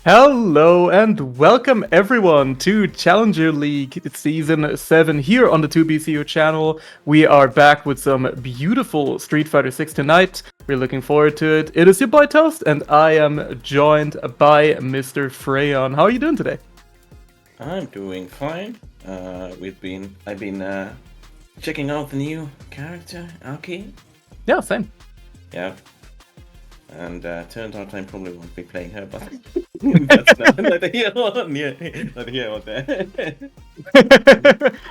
Hello and welcome everyone to Challenger League Season 7 here on the 2BCU channel. We are back with some beautiful Street Fighter 6 tonight. We're looking forward to it. It is your boy Toast and I am joined by Mr. Freyon. How are you doing today? I'm doing fine. I've been checking out the new character, Aki. Yeah, same. Yeah. And turns out I probably won't be playing her, but that's neither here nor there.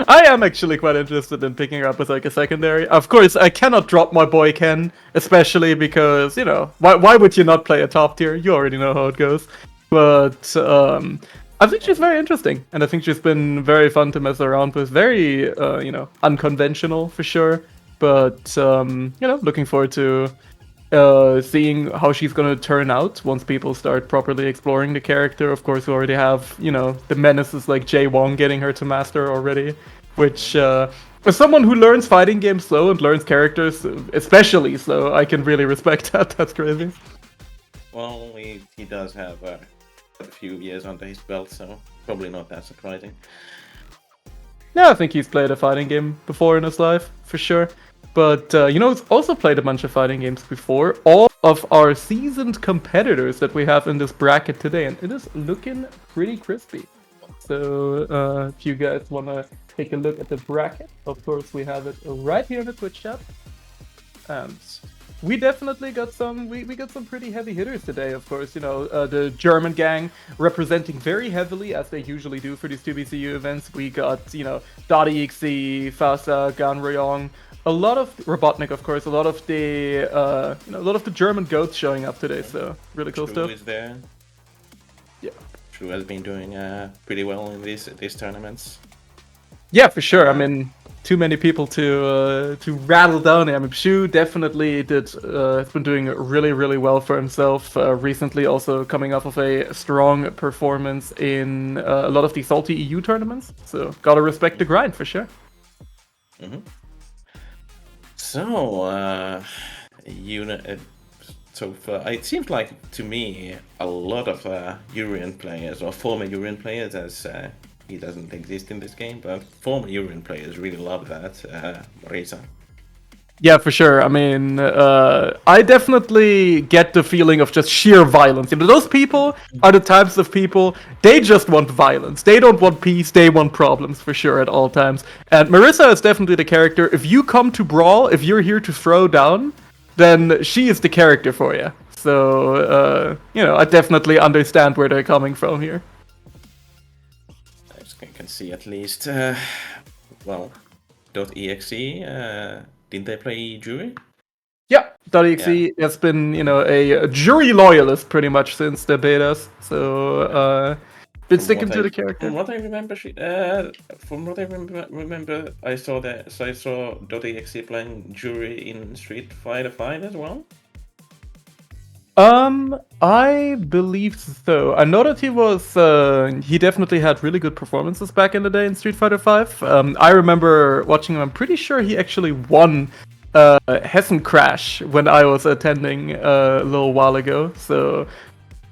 I am actually quite interested in picking her up as like a secondary. Of course, I cannot drop my boy Ken, especially because, why would you not play a top tier? You already know how it goes. But I think she's very interesting, and I think she's been very fun to mess around with. Very, unconventional for sure. But, looking forward to seeing how she's gonna turn out once people start properly exploring the character. Of course, we already have, the menaces like Jay Wong getting her to master already, which, as someone who learns fighting games slow and learns characters especially slow, I can really respect that. That's crazy. Well, he does have a few years under his belt, so probably not that surprising. Yeah, I think he's played a fighting game before in his life, for sure. But, he's also played a bunch of fighting games before. All of our seasoned competitors that we have in this bracket today, and it is looking pretty crispy. So, if you guys want to take a look at the bracket, of course, we have it right here in the Twitch chat. And we definitely got some, we got some pretty heavy hitters today, of course. The German gang representing very heavily, as they usually do for these 2BCU events. We got, .exe, Fasa, Ganryong, a lot of Robotnik, of course, a lot of the German goats showing up today. So really cool stuff. True is there. Yeah. True has been doing pretty well in these tournaments. Yeah, for sure. I mean, too many people to rattle down here. I mean, Shu definitely has been doing really, really well for himself. Recently, also coming off of a strong performance in a lot of the salty EU tournaments. So, gotta respect the grind for sure. Mm-hmm. So, it seems like to me a lot of Urian players or former Urian players, as he doesn't exist in this game, but former Urian players really love that Marisa. Yeah, for sure. I mean, I definitely get the feeling of just sheer violence. Those people are the types of people, they just want violence. They don't want peace, they want problems for sure at all times. And Marisa is definitely the character. If you come to brawl, if you're here to throw down, then she is the character for you. So, I definitely understand where they're coming from here. As you can see at least, .exe, didn't they play Jury? Yeah, .exe has been, a jury loyalist pretty much since the betas. So, been sticking to the character. From what I remember, I saw .exe playing Jury in Street Fighter 5 as well. I believe so. I know that he definitely had really good performances back in the day in Street Fighter 5. I remember watching him. I'm pretty sure he actually won Hessen Crash when I was attending a little while ago. So,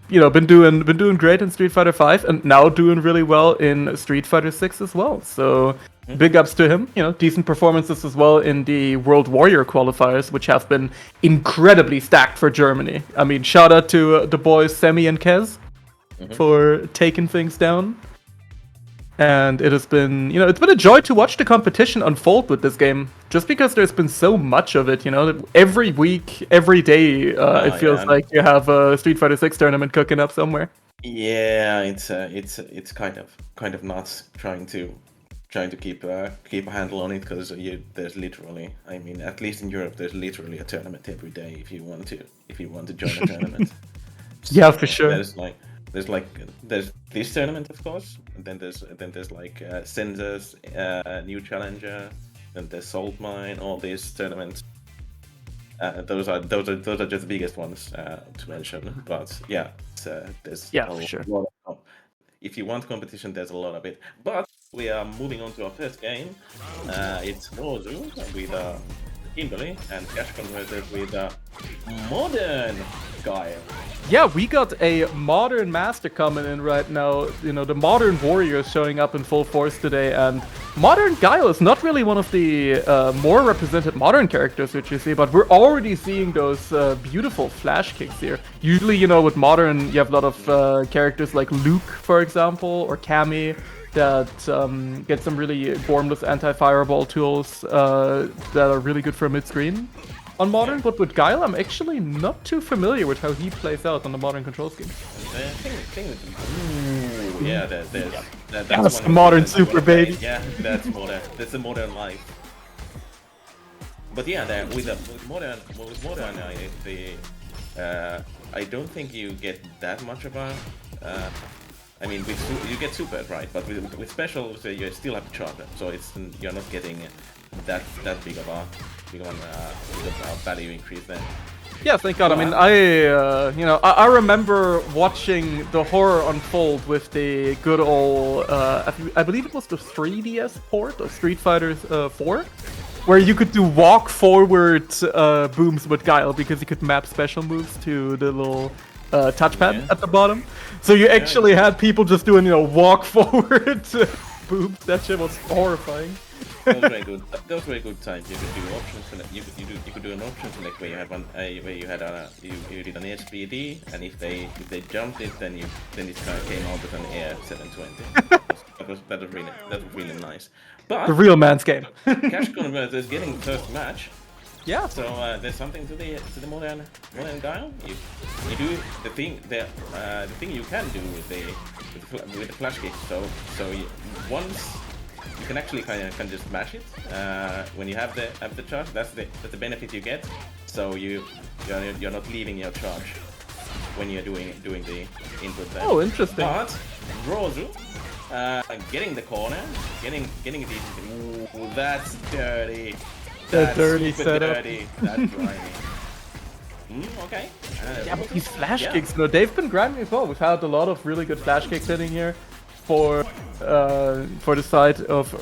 been doing great in Street Fighter 5 and now doing really well in Street Fighter 6 as well. So, big ups to him. Decent performances as well in the World Warrior qualifiers, which have been incredibly stacked for Germany. I mean, shout out to the boys Semi and Kez for taking things down. And it has been, it's been a joy to watch the competition unfold with this game. Just because there's been so much of it, every week, every day, it feels like you have a Street Fighter 6 tournament cooking up somewhere. Yeah, it's kind of nuts trying to keep a handle on it, because there's literally, I mean, at least in Europe, there's literally a tournament every day if you want to join a tournament. Yeah, for sure. There's this tournament, of course, and then there's like Sensors, New Challenger, and there's Salt Mine, all these tournaments. Those are just the biggest ones to mention. But yeah, there's for sure. If you want competition, there's a lot of it. But we are moving on to our first game. It's Warzone with Kimberly and Cash Converted with Modern Guile. Yeah, we got a modern master coming in right now. You know, the modern warrior is showing up in full force today, and modern Guile is not really one of the more represented modern characters which you see, but we're already seeing those beautiful flash kicks here. Usually, you know, with modern, you have a lot of characters like Luke, for example, or Cammy, that get some really formless anti-fireball tools that are really good for mid-screen on modern, but with Guile, I'm actually not too familiar with how he plays out on the modern control scheme. Yeah, that's a modern super baby. Yeah, that's modern. That's a modern life. But yeah, with modern, I don't think you get that much of a. I mean, you get super right, but with special, so you still have to charge it, so you're not getting that big of a value increase then. Yeah, thank God. I mean, I remember watching the horror unfold with the good old, I believe it was the 3DS port of Street Fighter 4, where you could do walk forward booms with Guile because you could map special moves to the little touchpad at the bottom. So you actually had people just doing, you know, walk forward booms. That shit was horrifying. Those were very good. Those were good times. You could do options select. You could do an option select where you had you did an SPD, and if they jumped it, then it kind of came out with an air 720. that was really nice. But the real man's game. Cash Converter is getting the first match. Yeah. So there's something to the modern Guile. You do the thing you can do with the flash kick. So once you can actually can just mash it when you have the charge. That's the benefit you get. So you're not leaving your charge when you're doing the input there. Oh, interesting. But Rozu getting the corner, getting it easy. Ooh, that's dirty. That's dirty super setup. Dirty. That's grimy. Okay. Yeah, but these flash kicks, you know, they've been grimy as well. We've had a lot of really good flash kicks hitting here for the side of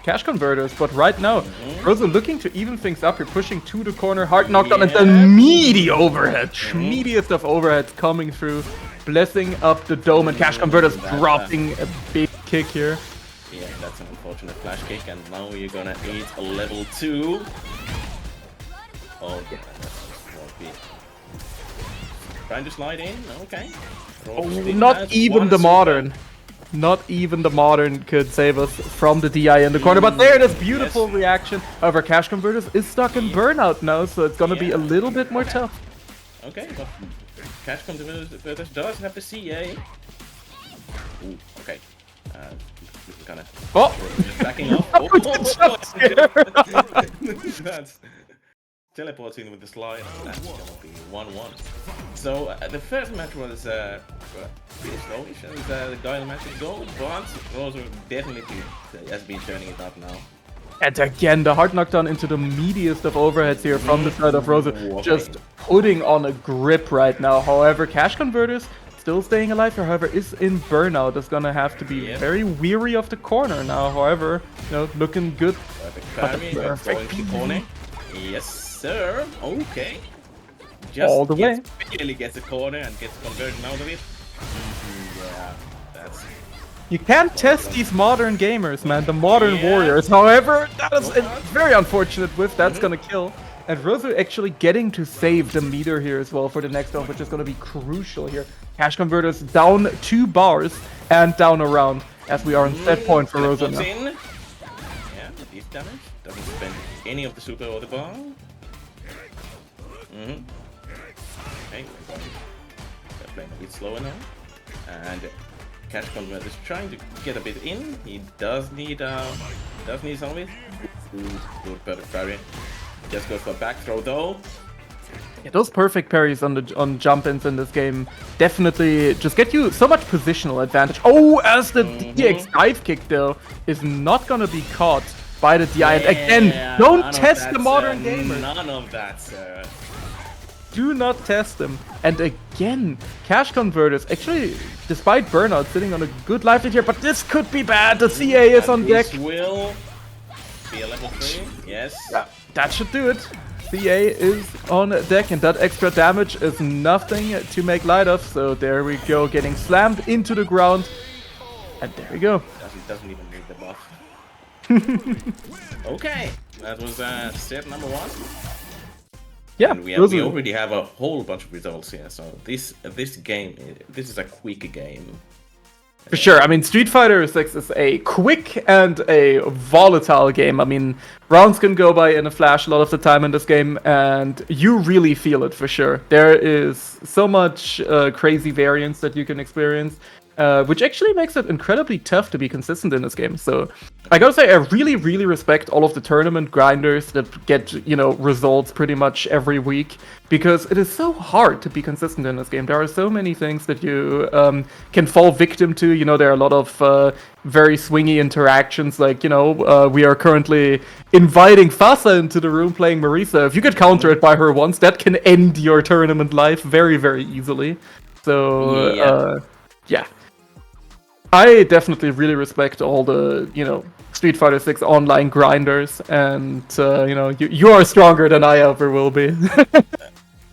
cash converters, but right now, Rosa looking to even things up. You're pushing to the corner, hard knockdown, and then meaty overhead, meatiest of overheads coming through, blessing up the dome, and cash converters dropping a big kick here. Yeah, that's an unfortunate flash kick, and now you're gonna eat a level 2. Oh, yeah, that's trying to slide in, okay. Oh, not even the modern. Not even the modern could save us from the DI in the corner, but there it is, beautiful reaction. However, cash converters is stuck in burnout now, so it's gonna be a little bit more tough. Okay, but cash converters does have the CA. Ooh, okay. Kind of backing off. That's teleporting with the slide. That's gonna be 1-1. So the first match was pretty slowish, and the Guile match is goal, but Rosa definitely has been turning it up now. And again, the hard knockdown into the meatiest of overheads here from the side of Rosa, just putting on a grip right now. However, cash converters still staying alive here, however, is in burnout. Is gonna have to be very weary of the corner now. However, you know, looking good. Perfect corner. Yes, sir. Okay. Just all the way. Barely gets a corner and gets conversion out of it. Yeah, that's. You can't test these modern gamers, man. The modern warriors. However, that is a very unfortunate whiff. That's gonna kill. And Rosa actually getting to save the meter here as well for the next round, which is going to be crucial here. Cash converters down 2 bars and down a round as we are on set point for Rosa now. Yeah, this damage doesn't spend any of the super or the bar. Okay, they're playing a bit slower now. And cash converter is trying to get a bit in. He does need some of it. Good perfect parry. Just goes for a back throw though. Yeah, those perfect parries on jump-ins in this game definitely just get you so much positional advantage. Oh, as the DX dive kick though is not gonna be caught by the DI. And again, don't test the modern gamer. None of that, sir. Do not test them. And again, cash converters actually, despite burnout, sitting on a good life lead here, but this could be bad. The CA is on deck. This will be a level 3. Yes. Yeah, that should do it. CA is on deck, and that extra damage is nothing to make light of. So there we go, getting slammed into the ground. And there we go. Doesn't even need the buff. Okay, that was set number 1. Yeah, and we already have a whole bunch of results here. So this game, this is a quick game. For sure. I mean, Street Fighter 6 is a quick and a volatile game. I mean, rounds can go by in a flash a lot of the time in this game, and you really feel it for sure. There is so much crazy variance that you can experience, which actually makes it incredibly tough to be consistent in this game. So I gotta say, I really, really respect all of the tournament grinders that get, results pretty much every week, because it is so hard to be consistent in this game. There are so many things that you can fall victim to. There are a lot of very swingy interactions, like, we are currently inviting Fasa into the room playing Marisa. If you get countered by her once, that can end your tournament life very, very easily. So, yeah. I definitely really respect all the, Street Fighter 6 online grinders, and, you are stronger than I ever will be.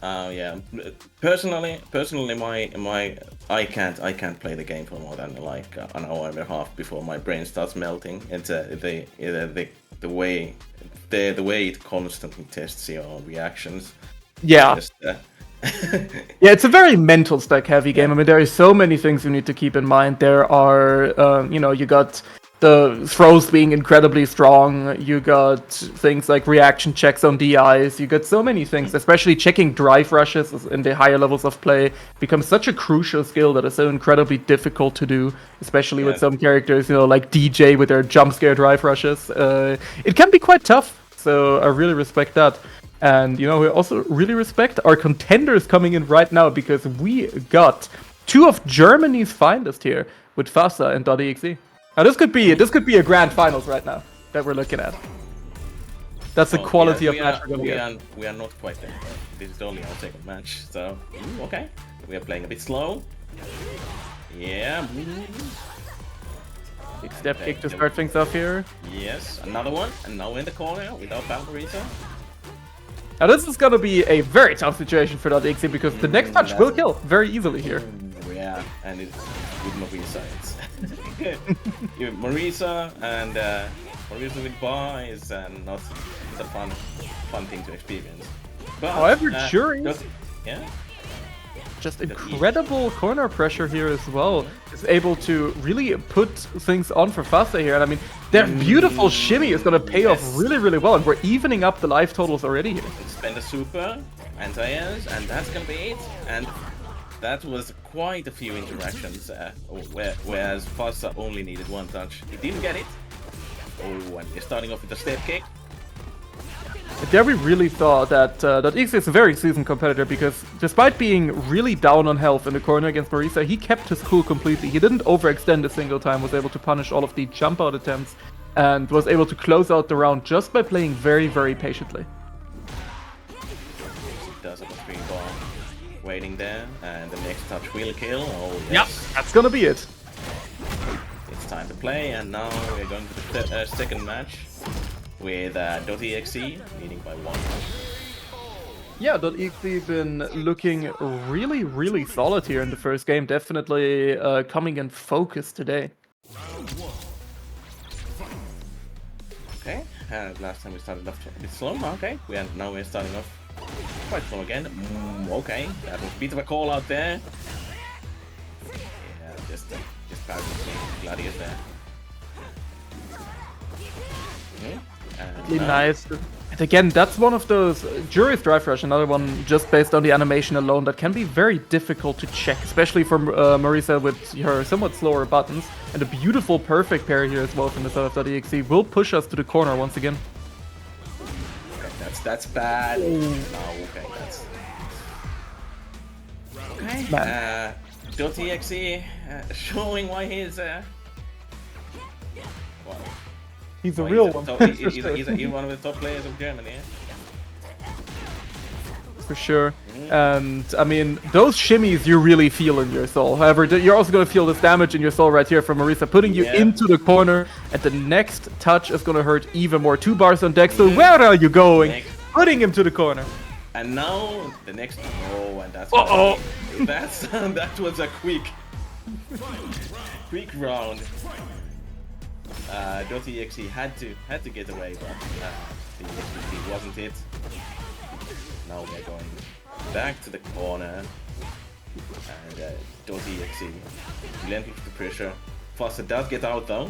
Yeah. Personally, I can't play the game for more than like an hour and a half before my brain starts melting. It's the way it constantly tests your reactions. Yeah. Just, yeah, it's a very mental stack heavy game. I mean, there are so many things you need to keep in mind. There are, you got the throws being incredibly strong. You got things like reaction checks on DIs. You got so many things, especially checking drive rushes in the higher levels of play becomes such a crucial skill that is so incredibly difficult to do, especially with some characters, like DJ with their jump scare drive rushes. It can be quite tough, so I really respect that. And, we also really respect our contenders coming in right now, because we got 2 of Germany's finest here with Fasa and .exe. Now, this could be a grand finals right now that we're looking at. That's the quality of match we're going to get. We are not quite there. This is only our second match, so okay. We are playing a bit slow. Yeah. Big step kick to start things off here. Yes, another one, and now in the corner without Marisa. Now this is gonna be a very tough situation for .exe, because the next touch will kill very easily here. Yeah, and it's with Marisa. Marisa and Marisa with bar is not a fun thing to experience. But, however, Jury, yeah, just incredible corner pressure here as well. Is able to really put things on for Fasa here, and I mean, that beautiful shimmy is gonna pay off really, really well, and we're evening up the life totals already here. Spend a super, anti-airs, and that's gonna be it. And that was quite a few interactions, whereas Fasa only needed 1 touch. He didn't get it. Oh, and he's starting off with a step kick. There we really saw that .exe is a very seasoned competitor, because despite being really down on health in the corner against Marisa, he kept his cool completely. He didn't overextend a single time, was able to punish all of the jump out attempts, and was able to close out the round just by playing very, very patiently. He does have a 3-bar waiting there, and the next touch will kill. Oh, yes. Yep, that's gonna be it. It's time to play, and now we're going to the second match with .exe leading by 1. Yeah, .exe been looking really, really solid here in the first game. Definitely coming in focus today. Okay, last time we started off a bit slow. Okay, now we're starting off quite slow again. Okay, that was a bit of a call out there. Yeah, just practicing Gladius there. Really nice. And again, that's one of those Jury's drive rush, another one just based on the animation alone that can be very difficult to check, especially for Marisa with her somewhat slower buttons. And a beautiful perfect pair here as well from the side of .exe will push us to the corner once again. Okay, that's bad. No, okay, that's okay. .exe showing why he's he's a real one. He's one of the top players of Germany. For sure. And I mean, those shimmies you really feel in your soul. However, you're also going to feel this damage in your soul right here from Marisa, putting you into the corner. And the next touch is going to hurt even more. 2 bars on deck. So where are you going? putting him to the corner. And now the next. Oh, and that's. Uh-oh. That was a quick round. .exe had to get away, but the XP wasn't it. Now they're going back to the corner, and .exe relentless with the pressure. Foster does get out though.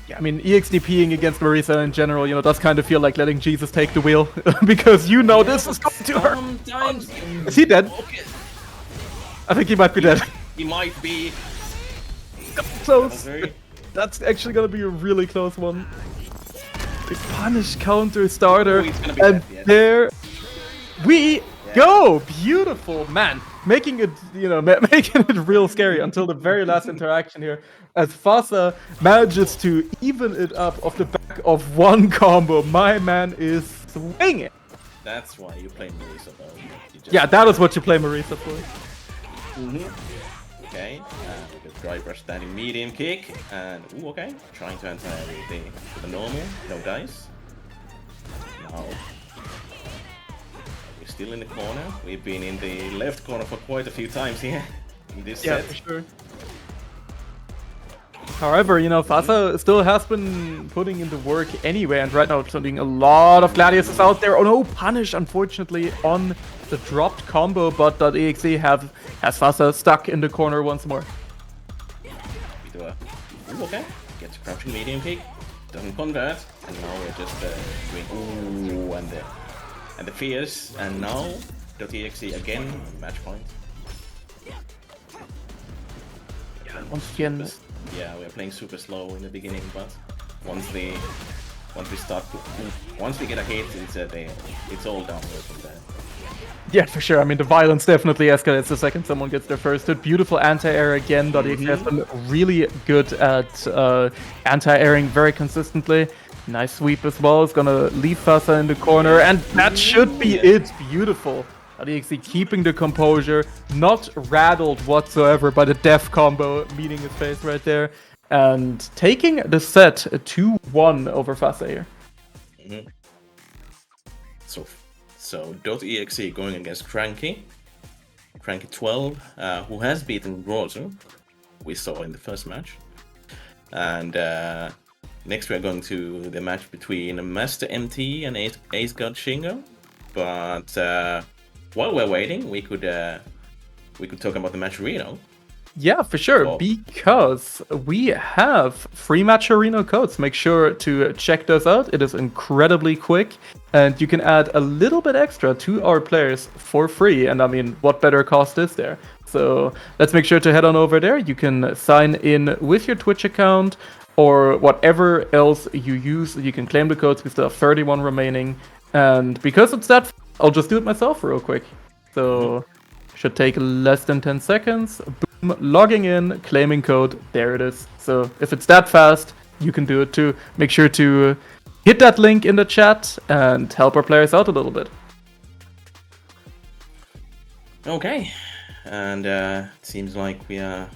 Yeah, I mean, EXDPing against Marisa in general, does kind of feel like letting Jesus take the wheel. Because this is going to hurt. Sometimes. Is he dead? Okay. I think he might be dead. He might be. Close. That's actually going to be a really close one. The punish counter starter. Ooh, he's gonna be and dead, yes. there we go. Beautiful, man. Making it, making it real scary until the very last interaction here. As Fasa manages to even it up off the back of one combo. My man is swinging. That's why you play Marisa though. Yeah, that is what you play Marisa for. Okay, we got dry brush standing medium kick, and okay, trying to enter with the normal, no dice. Now we're still in the corner. We've been in the left corner for quite a few times here in this set. For sure. However, Fasa still has bhas putting in the work anyway, and right now putting a lot of Gladiuses out there. Oh no, punish unfortunately on the dropped combo, but .exe has Fasa stuck in the corner once more. We do okay, gets a crouching medium kick, doesn't convert, and now we're just doing and the fierce, and now .exe again match point. Once again. Yeah, we're playing super slow in the beginning, but once we get a hit, it's all downhill from there. Yeah, for sure. I mean, the violence definitely escalates the second someone gets their first hit. Beautiful anti-air again. .exe has been really good at anti-airing very consistently. Nice sweep as well. It's gonna leave Fasa in the corner, and that should be it. Beautiful. .exe keeping the composure, not rattled whatsoever by the death combo meeting his face right there, and taking the set 2-1 over Fasa here. So .exe going against Cranky 12, who has beaten Roger, we saw in the first match, and next we are going to the match between Master MT and Ace God Shingo, but while we're waiting, we could talk about the match Reno. Yeah, for sure, because we have free match Reno codes. Make sure to check those out. It is incredibly quick, and you can add a little bit extra to our players for free. And I mean, what better cost is there? So let's make sure to head on over there. You can sign in with your Twitch account or whatever else you use. You can claim the codes. We still have 31 remaining. And because it's that, I'll just do it myself real quick. So should take less than 10 seconds. Boom, logging in, claiming code. There it is. So if it's that fast, you can do it too. Make sure to hit that link in the chat and help our players out a little bit. Okay, and it seems like we're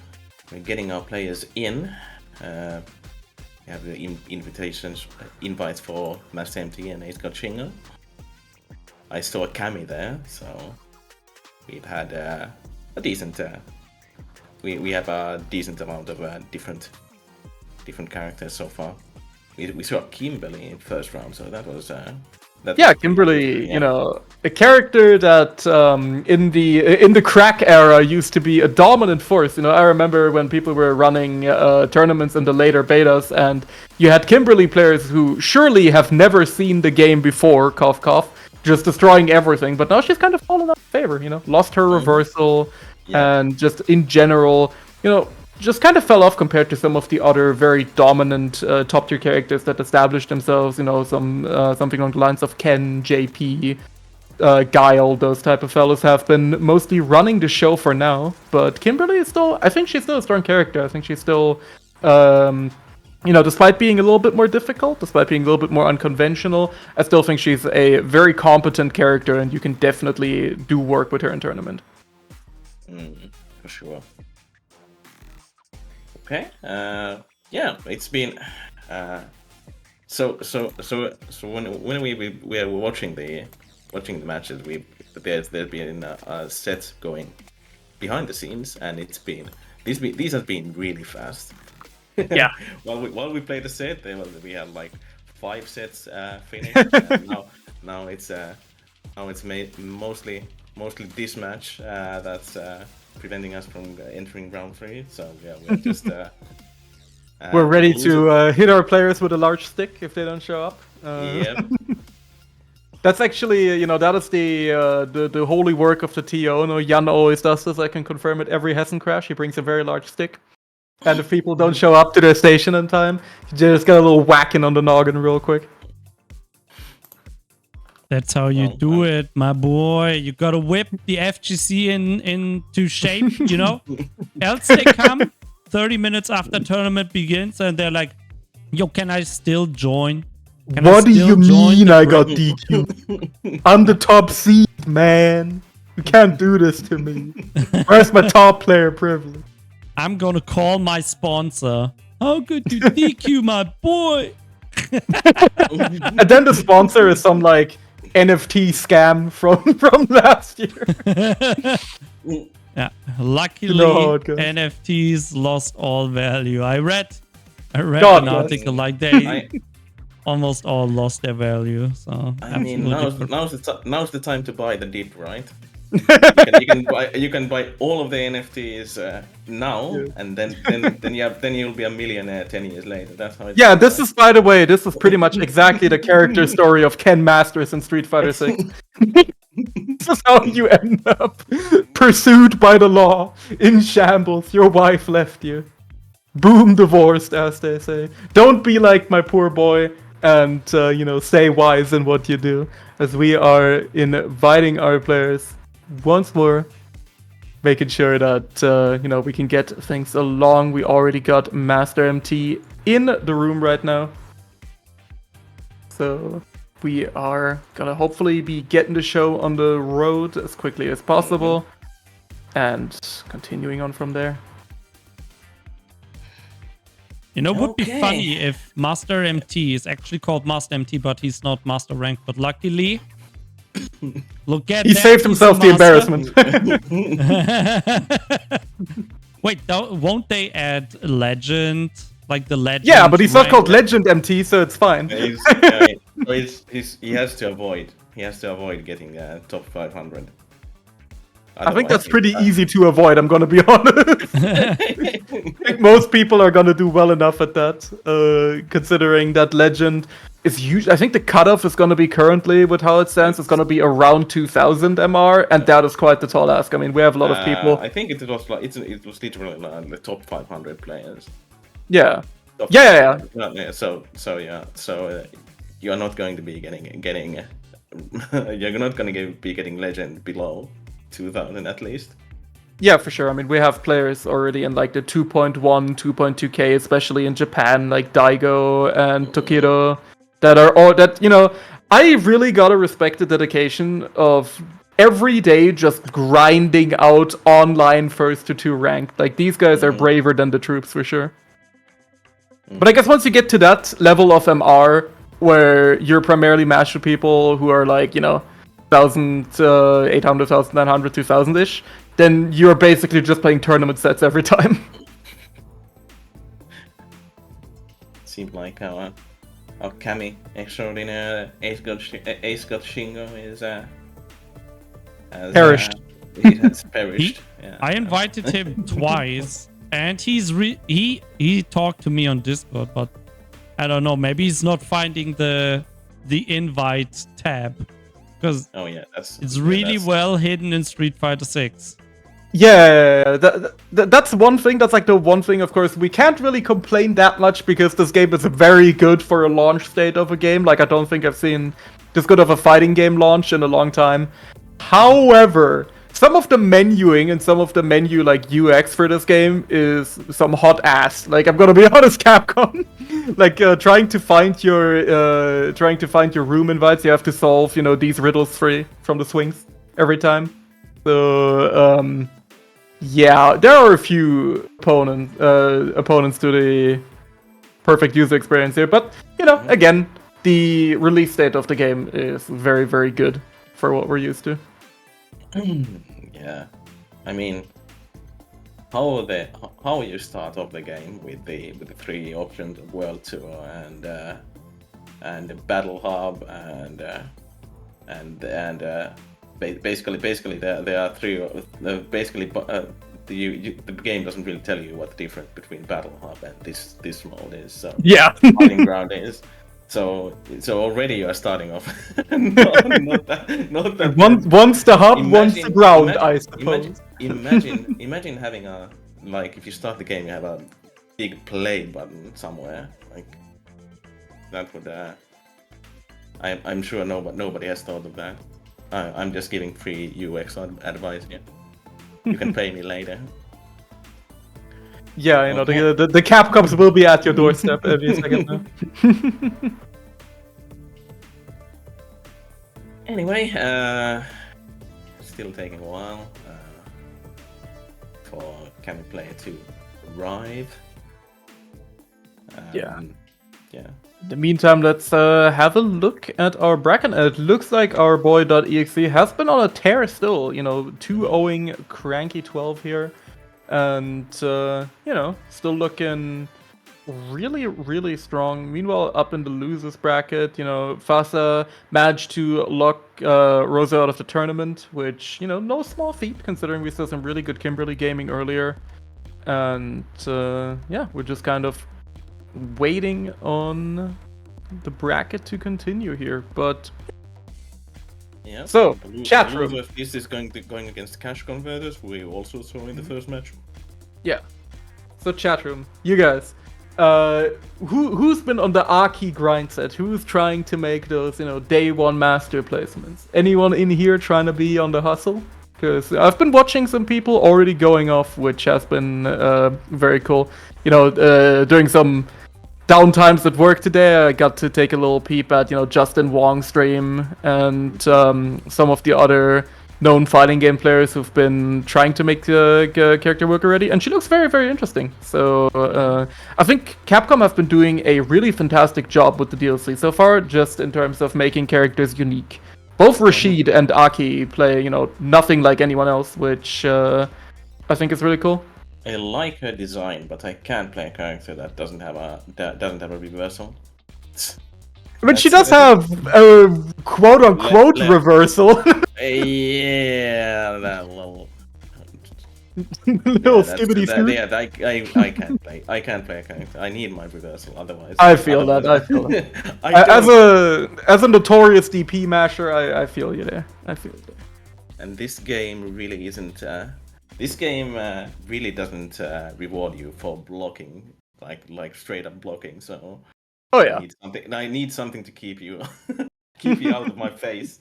getting our players in. We have the invites for Master MT and Ace God Shingo. I saw a Kami there, so we've had a decent. We have a decent amount of different characters so far. We saw Kimberly in first round, so that was. Kimberly, a character that in the crack era used to be a dominant force. I remember when people were running tournaments in the later betas, and you had Kimberly players who surely have never seen the game before, cough cough, just destroying everything. But now she's kind of fallen out of favor. Lost her reversal, and just in general, just kind of fell off compared to some of the other very dominant top tier characters that established themselves. Something along the lines of Ken, JP, Guile. Those type of fellows have been mostly running the show for now. But Kimberly is still, I think she's still a strong character. I think she's still, despite being a little bit more difficult, despite being a little bit more unconventional, I still think she's a very competent character, and you can definitely do work with her in tournament. For sure. Okay, it's been So when we are watching the matches, there's been a set going behind the scenes, and these have been really fast. Yeah. while we play the set, we had like 5 sets finished, and now it's made mostly this match that's preventing us from entering round 3. So yeah, we're just We're ready losing. to hit our players with a large stick if they don't show up. Yep. That's actually, that is the holy work of the TO. No, Jan always does this. I can confirm it. Every Hessen crash, he brings a very large stick. And if people don't show up to their station in time, you just get a little whacking on the noggin real quick. That's how you do it, my boy. You gotta whip the FGC into shape, you know? Else they come 30 minutes after tournament begins and they're like, yo, can I still join? What do you mean I got DQ? I'm the top seed, man. You can't do this to me. Where's my top player privilege? I'm gonna call my sponsor. How could you DQ my boy? And then the sponsor is some like NFT scam from last year. Yeah, luckily NFTs lost all value. I read an article like they almost all lost their value. So I mean, now's the time to buy the dip, right? you can buy all of the NFTs now, and then you'll be a millionaire 10 years later. That's how. Yeah, this is, by the way, this is pretty much exactly the character story of Ken Masters in Street Fighter 6. This is how you end up pursued by the law, in shambles. Your wife left you. Boom, divorced, as they say. Don't be like my poor boy and, stay wise in what you do. As we are inviting our players once more, making sure that, we can get things along. We already got Master MT in the room right now. So we are gonna hopefully be getting the show on the road as quickly as possible and continuing on from there. You know, it would be funny if Master MT is actually called Master MT, but he's not Master Rank. But luckily, look at he that, saved himself the embarrassment. Wait, won't they add Legend? Like the Legend? Yeah, but he's not called Legend MT, so it's fine. He has to avoid getting top 500. I think that's pretty easy to avoid, I'm gonna be honest. I think most people are gonna do well enough at that, considering that Legend is huge. I think the cutoff is gonna be currently, with how it stands, it's gonna be around 2000 MR, and that is quite the tall ask. I mean, we have a lot of people. I think it was like it was literally like the top 500 players. Yeah. So you're not going to be getting you're not going to be getting Legend below 2000 at least. Yeah, for sure. I mean, we have players already in like the 2.1, 2.2k, especially in Japan, like Daigo and Tokido, that are all that, I really gotta respect the dedication of every day just grinding out online first to 2 ranked. Like, these guys are braver than the troops for sure. But I guess once you get to that level of MR, where you're primarily matched with people who are like, 1,800, 1,900, 2,000-ish, then you're basically just playing tournament sets every time. Seems like our Kami extraordinaire Ace God Shingo is perished. He has perished. I invited him twice. And he talked to me on Discord, but I don't know. Maybe he's not finding the invite tab, because it's really well hidden in Street Fighter 6. Yeah, that's one thing. That's like the one thing. Of course, we can't really complain that much because this game is very good for a launch state of a game. Like, I don't think I've seen this good of a fighting game launch in a long time. However, some of the menuing and some of the menu like UX for this game is some hot ass. Like, I'm gonna be honest, Capcom. Like, trying to find your room invites, you have to solve, these riddles free from the swings every time. So, yeah, there are a few opponents to perfect user experience here. But again, the release date of the game is very, very good for what we're used to. Yeah, I mean, how you start off the game with the 3 options of World Tour and the Battle Hub and basically there are 3 basically the game doesn't really tell you what the difference between Battle Hub and this mode is. So Yeah. Fighting Ground is. So already you are starting off not that Once the hub, once the ground, I suppose. Imagine having a, like, if you start the game, you have a big play button somewhere. Like that would. I'm sure nobody has thought of that. I'm just giving free UX advice here. You can pay me later. Yeah, the Capcoms will be at your doorstep every second now. Anyway, still taking a while for Can We Play to arrive. Yeah. Yeah. In the meantime, let's have a look at our bracket. It looks like our boy .exe has been on a tear still. 2-0ing Cranky 12 here. And, still looking really, really strong. Meanwhile, up in the losers bracket, Fasa managed to lock Rosa out of the tournament, which, no small feat considering we saw some really good Kimberly gaming earlier. And, we're just kind of waiting on the bracket to continue here, but yeah. So chat room. This is going against Cash Converters. We also saw in the first match. Yeah. So chat room, you guys, who's been on the Aki grind set? Who's trying to make those day 1 master placements? Anyone in here trying to be on the hustle? Because I've been watching some people already going off, which has been very cool. During some downtimes at work today, I got to take a little peep at, Justin Wong's stream and some of the other known fighting game players who've been trying to make character work already, and she looks very, very interesting. So I think Capcom have been doing a really fantastic job with the DLC so far, just in terms of making characters unique. Both Rashid and Aki play, nothing like anyone else, which I think is really cool. I like her design, but I can't play a character that doesn't have a reversal. But she does have a quote-unquote reversal. Yeah, that little skibbity scoop. Yeah, I can't play a character. I need my reversal, otherwise. I feel that. As a notorious DP masher, I feel you there. I feel you there. And this game really isn't. This game really doesn't reward you for blocking, like straight up blocking. So. Oh yeah. I need something to keep you out of my face.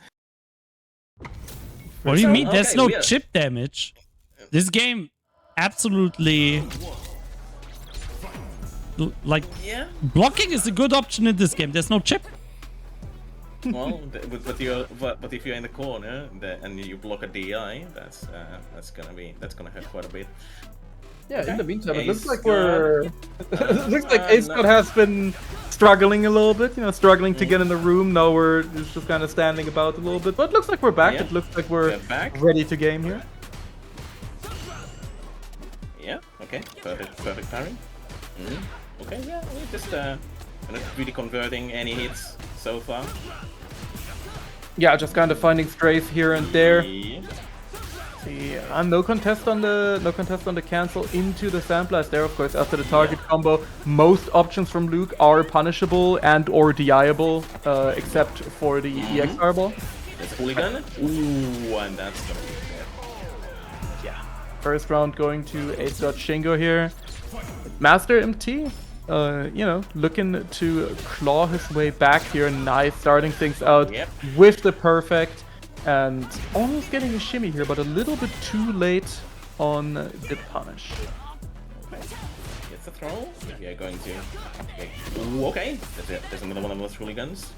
What do you mean? There's no chip damage. This game absolutely blocking is a good option in this game. There's no chip. Well, but if you're in the corner and you block a DI, that's gonna hurt quite a bit. Yeah, in the meantime, it looks like Ace Scott has been struggling a little bit, struggling to get in the room. Now we're just kind of standing about a little bit, but it looks like we're back. Yeah. It looks like we're ready to game here. Yeah, okay, perfect parry. Okay, yeah, we're just not really converting any hits so far. Yeah, just kind of finding strays here and there. Yeah. No contest on the cancel into the Sandblast there, of course, after the target combo. Most options from Luke are punishable and or DIable, except for the EX fireball. There's a hooligan. Ooh, and that's gonna be good. Yeah. First round going to Ace Scott Shingo here. Master MT, looking to claw his way back here. Nice, starting things out with the perfect. And almost getting a shimmy here, but a little bit too late on the punish. Okay. Gets the throw. We are going to. Okay. Ooh, okay. There's another one of those hooligans.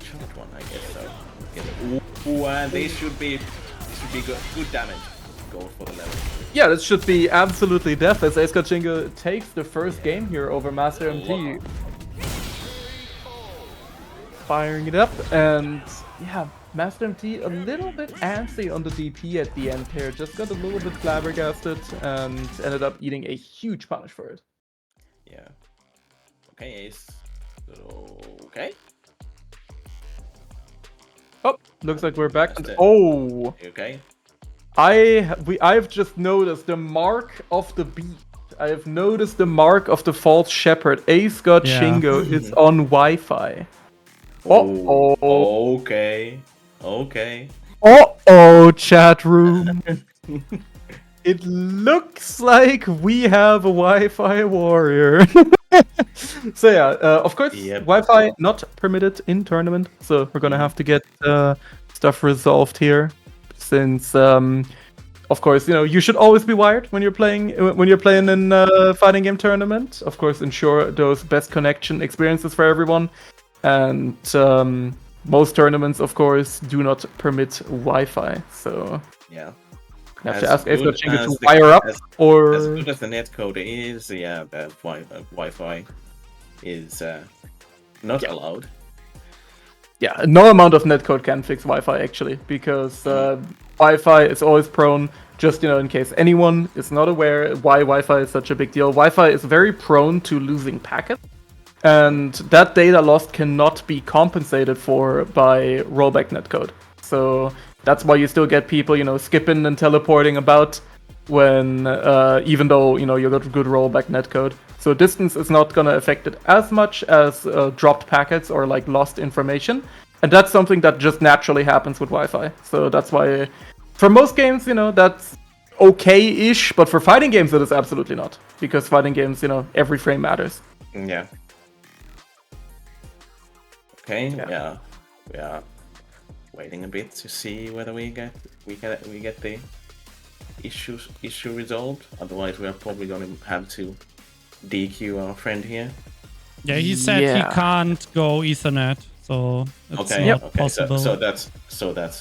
Short one, I guess. So. Ooh, and this should be good damage. go for the level. Yeah, this should be absolutely def as Ace Chingo takes the first game here over Master MT. Firing it up, and yeah, Master MT a little bit antsy on the DP at the end here. Just got a little bit flabbergasted and ended up eating a huge punish for it. Yeah. Okay, Ace. Okay. Oh, looks like we're back. That's it. Oh, Okay. I've just noticed the mark of the beat. I have noticed the mark of the false shepherd. Ace God Yeah. Shingo is on Wi-Fi. Uh-oh. Okay. Okay. Uh-oh, chat room. It looks like we have a Wi-Fi warrior. So yeah, of course, Yep. Wi-Fi not permitted in tournament. So we're gonna have to get stuff resolved here, since of course, you should always be wired when you're playing in fighting game tournament. Of course, ensure those best connection experiences for everyone. And most tournaments, of course, do not permit Wi-Fi. So Yeah. you have As to ask Ace good Chingo as to the- wire up, As or good as the netcode is, yeah, that Wi-Fi is not allowed. yeah, no amount of netcode can fix Wi-Fi actually, because Wi-Fi is always prone. Just in case anyone is not aware why Wi-Fi is such a big deal, Wi-Fi is very prone to losing packets. And that data lost cannot be compensated for by rollback netcode. So that's why you still get people, skipping and teleporting about when, even though, you got good rollback netcode. So distance is not going to affect it as much as dropped packets or like lost information. And that's something that just naturally happens with Wi-Fi. So that's why, for most games, that's okay-ish, but for fighting games it is absolutely not. Because fighting games, every frame matters. Yeah. Okay. Yeah. We are waiting a bit to see whether we get the issue resolved. Otherwise, we are probably going to have to DQ our friend here. Yeah, he said he Yeah. can't go Ethernet, so it's Okay. not Okay. possible. So that's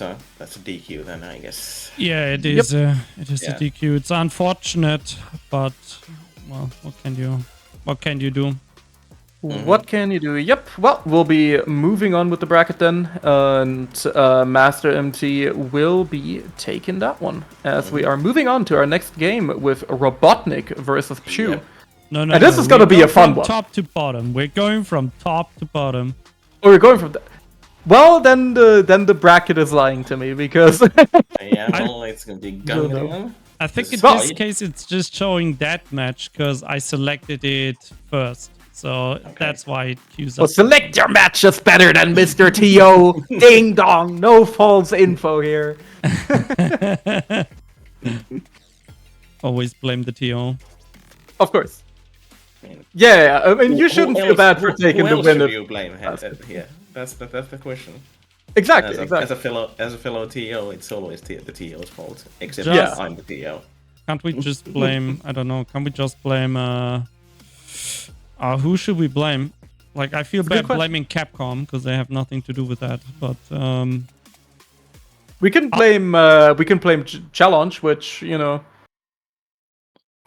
a DQ then, I guess. Yeah, it is. It is Yeah. a DQ. It's unfortunate, but well, what can you do? What can you do? Yep. Well, we'll be moving on with the bracket then, and Master MT will be taking that one as we are moving on to our next game with Robotnik versus Pshu. Yep. No. And this is gonna we be go a fun from one. Top to bottom. We're going from top to bottom. Oh, we're going from that. Well, then the bracket is lying to me because Yeah. Well, it's going to be Ganglion. I think in Well, this case it's just showing that match because I selected it first. So that's why it queues well, up. select your matches better than Mr. T.O. Ding dong, no false info here. Always blame the TO. Of course. I mean, Yeah, I mean, you who shouldn't feel else- bad for who taking the else win. should if- you blame? Yeah, that's the question. Exactly, As exactly. a fellow TO, it's always the TO's fault. Except Just- I'm the TO. Can't we just blame? I don't know. Can't we just blame? Who should we blame? Like, I feel a good bad question. blaming Capcom because they have nothing to do with that. But We can blame Challenge, which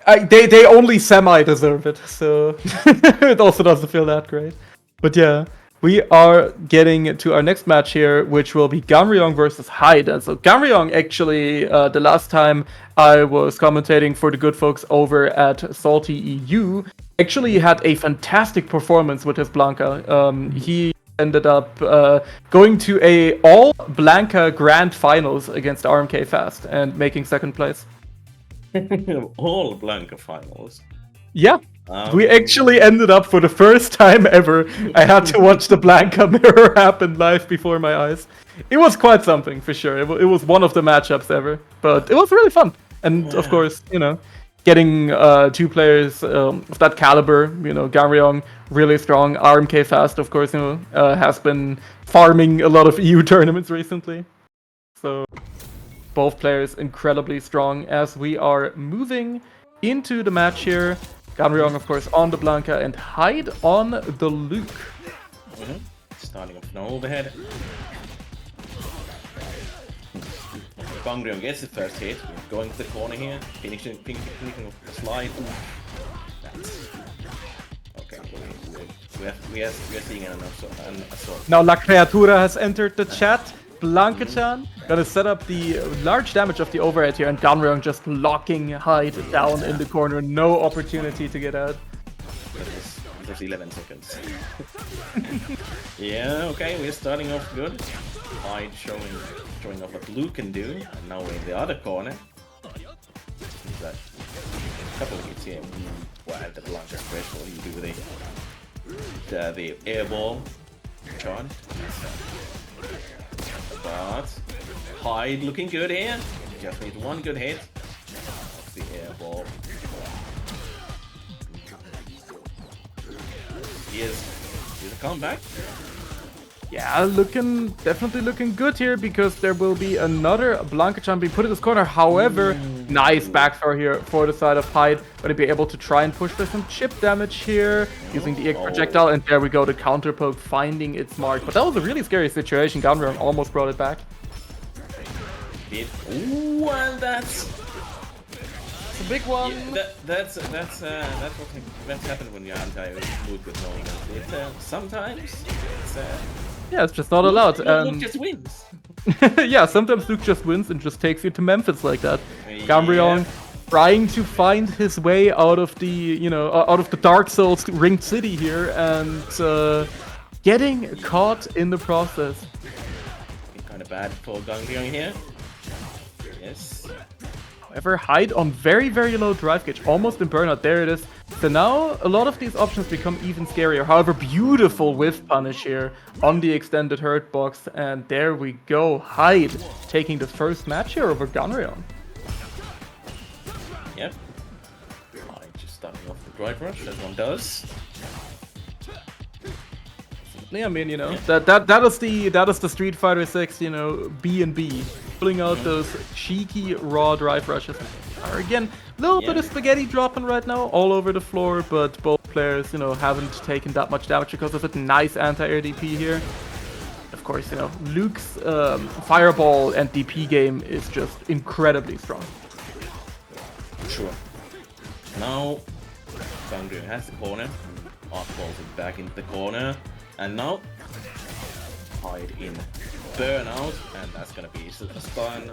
they only semi deserve it, so it also doesn't feel that great. But yeah, we are getting to our next match here, which will be Gamryong versus Hyde. And so Gamryong actually, the last time I was commentating for the good folks over at Salty EU, actually had a fantastic performance with his Blanca. He ended up going to a all Blanca Grand Finals against RMK Fast and making second place. All Blanca finals. Yeah, we actually ended up for the first time ever. I had to watch the Blanca mirror happen live before my eyes. It was quite something for sure. It was one of the matchups ever, but it was really fun. And of course, getting two players of that caliber, Gamryong really strong. RMK Fast, of course, has been farming a lot of EU tournaments recently. So both players incredibly strong as we are moving into the match here. Gamryong, of course, on the Blanca and Hyde on the Luke. Starting off an overhead. Gangreon gets the first hit. We're going to the corner here, finishing off the slide. Ooh. That's okay. We are seeing an assault. Now La Creatura has entered the chat. Blanca-chan gonna set up the large damage of the overhead here, and Ganryong just locking Hyde down in the corner. No opportunity to get out. There's 11 seconds. Yeah, okay, we're starting off good. Hyde showing off what Luke can do, and now we're in the other corner. That couple of hits here. Wow, the Blanca special. You do the air ball charge. But Hyde looking good here. Just need one good hit. That's the air ball. Here's a comeback. Yeah, definitely looking good here, because there will be another Blanca-chan being put in this corner. However, nice backthrow here for the side of Hyde. Gonna be able to try and push for some chip damage here, using the egg projectile, and there we go, the counter poke finding its mark. But that was a really scary situation. Ganryong almost brought it back. Ooh, and that's a big one. Yeah, that's happened when you're anti-mood with no one. Sometimes it's yeah, it's just not allowed. Luke just wins. Yeah, sometimes Luke just wins and just takes you to Memphis like that. Ganryong trying to find his way out of the, out of the Dark Souls ringed city here, and getting caught in the process. Kind of bad for Ganryong here. Yes. However, Hyde on very, very low drive gauge, almost in burnout. There it is. So now a lot of these options become even scarier. However, beautiful whiff punish here on the extended hurt box. And there we go. Hyde taking the first match here over Ganryong. Yep. Hyde just starting off the drive rush, as one does. Yeah, I mean, that is the Street Fighter 6, B&B. Pulling out those cheeky raw drive rushes. Are again a little bit of spaghetti dropping right now all over the floor, but both players, haven't taken that much damage because of it. Nice anti-air DP here. Of course, Luke's fireball and DP game is just incredibly strong. Sure. Now, Ganryong has the corner. Art falls back into the corner. And now, Hyde in burnout, and that's gonna be a stun.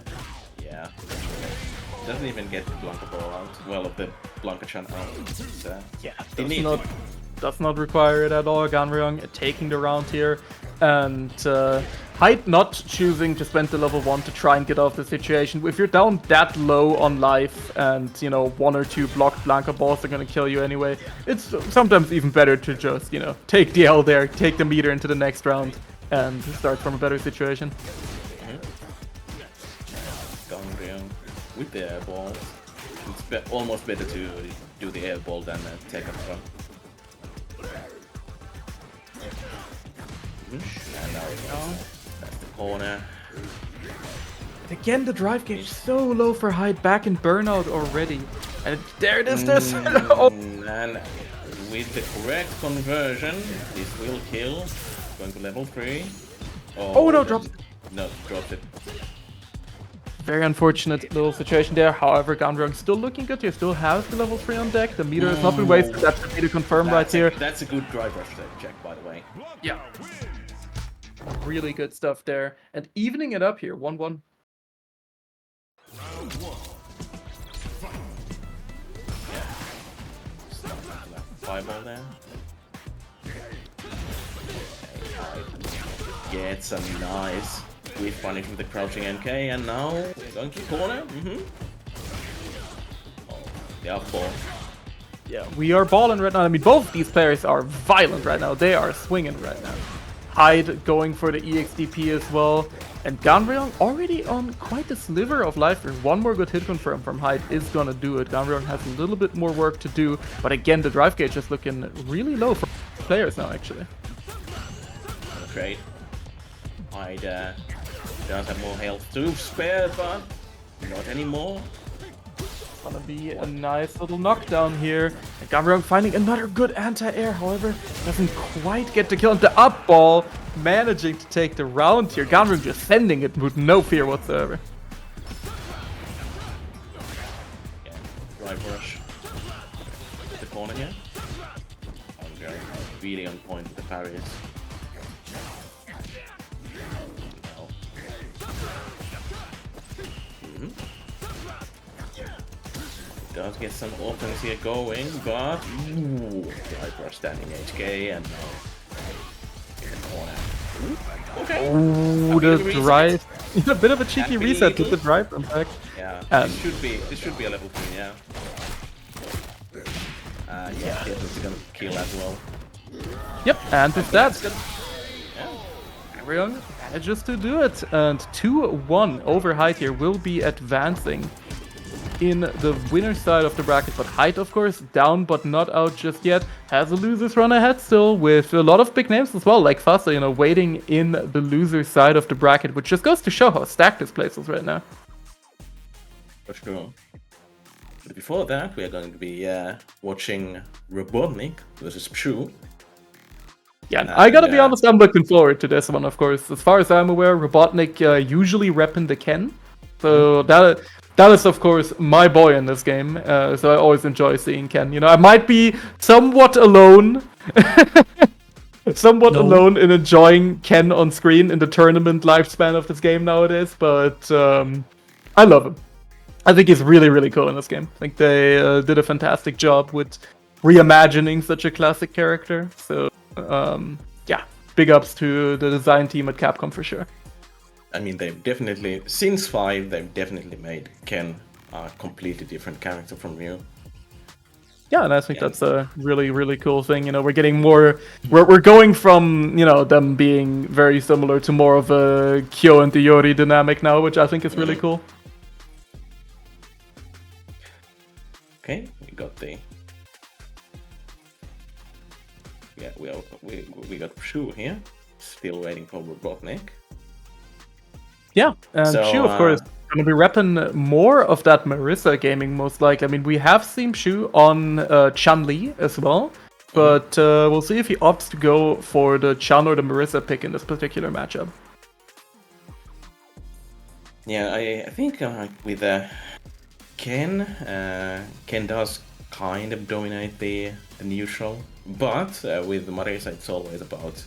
Yeah. Doesn't even get the Blanca ball out. Well, the Blanca-chan out. So, yeah, does not require it at all. Ganryong taking the round here, and Hyde not choosing to spend the level 1 to try and get out of the situation. If you're down that low on life, and one or two blocked Blanca balls are gonna kill you anyway, it's sometimes even better to just take the L there, take the meter into the next round, and start from a better situation. Ganryong with the air ball. It's almost better to do the air ball than take up front. And now we go. That's the corner. Again, the drive gauge so low for Hyde, back in burnout already. And there it is, this. Oh. And with the correct conversion, this will kill. Going to level 3. Oh no, drops it. No, dropped it. Very unfortunate little situation there. However, Ganryong still looking good here. Still has the level 3 on deck. The meter has not been wasted. That's the meter confirmed right here. That's a good drive rush check, by the way. Yeah. Really good stuff there. And evening it up here, 1-1. Fireball there. Get some nice whiff punish from the crouching NK, and now going to the corner. Oh, the up ball. Yeah, we are balling right now. I mean, both these players are violent right now. They are swinging right now. Hyde going for the EXDP as well. And Ganryong already on quite a sliver of life. One more good hit confirm from Hyde is gonna do it. Ganryong has a little bit more work to do. But again, the drive gauge is looking really low for players now, actually. Great. Hyde does have more health to spare, but not anymore. Gonna be a nice little knockdown here. And Ganryong finding another good anti-air, however, doesn't quite get the kill. And the up ball managing to take the round here. Ganryong just sending it with no fear whatsoever. corner here. Really on point with the parries. No. Does get some offense here going, but Viper standing HK and now in the corner. Okay. Ooh, the drive. A bit of a cheeky reset with the drive impact. Yeah, And this should be a level 3, yeah. Yeah, this is gonna kill as well. yep, and with that, Yeah. everyone manages to do it. And 2-1 over Height here will be advancing in the winner's side of the bracket. But Height, of course, down but not out just yet. Has a loser's run ahead still with a lot of big names as well, like Fasa, waiting in the loser's side of the bracket, which just goes to show how stacked this place is right now. For sure. But before that, we are going to be watching Robotnik versus Pshu. Yeah, I gotta be honest, I'm looking forward to this one, of course. As far as I'm aware, Robotnik usually repping the Ken. So that is, of course, my boy in this game. So I always enjoy seeing Ken. I might be somewhat alone. Alone in enjoying Ken on screen in the tournament lifespan of this game nowadays, but I love him. I think he's really, really cool in this game. I think they did a fantastic job with reimagining such a classic character. So, yeah, big ups to the design team at Capcom for sure. I mean, they've definitely, since 5, they've definitely made Ken a completely different character from Ryu. Yeah, and I think that's a really, really cool thing. We're getting more. We're going from them being very similar to more of a Kyo and Iori dynamic now, which I think is really cool. Okay, we got the. Yeah, we got Pshu here. Still waiting for Robotnik. Yeah, and So, Pshu, of course, gonna be repping more of that Marissa gaming, most likely. I mean, we have seen Pshu on Chun-Li as well, but we'll see if he opts to go for the Chun or the Marissa pick in this particular matchup. Yeah, I think with Ken, Ken does kind of dominate the neutral, but with Marisa it's always about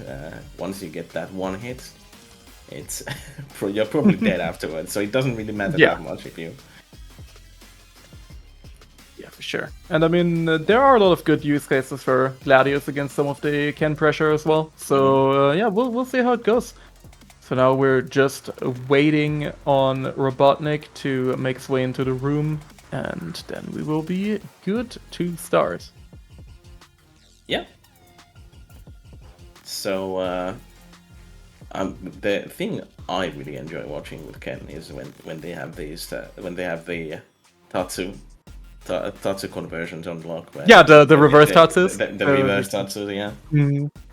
once you get that one hit, it's you're probably dead afterwards, so it doesn't really matter that much if you... Yeah, for sure. And I mean, there are a lot of good use cases for Gladius against some of the Ken pressure as well, so yeah, we'll see how it goes. So now we're just waiting on Robotnik to make his way into the room, and then we will be good to start. Yeah. So the thing I really enjoy watching with Ken is when they have these when they have the Tatsu conversions unlocked. Yeah, the reverse Tatsus. The reverse Tatsu, yeah.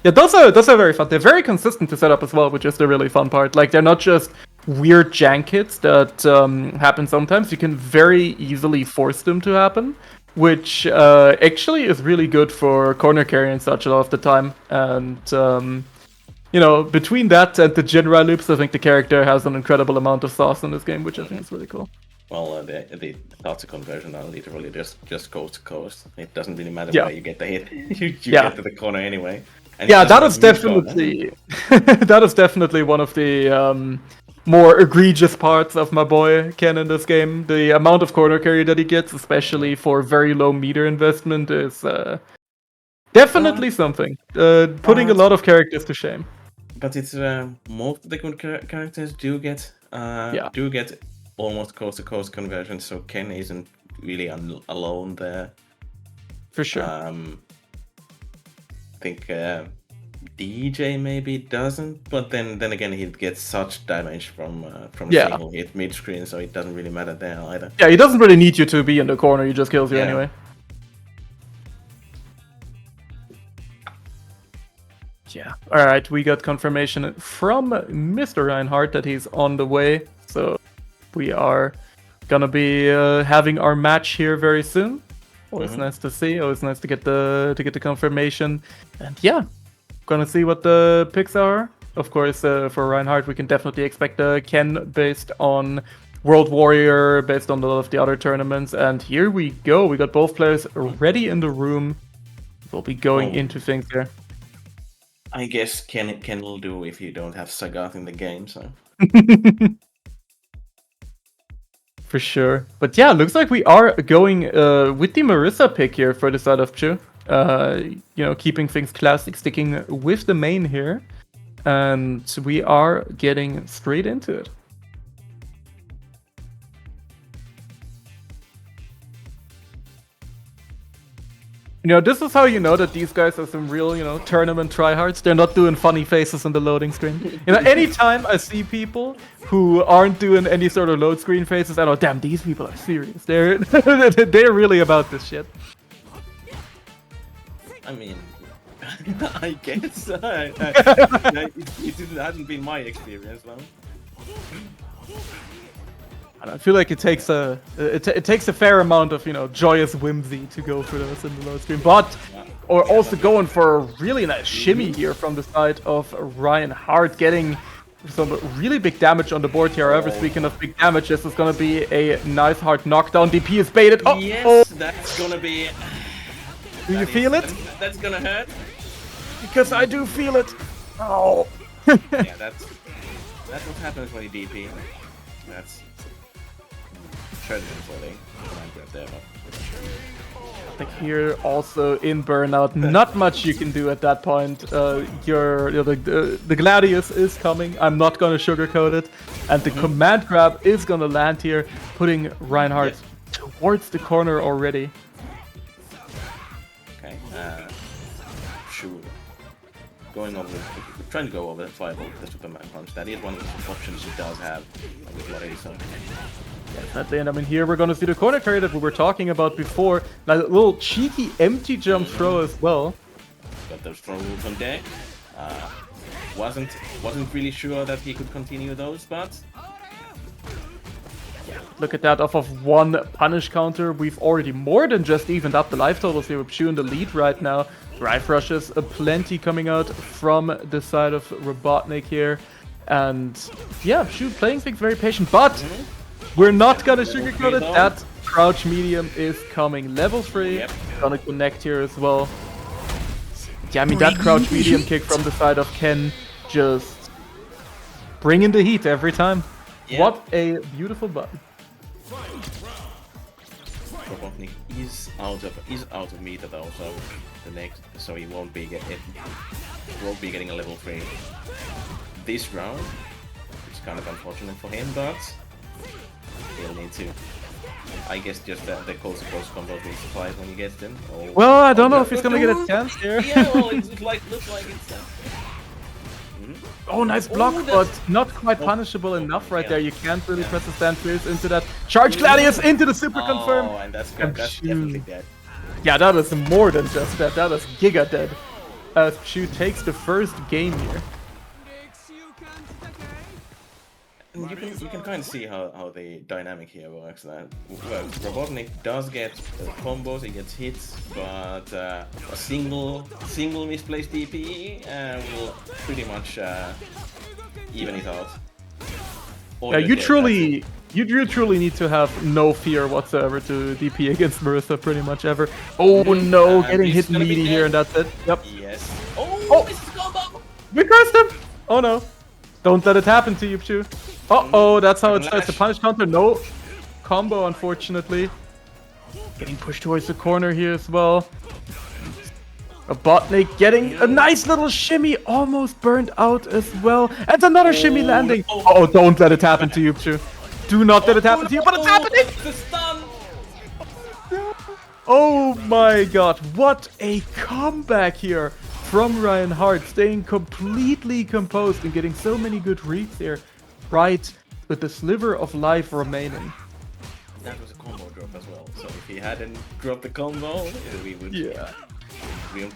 Yeah, those are very fun. They're very consistent to set up as well, which is the really fun part. Like, they're not just weird jank hits that happen sometimes. You can very easily force them to happen, which actually is really good for corner carry and such a lot of the time. And between that and the general loops, I think the character has an incredible amount of sauce in this game, which I think is really cool. Well, the Tatsu conversion are literally just coast to coast. It doesn't really matter where you get the hit. you get to the corner anyway. And yeah, that is definitely that is definitely one of the more egregious parts of my boy Ken in this game. The amount of corner carry that he gets, especially for very low meter investment, is definitely something. Putting a lot of characters to shame. But it's most of the good characters do get almost coast to coast conversion, so Ken isn't really alone there. For sure. I think DJ maybe doesn't, but then again he gets such damage from a single hit mid screen, so it doesn't really matter there either. Yeah, he doesn't really need you to be in the corner; he just kills you anyway. Yeah. All right, we got confirmation from Mr. Reinhardt that he's on the way, so we are gonna be having our match here very soon. Always nice to see. Always nice to get the confirmation. And yeah, gonna see what the picks are. Of course, for Reinhardt, we can definitely expect a Ken based on World Warrior based on a lot of the other tournaments. And here we go. We got both players ready in the room. We'll be going into things here. I guess Ken will do if you don't have Sagat in the game, so. For sure. But yeah, looks like we are going with the Marissa pick here for the side of Chu. You know, keeping things classic, sticking with the main here. And we are getting straight into it. You know, this is how you know that these guys are some real, you know, tournament tryhards. They're not doing funny faces on the loading screen. You know, anytime I see people who aren't doing any sort of load screen faces, I know, damn, these people are serious. They're they're really about this shit. I mean, I guess it hasn't been my experience, though. I feel like it takes a fair amount of, you know, joyous whimsy to go through those in the load screen, but or also going for a really nice shimmy here from the side of Ryan Hart, getting some really big damage on the board here. However, speaking of big damage, this is gonna be a nice hard knockdown. DP is baited. Oh, yes, that's gonna be. Do you feel it? That's gonna hurt. Because I do feel it. Oh. Yeah, that's what happens when you DP. That's. I think here also in burnout, not much you can do at that point. The Gladius is coming. I'm not gonna sugarcoat it, and the command grab is gonna land here, putting Reinhardt towards the corner already. Okay, shoot. Going over, trying to go over the fireball with the Superman punch. That is one of the options he does have with Gladius. Definitely, and I mean here we're gonna see the corner carry that we were talking about before. Now, a little cheeky empty jump throw as well. Got those throw from deck. Wasn't really sure that he could continue those, but yeah, look at that, off of one punish counter, we've already more than just evened up the life totals here with Shu in the lead right now. Drive rushes, plenty coming out from the side of Robotnik here, and yeah, Shu playing things very patient, but. We're not gonna sugarcoat it. That crouch medium is coming. Level 3. Gonna connect here as well. Yeah, I mean, that crouch medium kick from the side of Ken just bringing the heat every time. Yeah. What a beautiful button. Robotnik is out of meter though, so he won't be getting a level 3 this round. It's kind of unfortunate for him, but. He'll need to, I guess, just the close combo being supplied when he gets them. Well, I don't know if he's gonna get a chance here. Yeah, well, it looks like it's. Oh, nice block, but not quite punishable enough right there. You can't really press the stand pierce into that. Charge Gladius into the super confirm. Oh, and that's definitely dead. Yeah, that is more than just dead. That is giga dead. As Shu takes the first game here. You can kind of see how the dynamic here works. Well, Robotnik does get combos, he gets hits, but a single misplaced DP will pretty much even it out. Yeah, you truly need to have no fear whatsoever to DP against Marissa pretty much ever. Oh no, getting hit meaty here and that's it. Yep. Yes. Oh, this is combo! We cursed him! Oh no. Don't let it happen to you, Chu. Uh-oh, that's how it starts. The punish counter, no combo, unfortunately. Getting pushed towards the corner here as well. Robotnik getting a nice little shimmy, almost burned out as well. And another shimmy landing. Oh, don't let it happen to you, Chu. Do not let it happen to you, but it's happening! The stun! Oh my god, what a comeback here from Ryan Hart, staying completely composed and getting so many good reads here, right with the sliver of life remaining. That was a combo drop as well, so if he hadn't dropped the combo, we would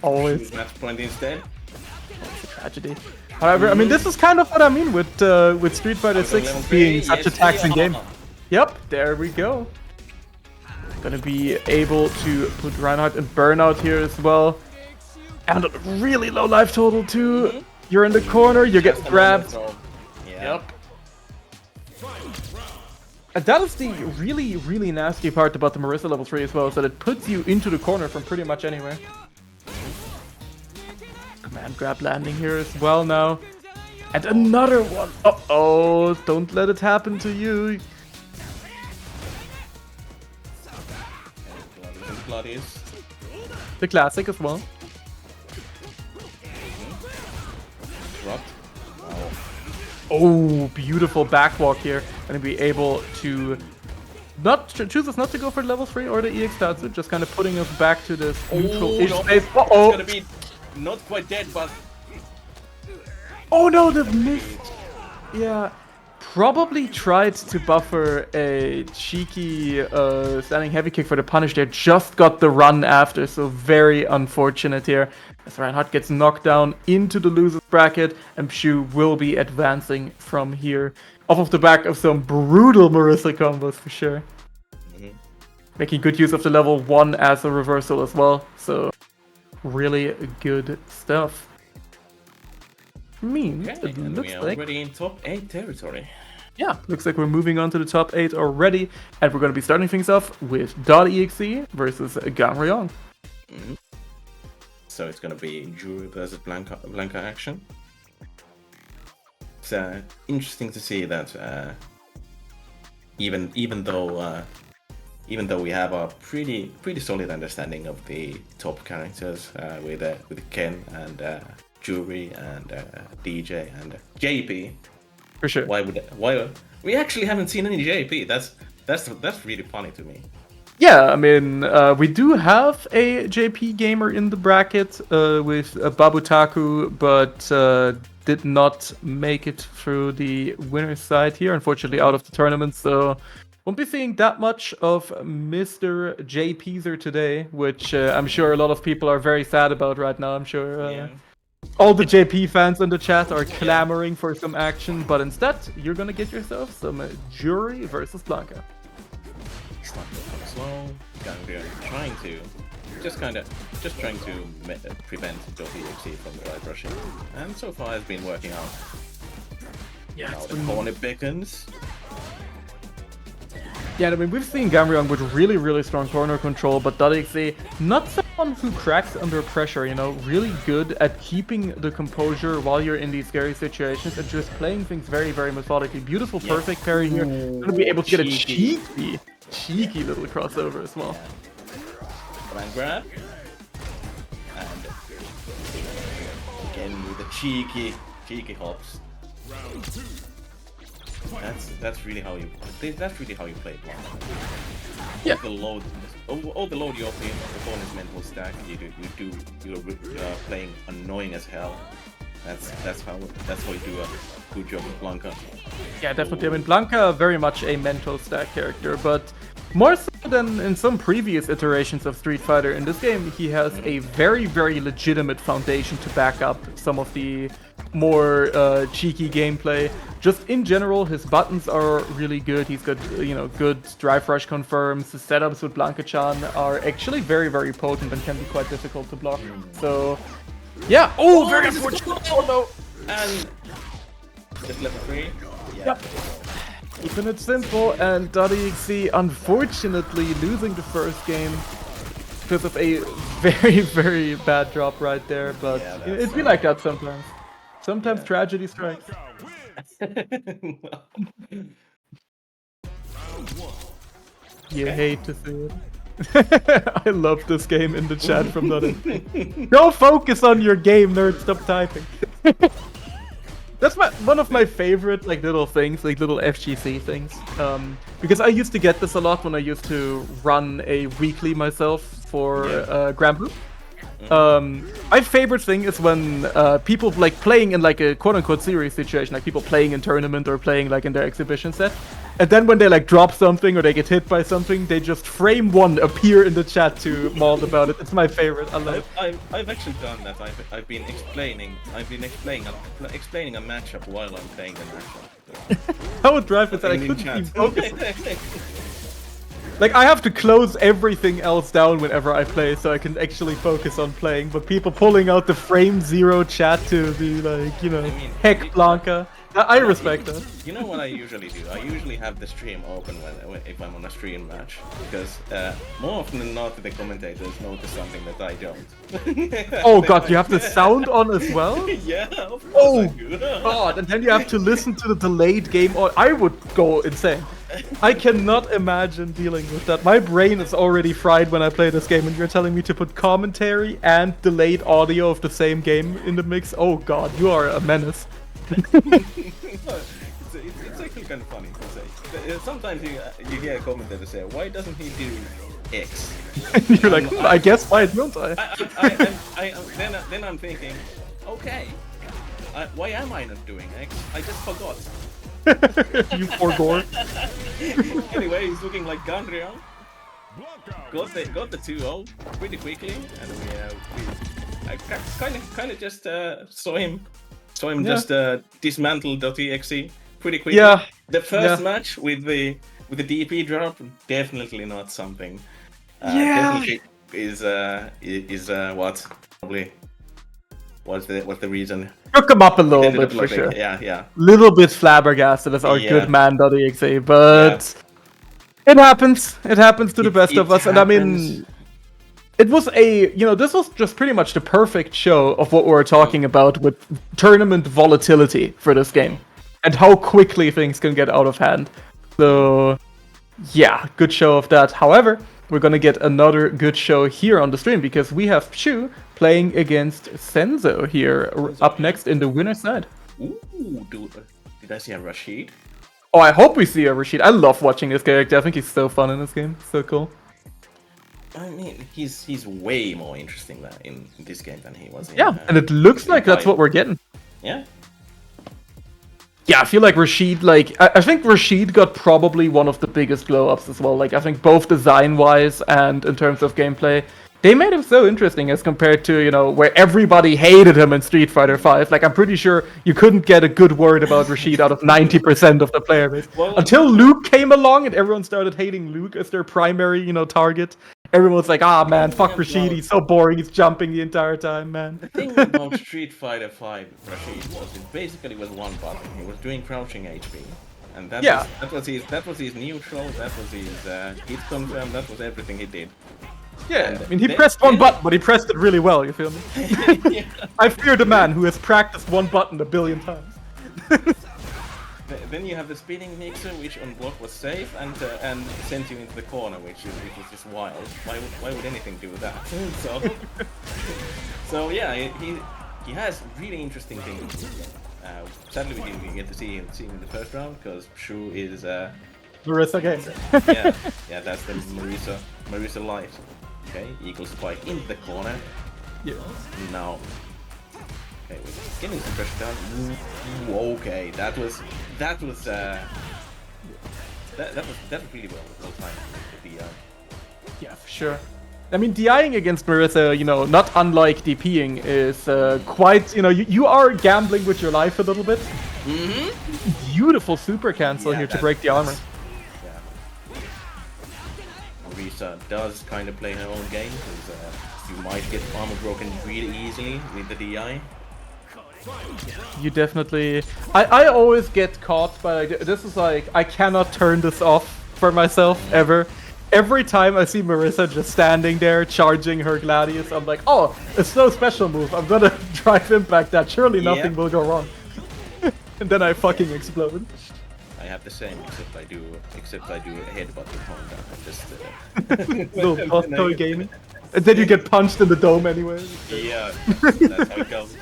always match point instead. It's a tragedy. However, I mean, this is kind of what I mean with Street Fighter 6 being such a taxing game. Yep, there we go. Gonna be able to put Reinhardt in burnout here as well. And a really low life total too. You're in the corner, you get grabbed. Yep. And that is the really, really nasty part about the Marissa level 3 as well, is that it puts you into the corner from pretty much anywhere. Command grab landing here as well now. And another one! Uh-oh, don't let it happen to you. Gladius. The classic as well. Dropped. Wow. Oh, beautiful backwalk here. Gonna be able to chooses not to go for level 3 or the EX Tatsu, just kind of putting us back to this neutral-ish no. space. It's Uh-oh! gonna be not quite dead, but Oh no, the miss! Yeah, probably tried to buffer a cheeky standing heavy kick for the punish there, just got the run after, so very unfortunate here. As Reinhardt gets knocked down into the losers bracket, and Pshu will be advancing from here. Off of the back of some brutal Marissa combos for sure. Making good use of the level 1 as a reversal as well, so really good stuff. Means okay, it and looks we are like already in top 8 territory. yeah, looks like we're moving on to the top 8 already, and we're going to be starting things off with .exe versus Ganryong. So it's gonna be Jury versus Blanca action. It's interesting to see that even though we have a pretty solid understanding of the top characters with Ken and Jury and DJ and JP. For sure. Why we actually haven't seen any JP? That's really funny to me. Yeah, I mean, we do have a JP gamer in the bracket with Babutaku, but did not make it through the winner's side here, unfortunately out of the tournament, so won't be seeing that much of Mr. JPzer today, which I'm sure a lot of people are very sad about right now. I'm sure Yeah. all the JP fans in the chat are clamoring for some action, but instead, you're gonna get yourself some Jury versus Blanca. Slow, trying to prevent .exe from right rushing, and so far it's been working out. Yeah, Now the corner beckons. Yeah, I mean, we've seen Ganryong with really, really strong corner control, but .exe, not someone who cracks under pressure, you know, really good at keeping the composure while you're in these scary situations and just playing things very, very methodically. Beautiful, perfect parry here. Gonna be able to get a cheeky little crossover as well. Command grab. And again with the cheeky hops. That's really how you play Blanca. Yeah. All the load your opponent's mental stack. You're playing annoying as hell. That's how you do a good job with Blanca. Yeah, definitely. I mean, Blanca very much a mental stack character, but more so than in some previous iterations of Street Fighter. In this game, he has a very, very legitimate foundation to back up some of the more cheeky gameplay. Just in general, his buttons are really good. He's got, you know, good drive rush confirms. The setups with Blanca-chan are actually very, very potent and can be quite difficult to block. So, yeah. Oh, very unfortunate. Oh no. And just level 3. Yeah. Yep. Keeping it simple, and .exe unfortunately losing the first game because of a very, very bad drop right there. But Yeah, it'd be like that sometimes. Sometimes tragedy strikes. You hate to see it. I love this game in the chat from .exe. Go focus on your game, nerd. Stop typing. That's one of my favorite little things, little FGC things. Because I used to get this a lot when I used to run a weekly myself for Granblue. My favorite thing is when people playing in a quote-unquote serious situation, like people playing in tournament or playing in their exhibition set, and then when they drop something or they get hit by something, they just frame one appear in the chat to maul about it. It's my favorite. I love it. I've actually done that. I've been explaining a matchup while I'm playing the matchup. I would drive with that. I couldn't even focus. I have to close everything else down whenever I play so I can actually focus on playing, but people pulling out the frame zero chat to be heck Blanca. I respect that. You know what I usually do? I usually have the stream open if I'm on a stream match, because more often than not, the commentators notice something that I don't. Oh god, you have the sound on as well? Yeah, of course Oh I do. god, and then you have to listen to the delayed game. Or I would go insane. I cannot imagine dealing with that. My brain is already fried when I play this game, and you're telling me to put commentary and delayed audio of the same game in the mix? Oh god, you are a menace. It's actually kind of funny to say. Sometimes you hear a commentator say, "Why doesn't he do X?" You're like, I guess why don't I? Then I'm thinking, okay, why am I not doing X? I just forgot. You forgore. Anyway, he's looking like Gandrian. Got the 2-0 pretty quickly, and I kind of just saw him just dismantle .exe pretty quickly. Yeah. The first match with the DP drop, definitely not something. Yeah. Definitely is what probably was the reason. Shook him up a little Ended bit up for like sure. Yeah. Little bit flabbergasted as our Yeah. good man.exe, but it happens. It happens to the best of us, and I mean, it was this was just pretty much the perfect show of what we were talking about with tournament volatility for this game, and how quickly things can get out of hand. So, yeah, good show of that. However, we're gonna get another good show here on the stream because we have Shu playing against Senzo here up next in the winner's side. Ooh, did I see a Rashid? Oh, I hope we see a Rashid. I love watching this character. I think he's so fun in this game. So cool. I mean, he's way more interesting in this game than he was in. Yeah, and it looks like that's what we're getting. Yeah. Yeah, I feel like Rashid, I think Rashid got probably one of the biggest glow-ups as well. Like, I think both design-wise and in terms of gameplay, they made him so interesting as compared to, where everybody hated him in Street Fighter V. Like, I'm pretty sure you couldn't get a good word about Rashid out of 90% of the player base. Well, until Luke came along and everyone started hating Luke as their primary, target. Everyone was like, man, fuck Rashid, he's so boring, he's jumping the entire time, man. The thing about Street Fighter V Rashid was it basically was one button. He was doing crouching HP. And that was his neutral, that was his hit confirm, that was everything he did. Yeah, And I mean, he pressed one button, but he pressed it really well, you feel me? Yeah. I fear the man who has practiced one button 1 billion times. Then you have the spinning mixer, which on block was safe, and sent you into the corner, which was just wild. Why would anything do that? So yeah, he has really interesting things. Sadly, we didn't get to see him in the first round because Shu is Marissa game. yeah, that's the Marissa Light. Okay, Eagle Spike into the corner. Yeah. Now. Okay, we're getting some pressure down. Ooh, okay, that was really well timed with the Yeah, for sure. I mean, DIing against Marissa, not unlike DPing, is quite, you are gambling with your life a little bit. Mm-hmm. Beautiful super cancel here to break the armor. Yeah. Marissa does kind of play her own game, because you might get armor broken really easily with the DI. You definitely... I always get caught by, this is like, I cannot turn this off for myself, ever. Every time I see Marissa just standing there, charging her Gladius, I'm like, oh, a slow special move, I'm gonna drive impact that, surely nothing will go wrong. And then I fucking explode. I have the same, except I do a headbutt with Honda. Just Little Costco gaming. And then you get punched in the dome anyway. Yeah, that's how it goes.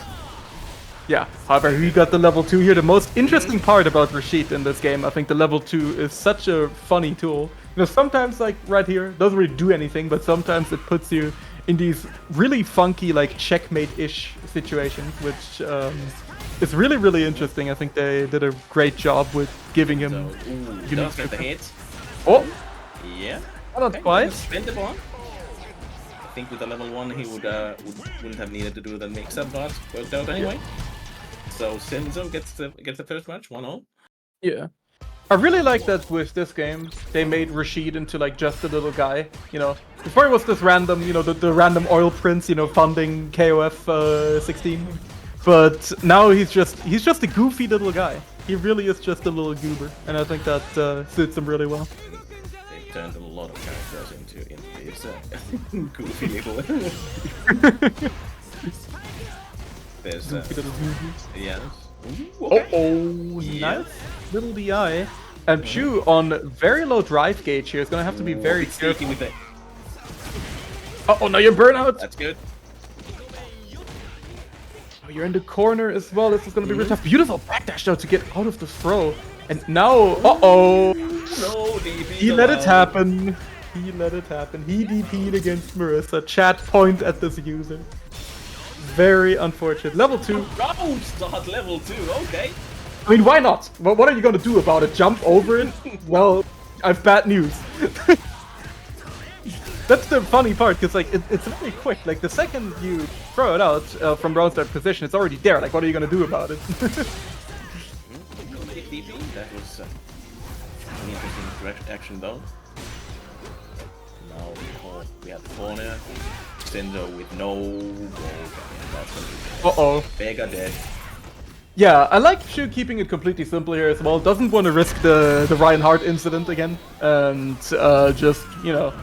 Yeah, however, we got the level 2 here. The most interesting part about Rashid in this game, I think the level 2 is such a funny tool. Sometimes, like, right here, doesn't really do anything, but sometimes it puts you in these really funky, like, checkmate-ish situations, which is really, really interesting. I think they did a great job with giving him... So, does get the hit. Oh! Yeah. Not quite. Spend the bomb. I think with the level 1 he wouldn't have needed to do the mix-up, but worked out anyway. So Senzo gets the first match, 1-0. Yeah. I really like that with this game, they made Rashid into like just a little guy, Before it was this random, the random oil prince, funding KOF 16. But now he's just a goofy little guy. He really is just a little goober, and I think that suits him really well. They've turned a lot of characters into these goofy little. There's yes. Oh, Yeah. nice little DI. And Chu on very low drive gauge here is gonna have to be very sneaky careful. with it. Oh, now you're burnout. That's good. Oh, you're in the corner as well. This is gonna be really tough. Beautiful backdash though to get out of the throw. And now, uh-oh. No, DP. He let it happen. He let it happen. He DP'd against Marissa. Chat point at this user. Very unfortunate. Level 2. Oh, start level 2. Okay. I mean, why not? What are you gonna do about it? Jump over it? Well, I've bad news. That's the funny part, because like it's very quick. Like the second you throw it out from round start position, it's already there. Like, what are you gonna do about it? That was an interesting action though. Now we have the corner. Senzo with no goal. Uh-oh. Vega dead. Yeah, I like Shu keeping it completely simple here as well. Doesn't want to risk the Reinhardt incident again. And just, you know,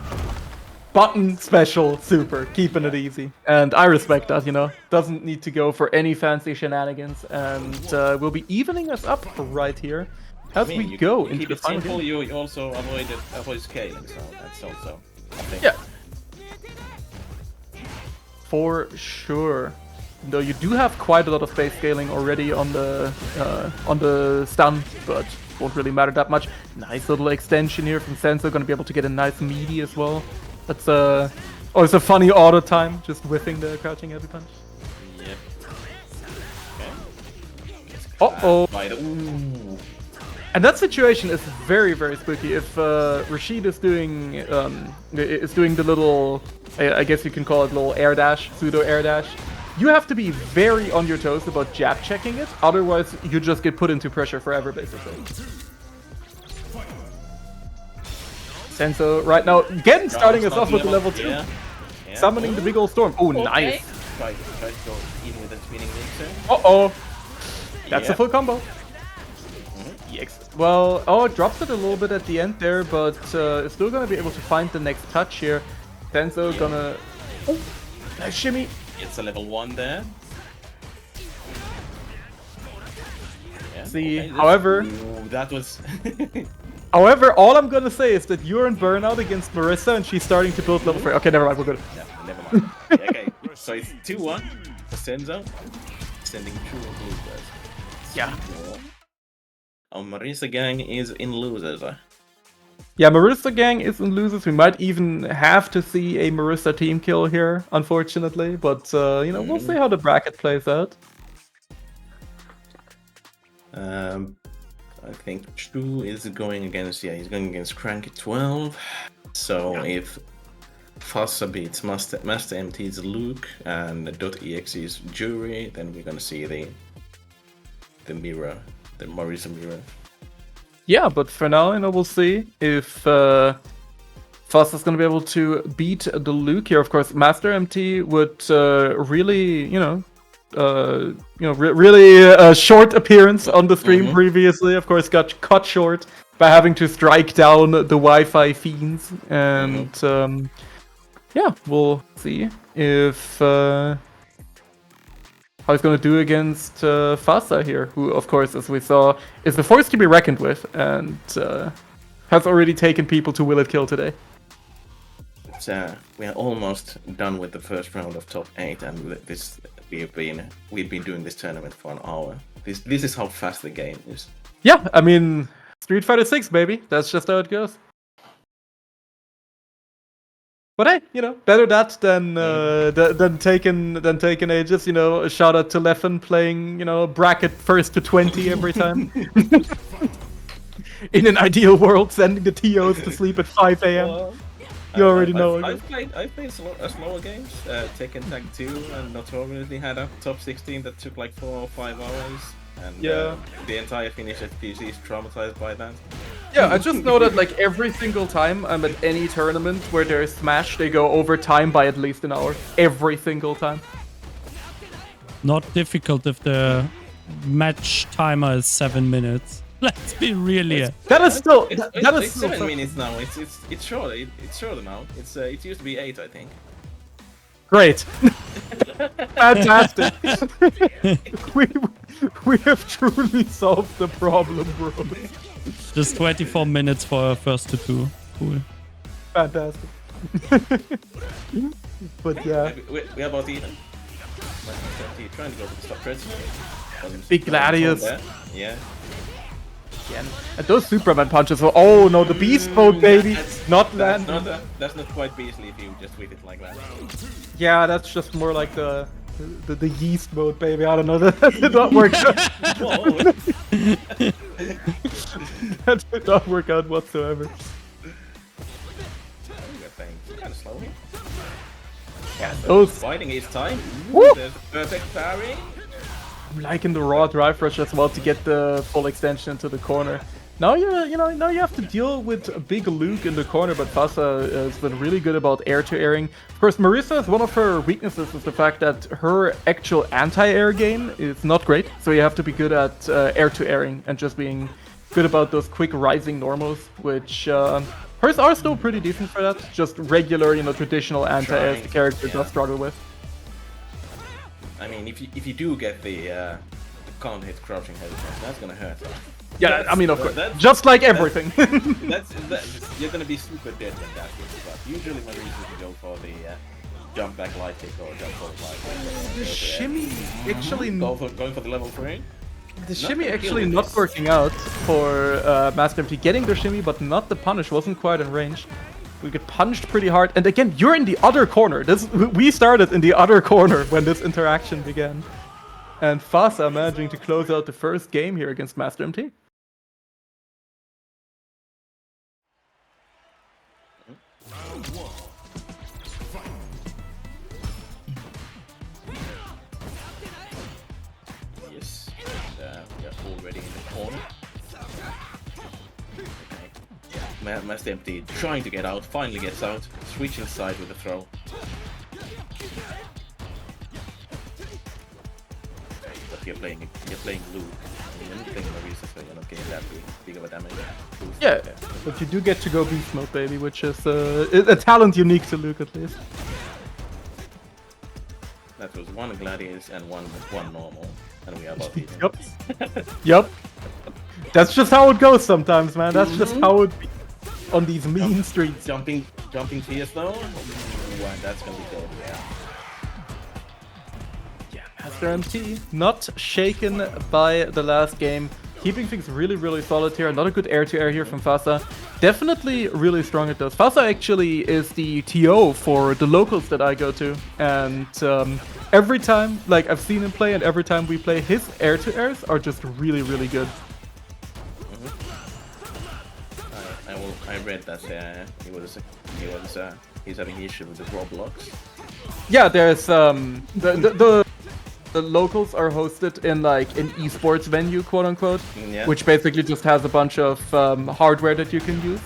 button, special, super. Keeping it easy. And I respect that, you know. Doesn't need to go for any fancy shenanigans. And we'll be evening us up right here as we go into keep the it final simple, game. you also avoid scaling, so that's also a thing. Yeah. For sure. Though you do have quite a lot of base scaling already on the stun, but won't really matter that much. Nice little extension here from Senso, gonna be able to get a nice meaty as well. That's oh, it's a funny auto time, just whiffing the crouching heavy punch. Yep. Okay. Uh-oh. Ooh. And that situation is very, very spooky. If Rashid is doing the little, I guess you can call it little air dash, pseudo air dash, you have to be very on your toes about jab checking it. Otherwise, you just get put into pressure forever, basically. Senso right now, again starting us off with the level 2. Yeah. Summoning the big old storm. Oh, nice. Try to go in with a spinning mixer. Uh-oh. That's Yeah. a full combo. Well, oh, it drops it a little bit at the end there, but it's still gonna be able to find the next touch here. Senso gonna... Oh, nice shimmy. It's a level 1 there. Yeah, See, okay, however... Ooh, that was... However, all I'm gonna say is that you're in burnout against Marissa and she's starting to build level 3. Okay, never mind, we're good. Yeah, never mind. Okay, so it's 2-1 for Senzo. Sending true losers. Yeah. Our Marissa gang is in losers. Yeah, Marissa gang is in losers. We might even have to see a Marissa team kill here, unfortunately. But, you know, we'll see how the bracket plays out. I think True is going against, he's going against Cranky 12. So if Fassa beats Master MT's Luke and .exe's Jury, then we're gonna see the mirror, the Marissa mirror. Yeah, but for now, you know, we'll see if Foss is going to be able to beat the Luke here. Of course, Master MT would really, really a short appearance on the stream previously. Of course, got cut short by having to strike down the Wi-Fi fiends. And yeah, we'll see if how he's going to do against Fasa here, who, of course, as we saw, is the force to be reckoned with, and has already taken people to Will It Kill today. We are almost done with the first round of top 8, and this we've been doing this tournament for an hour. This is how fast the game is. Yeah, I mean, Street Fighter 6, baby. That's just how it goes. But hey, you know, better that than taking ages. You know, a shout out to Leffen playing, you know, bracket first to 20 every time. In an ideal world, sending the TOs to sleep at 5 a.m. Well, you already know. I've played slower games. Tekken Tag 2 and Notoriously had a top 16 that took like 4 or 5 hours. And the entire Finnish FPC is traumatized by that. Yeah, I just know that like every single time I'm at any tournament where there's Smash, they go over time by at least an hour. Every single time. Not difficult if the match timer is 7 minutes. Let's be real here. That is still It's that is still 7 minutes now. It's shorter. It's shorter now. It used to be 8, I think. great. Fantastic. we have truly solved the problem, bro. Just 24 minutes for our first to 2. Cool. Fantastic. But yeah, We're about even. Trying to go for the stop threats. Big Gladius. Yeah. Again. And those Superman punches were, oh no, the beast mode, baby. Not land. That's not quite beastly if you just tweet it like that. Yeah, that's just more like the yeast mode, baby. I don't know. That did not work out. Whoa. That did not work out whatsoever. Kind of slow. Yeah, those Fighting his time. Woo! There's perfect parry. I'm liking the raw drive rush as well to get the full extension into the corner. Now now you have to deal with a big Luke in the corner, but Fasa has been really good about air-to-airing. Of course, Marisa, is one of her weaknesses is the fact that her actual anti-air game is not great. So you have to be good at air-to-airing and just being good about those quick rising normals, which hers are still pretty decent for that. Just regular, traditional anti-air the character does struggle with. I mean, if you do get the can't hit crouching head, that's gonna hurt. Yeah, I mean, of course, just like everything. That's you're gonna be super dead when that hits. But usually my reason to go for the jump back light kick or jump forward light kick. The shimmy actually going for the level 3. The shimmy actually not working out for Master MT. Getting the shimmy, but not the punish. Wasn't quite in range. We get punched pretty hard. And again, you're in the other corner. We started in the other corner when this interaction began. And Fasa managing to close out the first game here against Master MT. Yes, and we are already in the corner. Master Empty trying to get out, finally gets out, switching side with a throw. But you're playing Luke. You're not playing Marisa, so you're not getting that big of a damage. Yeah, but you do get to go beast mode, baby, which is a talent unique to Luke at least. That was one Gladius and one normal, and we are about even. Yup. Yup. That's just how it goes sometimes, man. That's just how it be on these mean streets. Jumping fierce though. Ooh, and that's gonna be good. Yeah. Master MT not shaken by the last game. Keeping things really, really solid here. Not a good air-to-air here from Fasa. Definitely really strong at those. Fasa actually is the TO for the locals that I go to. And every time, like I've seen him play and every time we play, his air-to-airs are just really, really good. I read that he's having issue with the Roblox. Yeah, there's the locals are hosted in like an esports venue, quote unquote, which basically just has a bunch of hardware that you can use.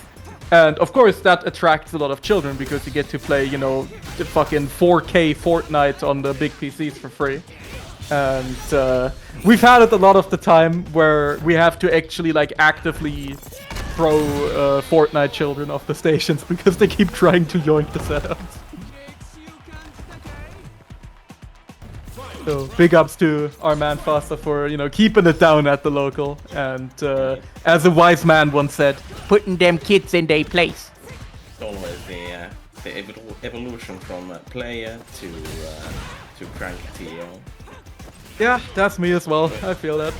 And of course that attracts a lot of children because you get to play, the fucking 4K Fortnite on the big PCs for free. And we've had it a lot of the time where we have to actually like actively throw Fortnite children off the stations because they keep trying to yoink the setups. So big ups to our man Fasa for keeping it down at the local, and as a wise man once said, putting them kids in their place. It's always the evolution from player to crank TO. Yeah, that's me as well. I feel that.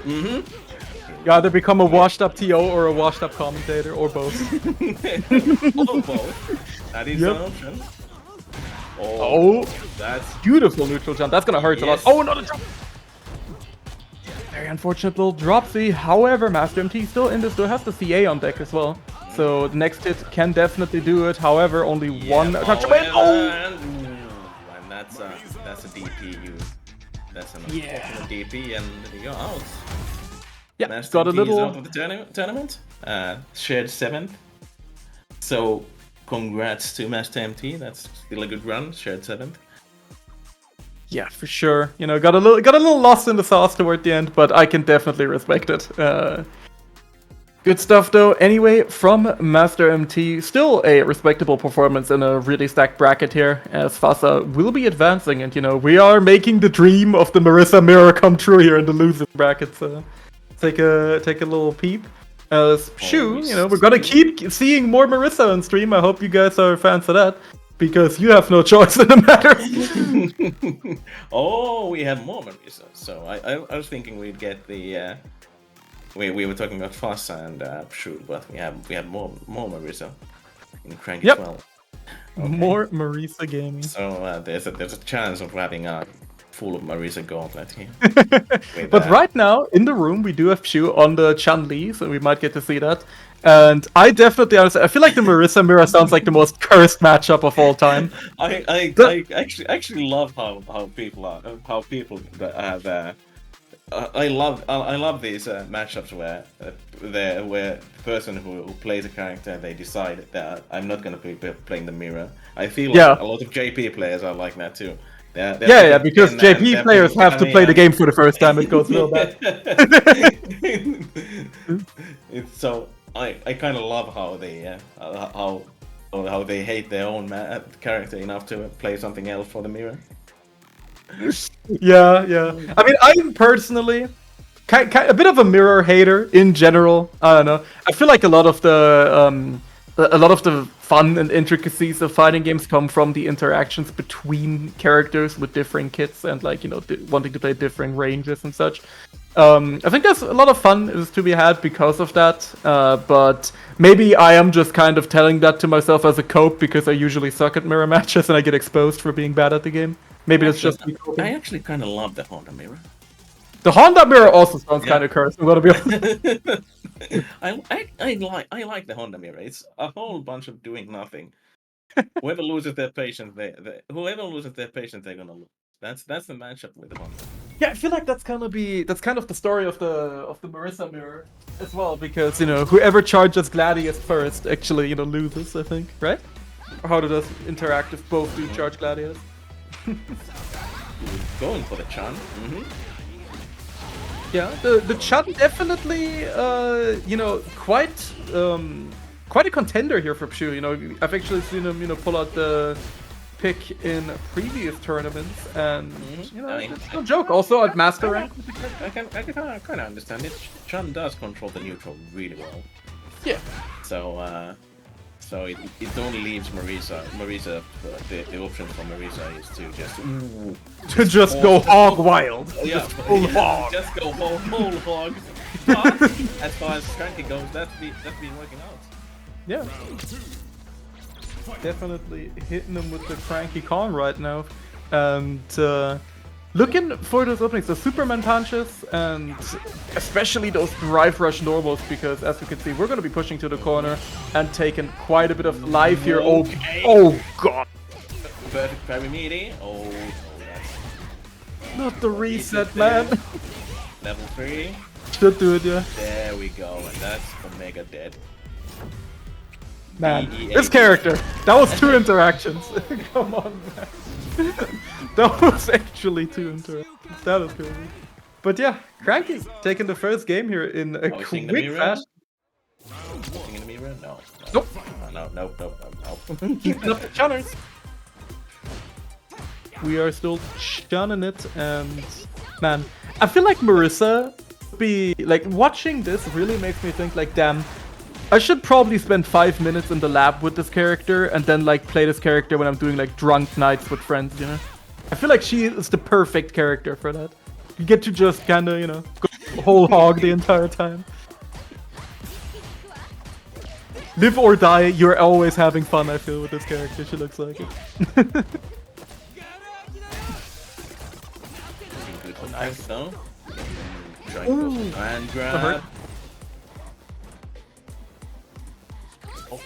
You either become a washed up TO or a washed up commentator, or both. Or both. That is an option. Oh, that's beautiful neutral jump. That's gonna hurt a lot. Oh, another drop. Very unfortunate little dropsy. However, Master MT still in this, still has the CA on deck as well. So the next hit can definitely do it. However, only one touch away. Oh! And that's a DP use. That's an DP, and you're out. Yeah, Master got a MT is little out of the tournament. Shared 7th. So congrats to Master MT. That's still a good run. Shared 7th. Yeah, for sure. You know, got a little lost in the sauce toward the end, but I can definitely respect it. Good stuff though. Anyway, from Master MT, still a respectable performance in a really stacked bracket here, as Fasa will be advancing, and you know, we are making the dream of the Marissa mirror come true here in the losers bracket. So take a little peep. Shu, you know, we're gonna keep seeing more Marissa on stream. I hope you guys are fans of that, because you have no choice in the matter. Oh, we have more Marisa. So I was thinking we'd get the. We were talking about Fasa and Shu, but we have more Marisa in Cranky 12. Okay. More Marisa gaming. So there's a chance of having a full Marisa gauntlet here. But right now in the room we do have Shu on the Chun-Li, so we might get to see that. And I definitely understand. I feel like the Marisa mirror sounds like the most cursed matchup of all time. I actually love how people have. I love these matchups where the person who plays a character, they decide that I'm not gonna be playing the mirror. I feel like a lot of JP players are like that too. They're because JP players have to play the game for the first time. It goes real bad. So I kind of love how they hate their own character enough to play something else for the mirror. Yeah. I mean, I'm personally a bit of a mirror hater in general. I don't know. I feel like a lot of the fun and intricacies of fighting games come from the interactions between characters with differing kits and, like, you know, wanting to play differing ranges and such. I think there's a lot of fun is to be had because of that, but maybe I am just kind of telling that to myself as a cope because I usually suck at mirror matches and I get exposed for being bad at the game. Maybe it's just me coping. I actually kind of love the Honda mirror. The Honda mirror also sounds kind of cursed, I'm gonna be honest. I like the Honda mirror. It's a whole bunch of doing nothing. Whoever loses their patience, they're gonna lose. That's the matchup with the Honda. Yeah, I feel like that's kind of the story of the Marissa mirror as well, because, you know, whoever charges Gladius first actually, you know, loses, I think, right? Or how does interact if both do charge Gladius? Going for the Chun. Yeah, the Chun definitely, you know, quite a contender here for Shu. You know, I've actually seen him, you know, pull out the pick in previous tournaments, and you know, it's no joke. Also at Master Rank, I can kind of understand it. Chun does control the neutral really well. Yeah. So it only leaves Marisa. The option for Marisa is to just go hog wild. Yeah, full hog. Just go whole hog. But as far as Cranky goes, that's been working out. Yeah. Definitely hitting him with the Cranky Kong right now, and looking for those openings, the Superman punches, and especially those drive rush normals, because as you can see, we're going to be pushing to the corner and taking quite a bit of life here. Okay. Oh god! Perfect parry meaty. Oh, not the reset, man. Level 3. Should do it, yeah. There we go, and that's Omega dead. Man, this character, that was 2 interactions. Come on, man. That was actually 2 interactions. That is crazy. But yeah, Cranky taking the first game here in a quick fashion. Seeing the mirror? No. Nope. No. Keeping up the chunners. We are still chunning it, and man, I feel like Marissa watching this really makes me think, like, damn, I should probably spend 5 minutes in the lab with this character and then, like, play this character when I'm doing, like, drunk nights with friends, you know? I feel like she is the perfect character for that. You get to just kind of, you know, go whole hog the entire time. Live or die, you're always having fun, I feel, with this character. She looks like it. Good for nice, though. Trying to go for hand grab.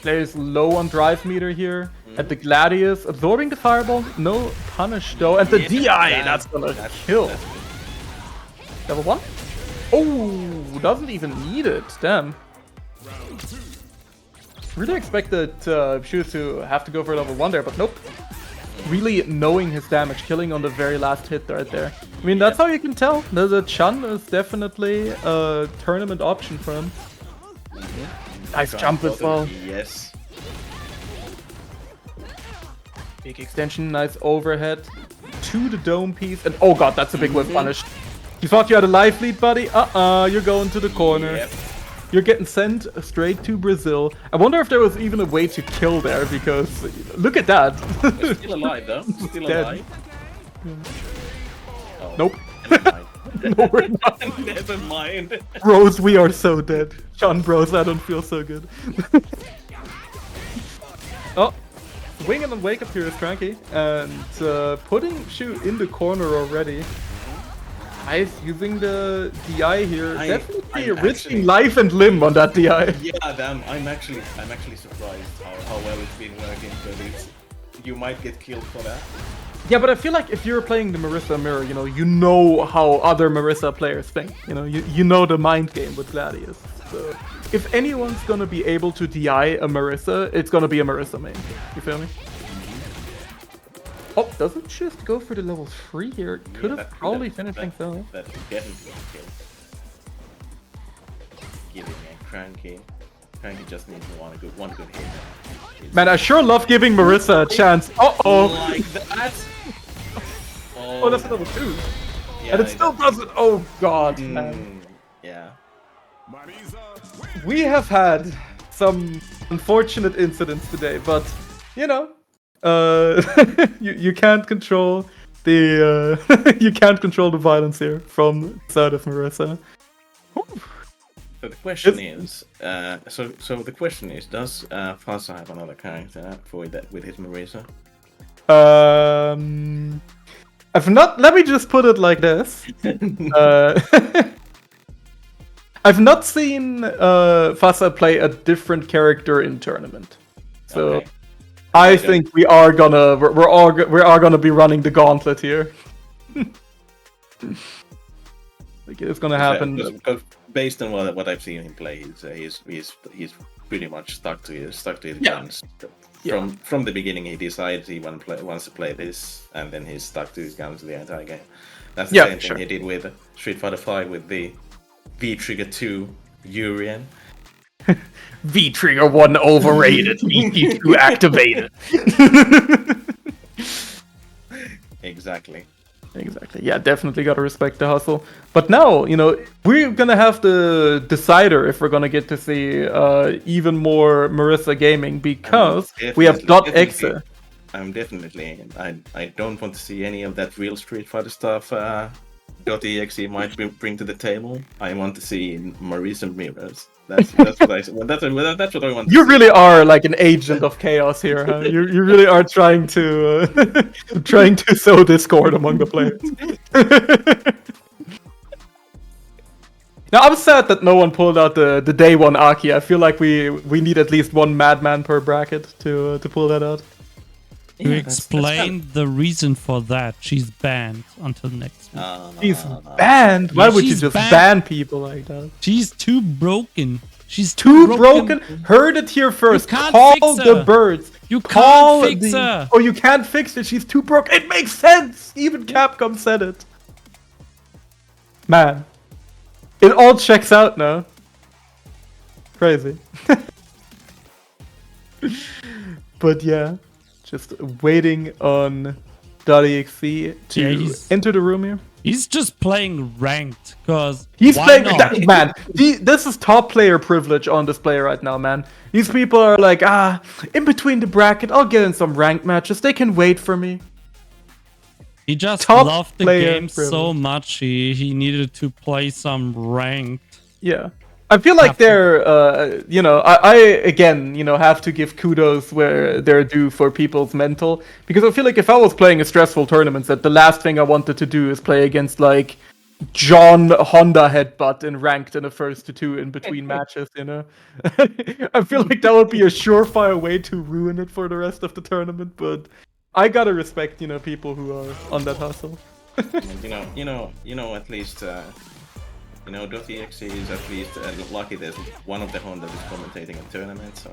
Player's low on drive meter here. At the Gladius, absorbing the fireball. No punish though. And the DI, that's gonna kill. Level 1? Oh, doesn't even need it. Damn. Really expected Shu to have to go for level 1 there, but nope. really knowing his damage, killing on the very last hit right there. I mean, that's how you can tell. The Chun is definitely a tournament option for him. Nice jump as well. Yes. Big extension, nice overhead to the dome piece, and oh god, that's a big whiff punish. You thought you had a life lead, buddy? You're going to the corner. Yep. You're getting sent straight to Brazil. I wonder if there was even a way to kill there, because look at that. They're still alive though. Still Dead. alive. Oh, Nope. never mind. No, we're not. Never mind. Bros, we are so dead. Sean, bros, I don't feel so good. Oh, wing and wake up here is cranky, and putting Shu in the corner already. Nice, using the DI here. Definitely risking life and limb on that DI. Yeah, damn. I'm actually surprised how well it's been working. Because you might get killed for that. Yeah, but I feel like if you're playing the Marissa mirror, you know how other Marissa players think. You know the mind game with Gladius. So if anyone's gonna be able to DI a Marissa, it's gonna be a Marissa main. You feel me? Oh, doesn't just go for the level 3 here. Could have probably finished things out. That definitely killed. Giving a cranky. Cranky just needs one good hit. Man, I sure love giving Marissa a chance. Uh-oh. Like that. Oh, that's a level 2. Yeah, And it still doesn't. Oh god, man. Yeah. We have had some unfortunate incidents today, but you can't control the you can't control the violence here from the side of Marissa. So the question is, the question is, does Fasa have another character for that with his Marisa? I've not. Let me just put it like this. I've not seen Fasa play a different character in tournament, so Okay. I think we are gonna gonna be running the gauntlet here. Like it's gonna happen. Because based on what I've seen him play, he's pretty much stuck to his guns. From the beginning, he decides he wants to play this, and then he's stuck to his guns the entire game. That's the same thing he did with Street Fighter V with the V-Trigger 2 Urian. V-Trigger 1 overrated, V2 activated. Exactly. Yeah, definitely gotta respect the hustle. But now, we're gonna have the decider if we're gonna get to see even more Marissa gaming, because we have .exe. I'm definitely. I don't want to see any of that real Street Fighter stuff. .exe might bring to the table. I want to see Marissa mirrors. That's what I. That's what I want. You really are like an agent of chaos here, huh? You really are trying to sow discord among the players. Now I'm sad that no one pulled out the day one Aki. I feel like we need at least one madman per bracket to pull that out. To explain the reason for that, she's banned until next week. She's banned? Why would you she's just banned. ban people like that? She's too broken. She's Too broken? Heard it here first. can't Call fix the her. birds. You Call can't fix her. Oh, you can't fix it. She's too broke. It makes sense. Even Capcom said it. Man. It all checks out now. Crazy. But yeah. Just waiting on .exe to enter the room here. He's just playing ranked, because He's playing that, man. This is top player privilege on display right now, man. These people are like, in between the bracket, I'll get in some ranked matches. They can wait for me. He just Top loved the player game so much. He needed to play some ranked. Yeah. I feel like they're, I again, have to give kudos where they're due for people's mental. Because I feel like if I was playing a stressful tournament, that the last thing I wanted to do is play against, like, John Honda Headbutt in ranked in the first to 2 in between matches, I feel like that would be a surefire way to ruin it for the rest of the tournament, but I gotta respect, people who are on that hustle. At least You know, .exe is at least lucky there's one of the Honda that is commentating a tournament, so...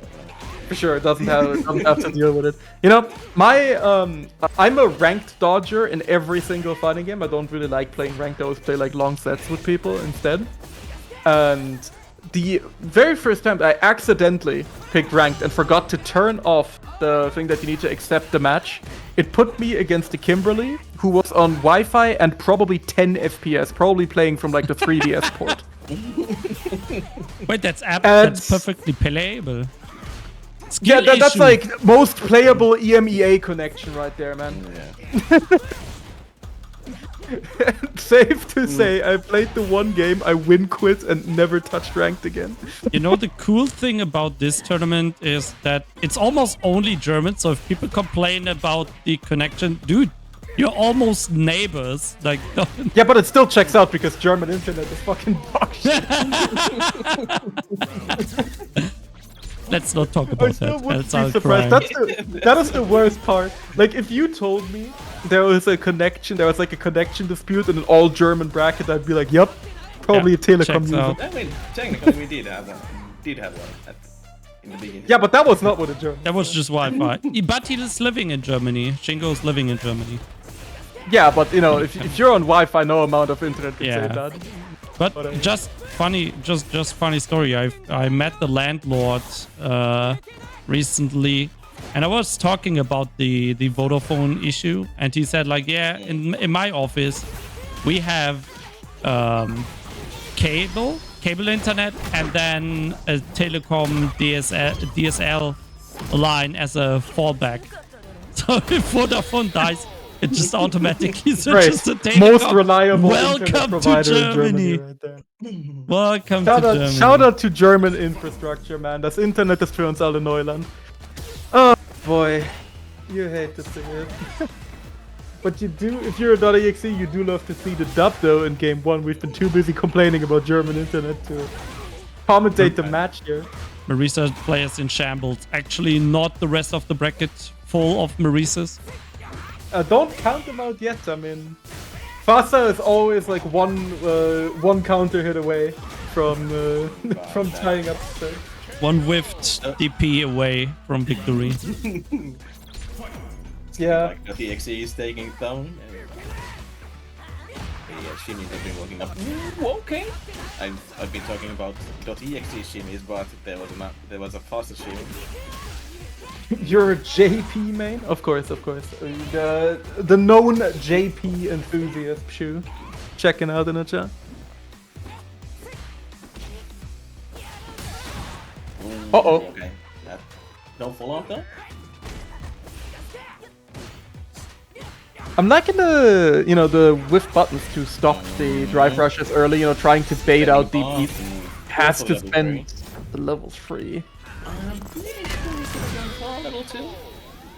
For sure, it doesn't have to deal with it. You know, I'm a ranked dodger in every single fighting game. I don't really like playing ranked. I always play like long sets with people instead. And the very first time I accidentally picked ranked and forgot to turn off the thing that you need to accept the match, it put me against the Kimberly, who was on Wi-Fi and probably 10 FPS, probably playing from like the 3DS port. Wait, that's perfectly playable. Yeah, that's like most playable EMEA connection right there, man. Yeah. Safe to say, I played the one game, I win quit and never touched ranked again. You know, the cool thing about this tournament is that it's almost only German, so if people complain about the connection, dude, you're almost neighbors. Like, yeah, but it still checks out because German internet is fucking dog shit. Let's not talk about that. That's that is the worst part. Like, if you told me there was a connection dispute in an all German bracket, I'd be like, yep, probably a telecom user. I mean, technically we did have one in the beginning. Yeah, but that was not with a German. That was just Wi-Fi. But he is living in Germany. Shingo is living in Germany. Yeah, but you know, if you're on Wi-Fi, no amount of internet can save that. But just funny story. I met the landlord recently, and I was talking about the Vodafone issue, and he said like, yeah, in my office we have cable internet and then a telecom DSL line as a fallback. So if Vodafone dies, it just automatically switches to telecom. Most reliable Welcome provider to Germany. In Germany right there. Welcome to Germany. Shout out to German infrastructure, man. Das Internet ist für uns alle Neuland. Oh boy, you hate to see it. But you do, if you're a .exe, you do love to see the dub though in game 1. We've been too busy complaining about German internet to commentate the match here. Marisa players in shambles. Actually, not the rest of the bracket full of Marisas. Don't count them out yet. I mean, Fasa is always like one counter hit away from tying up. So. One whiffed DP away from victory. Yeah. Like .exe is taking it down. Yeah, Shimmy has been working up. Okay. I've been talking about .exe Shimmys, but there was a faster Shimmy. You're a JP main? Of course. The known JP enthusiast, Pshu. Checking out in the chat. Uh-oh. Okay. No follow-up though? I'm liking the whiff buttons to stop the drive rushes early, trying to bait out DPs. Has to spend the level 3. Level 2?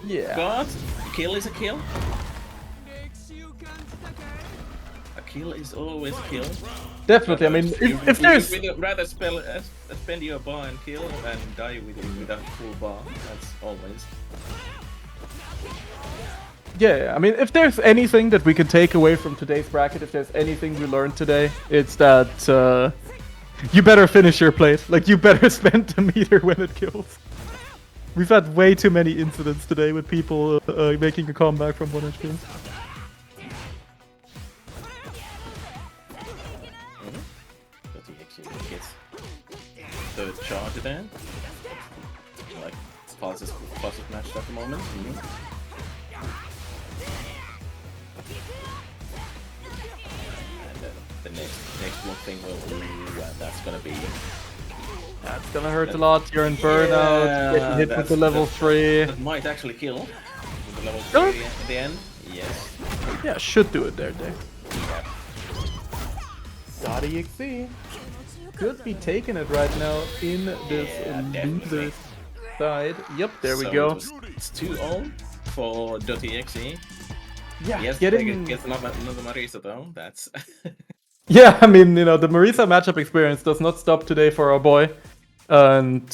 Yeah. But a kill is a kill. A kill is always a kill. Definitely. I mean, if there's... We'd rather spend your bar and kill and die with a full bar. That's always. Yeah, I mean, if there's anything that we can take away from today's bracket, if there's anything we learned today, it's that you better finish your plate. Like, you better spend the meter when it kills. We've had way too many incidents today with people making a comeback from 1 HP. Gets third charge there. Like, fastest match at the moment. The next one thing that's gonna be. That's gonna hurt a lot. You're in burnout. Getting hit with the level 3. That might actually kill. With the level 3 at the end. Yes. Yeah, should do it there, Dave. Yeah. .exe could be taking it right now in this loser's side. Yep, there we go. It's 2-0 for .exe. Yeah, yes, getting... gets another Marisa though. That's. Yeah, I mean, the Marisa matchup experience does not stop today for our boy, and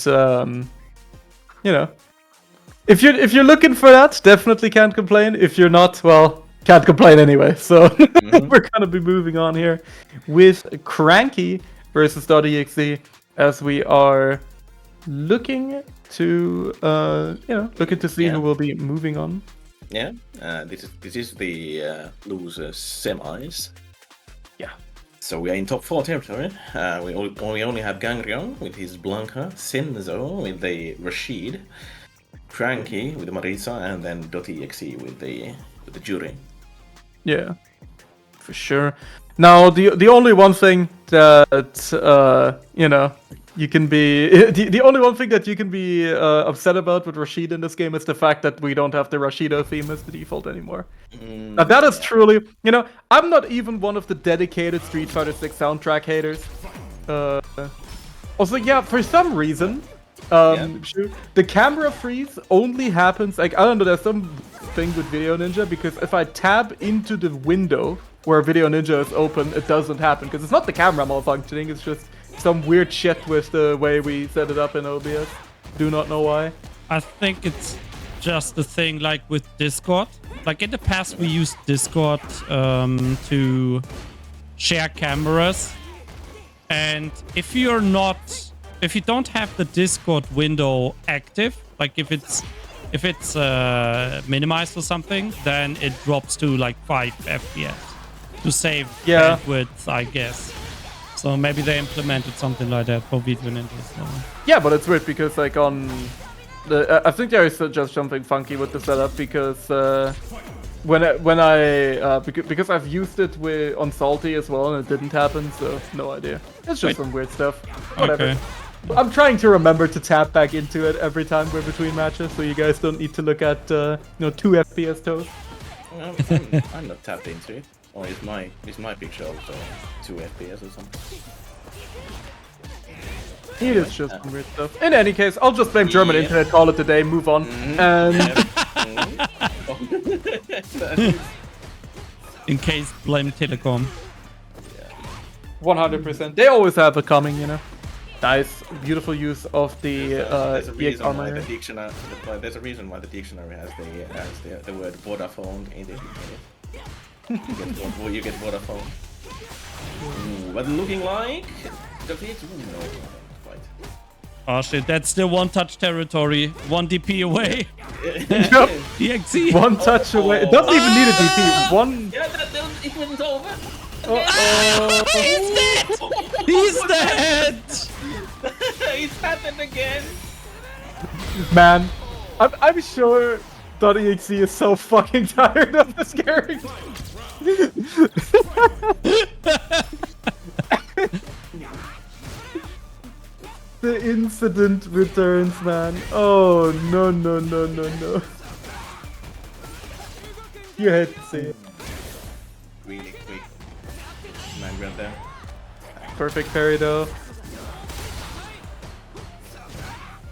if you're looking for that, definitely can't complain. If you're not, well, can't complain anyway. So we're gonna be moving on here with Cranky versus .exe, as we are looking to looking to see who will be moving on. Yeah, this is the losers semis. Yeah. So we are in top 4 territory. We only have Gangrion with his Blanca, Senzo with the Rashid, Cranky with the Marisa, and then .exe with the Jury. Yeah, for sure. Now, the only one thing that you can be the only one thing that you can be upset about with Rashid in this game is the fact that we don't have the Rashido theme as the default anymore. Now that is truly, I'm not even one of the dedicated Street Fighter 6 soundtrack haters. Also, yeah, for some reason, the camera freeze only happens, like, I don't know, there's some thing with Video Ninja, because if I tab into the window where Video Ninja is open, it doesn't happen, because it's not the camera malfunctioning, it's just some weird shit with the way we set it up in OBS. Do not know why. I think it's just a thing like with Discord. Like in the past, we used Discord to share cameras, and if you don't have the Discord window active, like if it's minimized or something, then it drops to like 5 FPS to save bandwidth, I guess. So maybe they implemented something like that for Video Ninja. So. Yeah, but it's weird because like on the I think there is just something funky with the setup, because because I've used it on Salty as well and it didn't happen, so no idea. It's just some weird stuff. Whatever. Okay. I'm trying to remember to tap back into it every time we're between matches, so you guys don't need to look at 2 FPS toes. Well, I'm not tapped into it. Or is my picture also 2 FPS or something? It is just some weird stuff. In any case, I'll just blame German internet, call it a day, move on. In case, blame Telecom. 100%. They always have a coming, Nice, beautiful use of the there's a reason armor. why the dictionary. There's a reason why the dictionary has the word Vodafone in it. You get Vodafone. What looking like? No, quite. Oh shit, that's still 1-touch territory. 1 DP away. Yep. DXE. 1 touch away. It doesn't even need a DP. One. Yeah, it went over. He's dead! He's dead! It's happened again. Man, I'm sure .exe is so fucking tired of this character. The incident returns, man. Oh, no. You had to see it. Really quick. Man, right there. Perfect parry, though.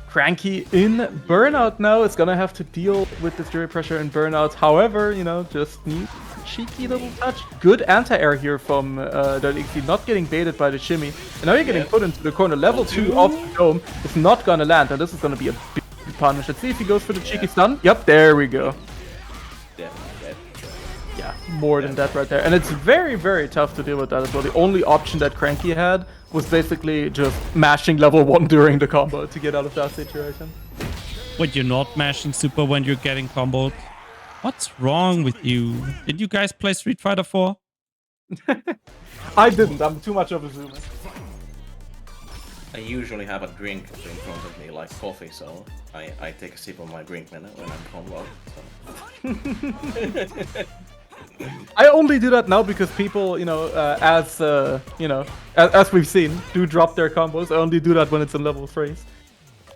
Cranky in Burnout now. It's gonna have to deal with this jury pressure in Burnout. However, just neat, cheeky little touch. Good anti-air here from .exe, not getting baited by the shimmy. And now you're getting put into the corner. Level 2 of the dome is not gonna land, and this is gonna be a big punish. Let's see if he goes for the cheeky stun. Yep, there we go. Yeah, more than that right there. And it's very, very tough to deal with that as well. The only option that Cranky had was basically just mashing level 1 during the combo to get out of that situation. Wait, you're not mashing super when you're getting comboed? What's wrong with you? Did you guys play Street Fighter 4? I didn't. I'm too much of a zoomer. I usually have a drink in front of me, like coffee, so I take a sip of my drink when I'm comboed. So. I only do that now because people, as we've seen, do drop their combos. I only do that when it's in level 3s.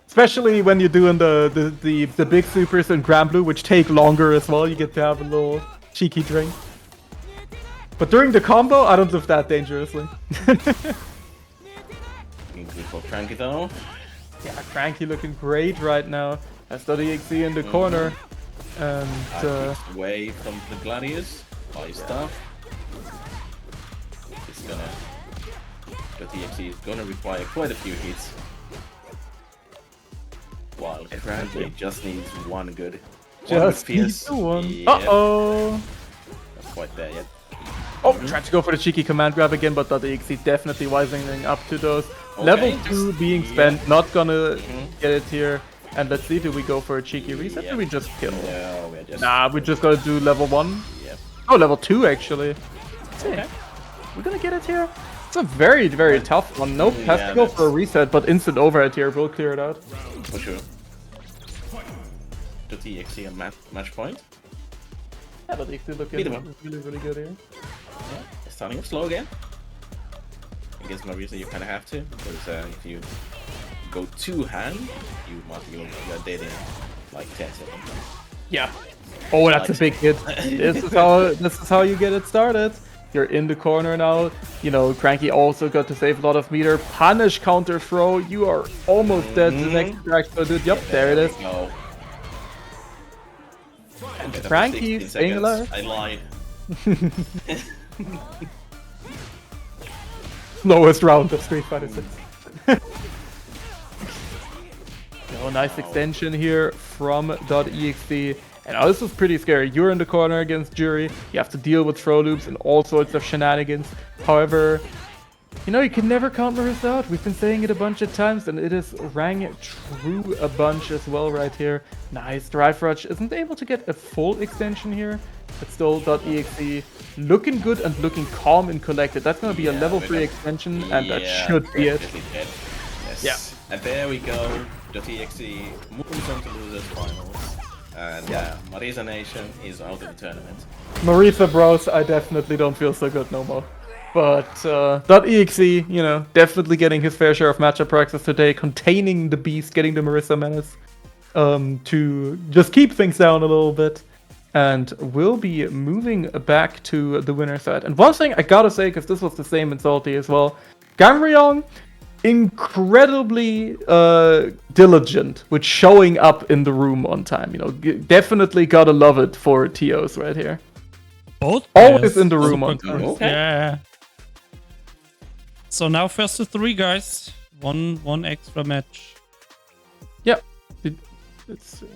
Especially when you're doing the big supers in Grand Blue, which take longer as well. You get to have a little cheeky drink. But during the combo, I don't live that dangerously. Good for Cranky though. Yeah, Cranky looking great right now. As .exe in the corner. And away from the Gladius. High stuff. It's gonna. .exe is gonna require quite a few hits. While Cranky just needs one good. Just needs one. Yeah. Uh-oh. quite there yet. Oh, tried to go for the cheeky command grab again, but .exe definitely wising up to those. Level 2 being spent, not gonna get it here. And let's see, do we go for a cheeky reset or do we just kill? No, we're just... Nah, we just gotta do level 1. Yep. Oh, level 2 actually. Okay. We're gonna get it here. It's a very, very tough one. Nope, has to go for a reset, but instant overhead here will clear it out. For sure. The TXT a match point. Yeah, but they still look Beat him really, really good here. Yeah, it's starting off slow again. Against Marisa, you kind of have to, because if you go two hand, you're dead in like 10 seconds. Yeah. Oh, that's a big hit. This is how you get it started. You're in the corner now. You know, Cranky also got to save a lot of meter. Punish counter throw. You are almost dead. The next crack. So, dude, yep, there it is. No. And Cranky staying alive. I lied. Slowest round of Street Fighter 6. Oh, nice extension here from .exe. And now this is pretty scary. You're in the corner against Jury. You have to deal with throw loops and all sorts of shenanigans. However, you know, you can never count Marisa out. We've been saying it a bunch of times, and it is rang true a bunch as well right here. Nice. Drive Rush isn't able to get a full extension here, but still .exe looking good and looking calm and collected. That's going to be a level 3 extension, and that should be it. Yes. Yeah. And there we go. .exe moves on to losers finals. And Marisa Nation is out of the tournament. Marisa Bros, I definitely don't feel so good no more. But .exe, you know, definitely getting his fair share of matchup practice today, containing the beast, getting the Marisa menace to just keep things down a little bit. And we'll be moving back to the winner side. And one thing I gotta say, because this was the same in Salty as well, Gangryong, incredibly diligent with showing up in the room on time. You know, definitely gotta love it for TOs right here. Both always in the room on time. Okay. Yeah. So now first to 3 guys, one extra match. Yeah. Let's see.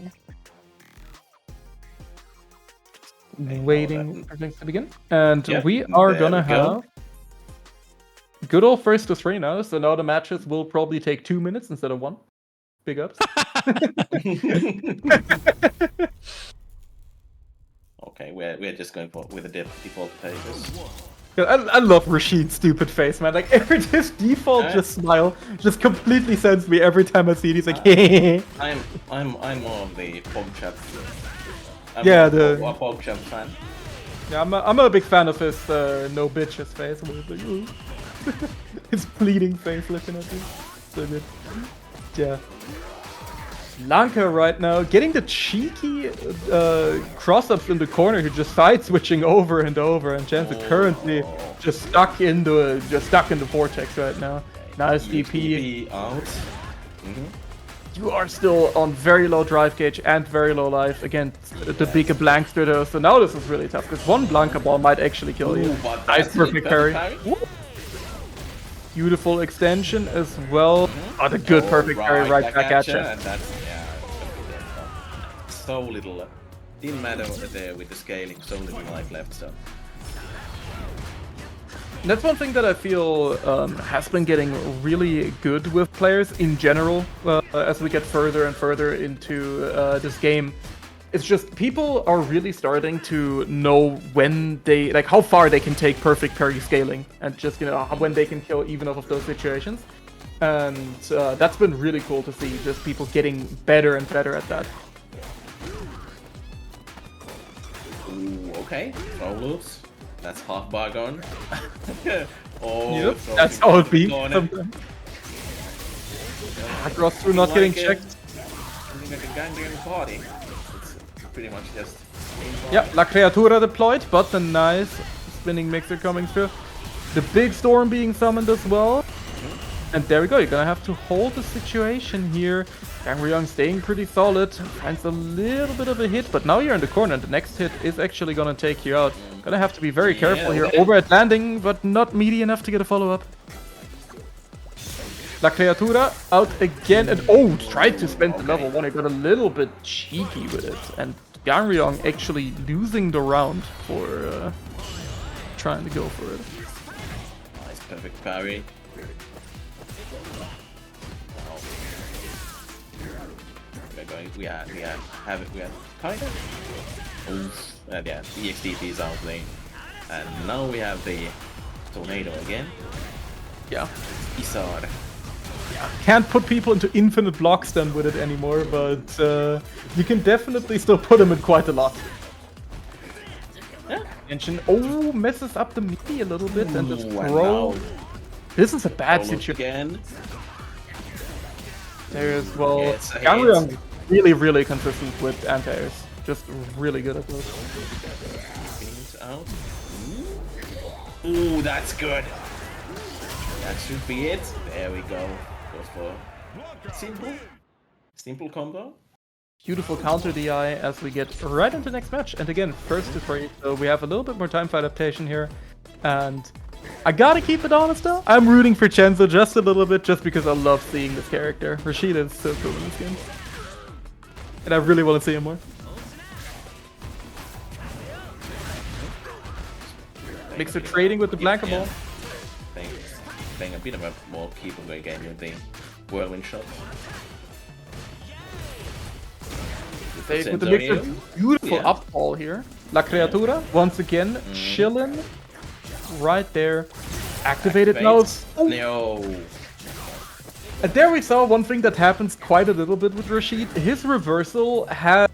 Waiting for things to begin, and we are gonna have good old first to 3 now. So now the matches will probably take 2 minutes instead of 1. Big ups. Okay, we're just going with the default pages. I love Rashid's stupid face, man. Like his default just smile just completely sends me every time I see it. He's like, hey. I'm more of the PogChamp. A PogChamp fan. Yeah, I'm a big fan of his no bitches face. His pleading face looking at me. So good. Yeah. Lanka right now getting the cheeky cross-ups in the corner, who just side switching over and over, and Chance currently just stuck in the vortex right now. Nice DP out. You are still on very low drive gauge and very low life against the big Blankster though, so now this is really tough because one Blanka ball might actually kill you. Nice perfect parry. Beautiful extension as well. Oh, the good perfect parry right back at you. And that's, so little. Didn't matter there with the scaling, so little life left, so. That's one thing that I feel has been getting really good with players in general as we get further and further into this game. It's just people are really starting to know when they, like how far they can take perfect parry scaling and just, you know, when they can kill even off of those situations. And that's been really cool to see, just people getting better and better at that. Ooh, okay, throw loops. That's half bar gone. Yep, that's how it be. Cross through not getting checked. Like a ganglion party. It's pretty much just. Yeah, La Creatura deployed, but the nice spinning mixer coming through. The big storm being summoned as well. And there we go, you're gonna have to hold the situation here. Gangryong staying pretty solid, finds a little bit of a hit, but now you're in the corner and the next hit is actually gonna take you out. Gonna have to be very careful here. Over at landing, but not meaty enough to get a follow-up. La Creatura out again, and oh, tried to spend the level 1. He got a little bit cheeky with it, and Gangryong actually losing the round for trying to go for it. Nice, perfect parry. We are kind of. Oof. Yeah, EXDP is out lane. And now we have the tornado again. Yeah. Isar. Can't put people into infinite blocks then with it anymore, but you can definitely still put them in quite a lot. Yeah. Oh, messes up the melee a little bit and just Ooh, throw. and This is a bad now situation. again. There's, well, It's a hit. Gamrion really, really consistent with anti-airs. Just really good at those. Beams out. Ooh, that's good. That should be it. There we go. Goes for simple combo. Beautiful counter DI as we get right into next match. And again, first to 3, so we have a little bit more time for adaptation here. And I gotta keep it honest though. I'm rooting for Chenzo just a little bit, just because I love seeing this character. Rashid is so cool in this game. And I really want to see him more. Mixer trading with the Blanca Ball. Playing a bit of a more keepable game with the whirlwind shot. With the mixer, beautiful up ball here. La Creatura, once again, chilling. Right there. Activated now. Oh. No. And there we saw one thing that happens quite a little bit with Rashid. His reversal has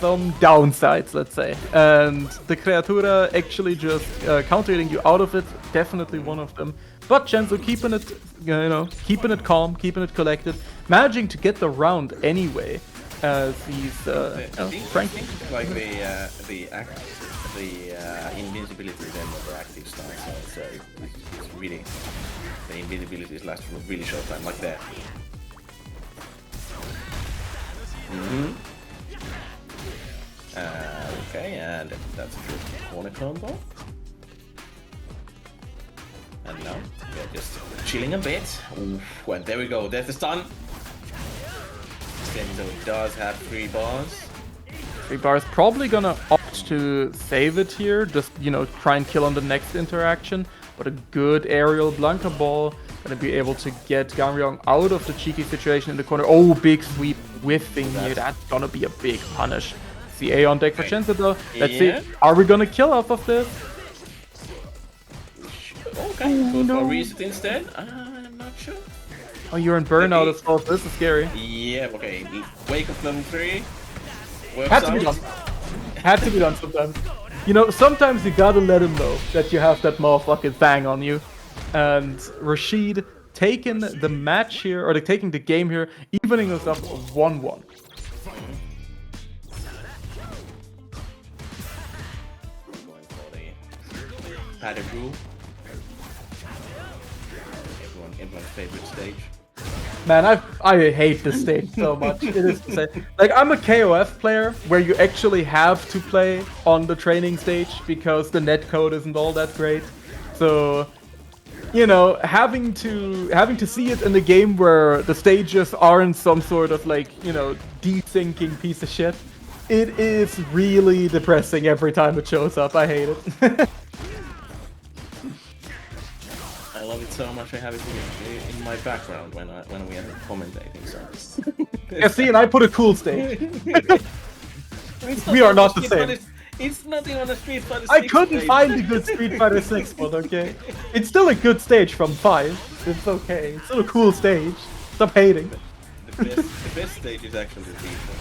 some downsides, let's say. And the Creatura actually just counter-hitting you out of it, definitely one of them. But Chenzo keeping it, keeping it calm, keeping it collected, managing to get the round anyway. As he's frankly, like the invincibility is then the active stance, so it's really, the invincibility lasts for a really short time like that. Okay, and that's a good corner combo. And now we're just chilling a bit. Oof, and there we go, there's the stun. Chenzo does have 3 bars. 3 bars, probably gonna opt to save it here, just, try and kill on the next interaction. But a good aerial Blanca Ball, gonna be able to get Gamrion out of the cheeky situation in the corner. Oh, big sweep whiffing here, that's gonna be a big punish. CA on deck for Chenzo though. Let's see, are we gonna kill off of this? Okay, go for a reset instead. I'm not sure. Oh, you're in burnout as well, so this is scary. Yeah, okay. Wake up level 3. Had to be done. Had to be done sometimes. Sometimes you gotta let him know that you have that motherfucking thing on you. And Rashid taking the match here, or taking the game here, evening us up 1-1. Going for the padded rule. Everyone's favorite stage. Man, I hate this stage so much. It is to say, like, I'm a KOF player where you actually have to play on the training stage because the netcode isn't all that great. So, having to see it in the game where the stages aren't some sort of like, desyncing piece of shit, it is really depressing every time it shows up. I hate it. I love it so much. I have it in my background when we are commentating. So. Yeah, see, and I put a cool stage. We are not the same. It's not even a Street Fighter 6 I couldn't stage. find a good Street Fighter 6 one, okay? It's still a good stage from 5. It's okay. It's still a cool stage. Stop hating. The best stage is actually the FIFA.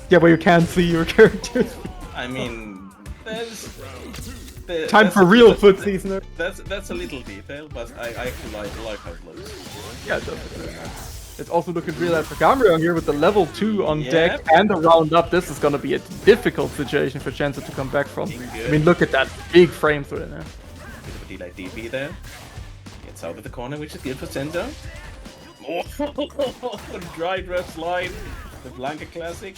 Yeah, but you can't see your characters. I mean, Time for real footsies, no? That's a little detail, but I actually like how it looks. Yeah, it does. It's also looking real nice for Gamrion here with the level 2 on deck and the round up. This is gonna be a difficult situation for Chenzo to come back from. I mean, look at that big frame through it there. Bit of a delay DP there. Gets out of the corner, which is good for Chenzo. Oh, dry dress slide. The Blanca classic.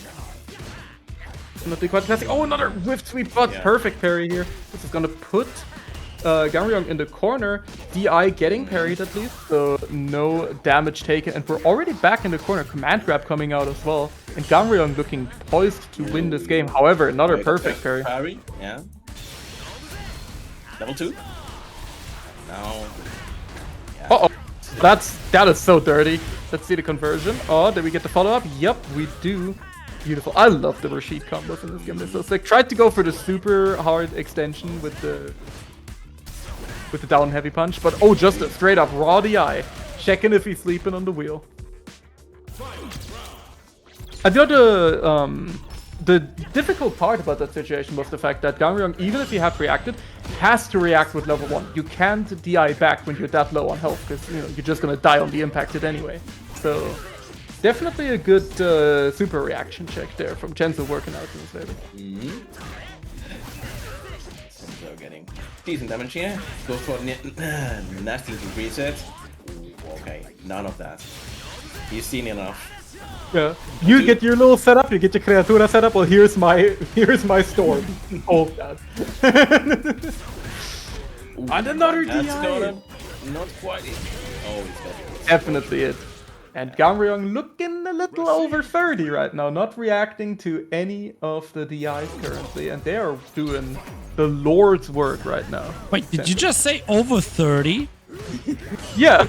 Not be quite classic. Oh, another whiff sweep, but perfect parry here. This is gonna put Gamrion in the corner. DI getting parried at least, so no damage taken. And we're already back in the corner. Command grab coming out as well. And Gamrion looking poised to win this game. However, another perfect parry. Yeah. Level 2. Now. Yeah. Uh-oh. That is so dirty. Let's see the conversion. Oh, did we get the follow-up? Yep, we do. Beautiful. I love the Rashid combos in this game. They're so sick. Tried to go for the super hard extension with the down heavy punch, but oh, just a straight up raw DI. Checking if he's sleeping on the wheel. I thought the difficult part about that situation was the fact that Ganryong, even if he had reacted, has to react with level 1. You can't DI back when you're that low on health, because you're just gonna die on the impacted anyway. So definitely a good super reaction check there from Chenzo working out in this later. Senzo getting decent damage here. Goes for nasty reset. Ooh, okay, none of that. He's seen enough. Yeah, you get your little setup, you get your creatura setup. Well, here's my storm. Oh, that. And another That's DI. not quite it. Oh, he's got it. Definitely it. And Ganryong looking a little over 30 right now, not reacting to any of the DIs currently, and they are doing the Lord's work right now. Wait, did you just say over 30? Yeah.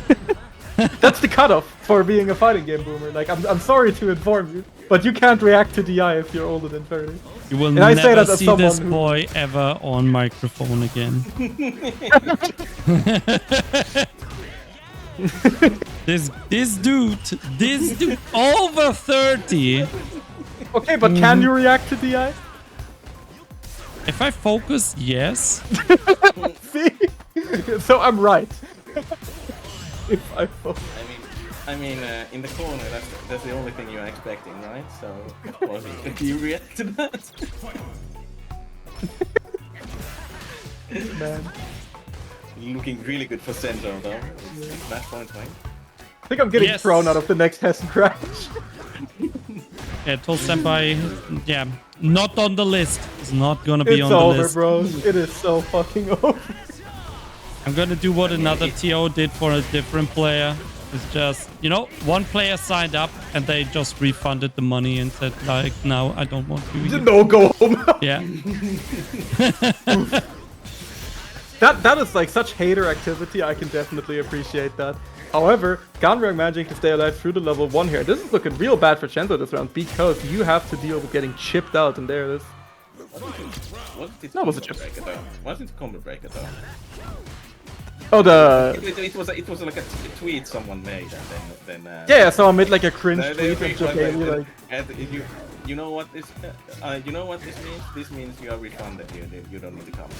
That's the cutoff for being a fighting game boomer. Like, I'm sorry to inform you, but you can't react to DI if you're older than 30. You will And I say never that as see someone this who- boy ever on microphone again. This dude over 30. Okay, but can you react to DI? If I focus, yes. See? So I'm right. If I focus. I mean, in the corner, that's the only thing you're expecting, right? So, of course, you react to that. Man. Looking really good for Senzo, though. Match point, right? I think I'm getting Yes. thrown out of the next Hessen crash. Yeah, Toll Senpai, yeah, not on the list. It's not gonna be It's on the over, list. bro. It is so fucking over. I'm gonna do what another TO did for a different player. It's just, one player signed up and they just refunded the money and said, like, no, I don't want to. No, go home. Yeah. That is like such hater activity. I can definitely appreciate that. However, Ganryong managing to stay alive through the level 1 here. This is looking real bad for Chenzo this round because you have to deal with getting chipped out, and there it is. What was a chip. breaker though? Was it combo breaker though? Oh, the... It was like a tweet someone made, and then Yeah, so I made like a cringe No, tweet and just gave me like... and you know what this means? This means you are refunded. You don't need to come.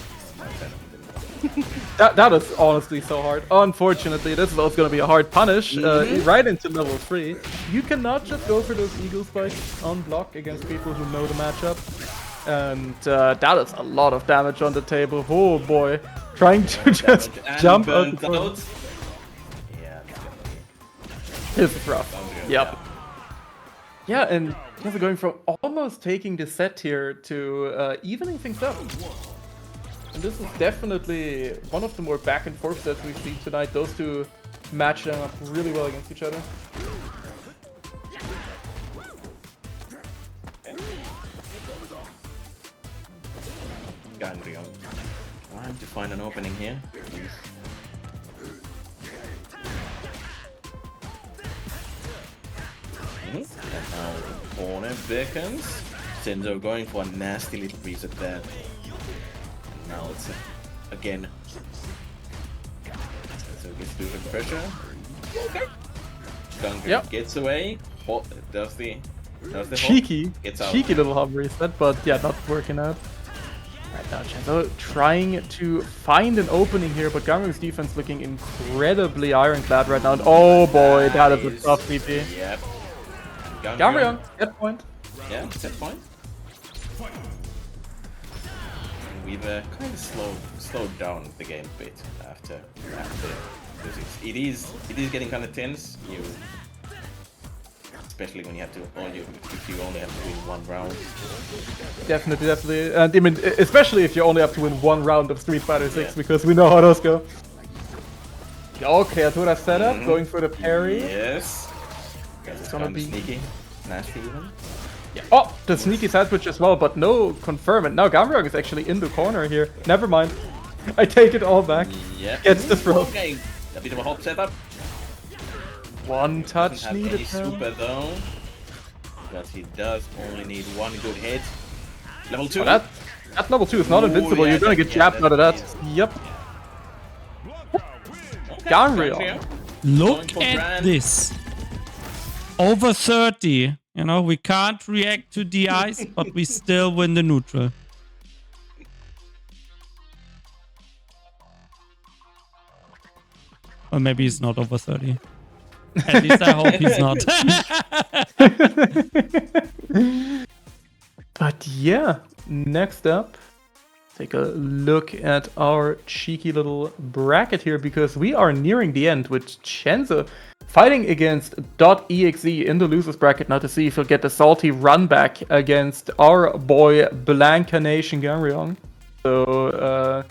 That is honestly so hard. Unfortunately, this is also going to be a hard punish right into level 3. You cannot just go for those eagle spikes on block against people who know the matchup. And that is a lot of damage on the table. Oh boy. Trying to just jump out the front. Yeah. This is rough. Yep. Yeah, and we're going from almost taking the set here to evening things up. And this is definitely one of the more back and forth sets we've seen tonight. Those two match up really well against each other. Ganryong. Trying to find an opening here. And now the corner beckons. Senzo going for a nasty little reset there. And now it's again. Senzo gets through the pressure. Okay. Ganryong gets away. Does the Cheeky, Gets out. cheeky little hub reset, but yeah, not working out. Right now, Chenzo trying to find an opening here, but Ganryong's defense looking incredibly ironclad right now. And oh boy, that is a tough VP. Yep. Ganryong, get point. Yeah, set point. And we've kind of slowed down the game a bit after this. It is getting kind of tense. Especially when you have to, if you only have to win one round. Definitely. And I mean, especially if you only have to win one round of Street Fighter 6, Yeah. because we know how those go. Okay, Atura setup, going for the parry. Yes. It's gonna kind of be- sneaky, nasty even. Yeah. Oh, the sneaky side switch as well, but no confirm. And now Ganryong is actually in the corner here. Never mind. I take it all back. Yeah. Gets the throw. Okay. A bit of a hop setup. One touch Doesn't have needed. any super though. But he does only need one good hit. Level 2. Oh, that level 2 is not Ooh, invincible. yeah, You're gonna get jabbed out of that. Yep. Okay, Ganrion. Look Going for at Brand. this. Over 30. You know, we can't react to DIs, but we still win the neutral. Or maybe he's not over 30. At least I hope he's not. But yeah, next up, take a look at our cheeky little bracket here, because we are nearing the end with Chenzo fighting against .exe in the losers bracket now to see if he'll get the salty run back against our boy Blanca Nation Ganrion. So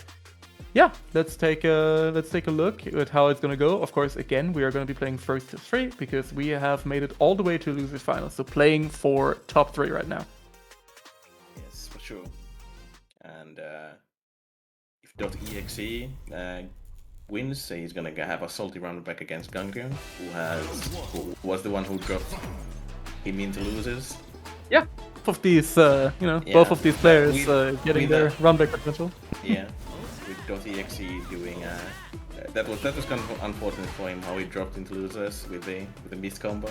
yeah, let's take a look at how it's gonna go. Of course, again, we are gonna be playing first to 3 because we have made it all the way to losers finals. So playing for top 3 right now. Yes, for sure. And if .exe wins, he's gonna have a salty round back against Ganrion, who was the one who dropped him into losers. Yeah, both of these, both of these players getting their run back potential. Yeah, with .exe doing that was kind of unfortunate for him how he dropped into losers with the missed combo.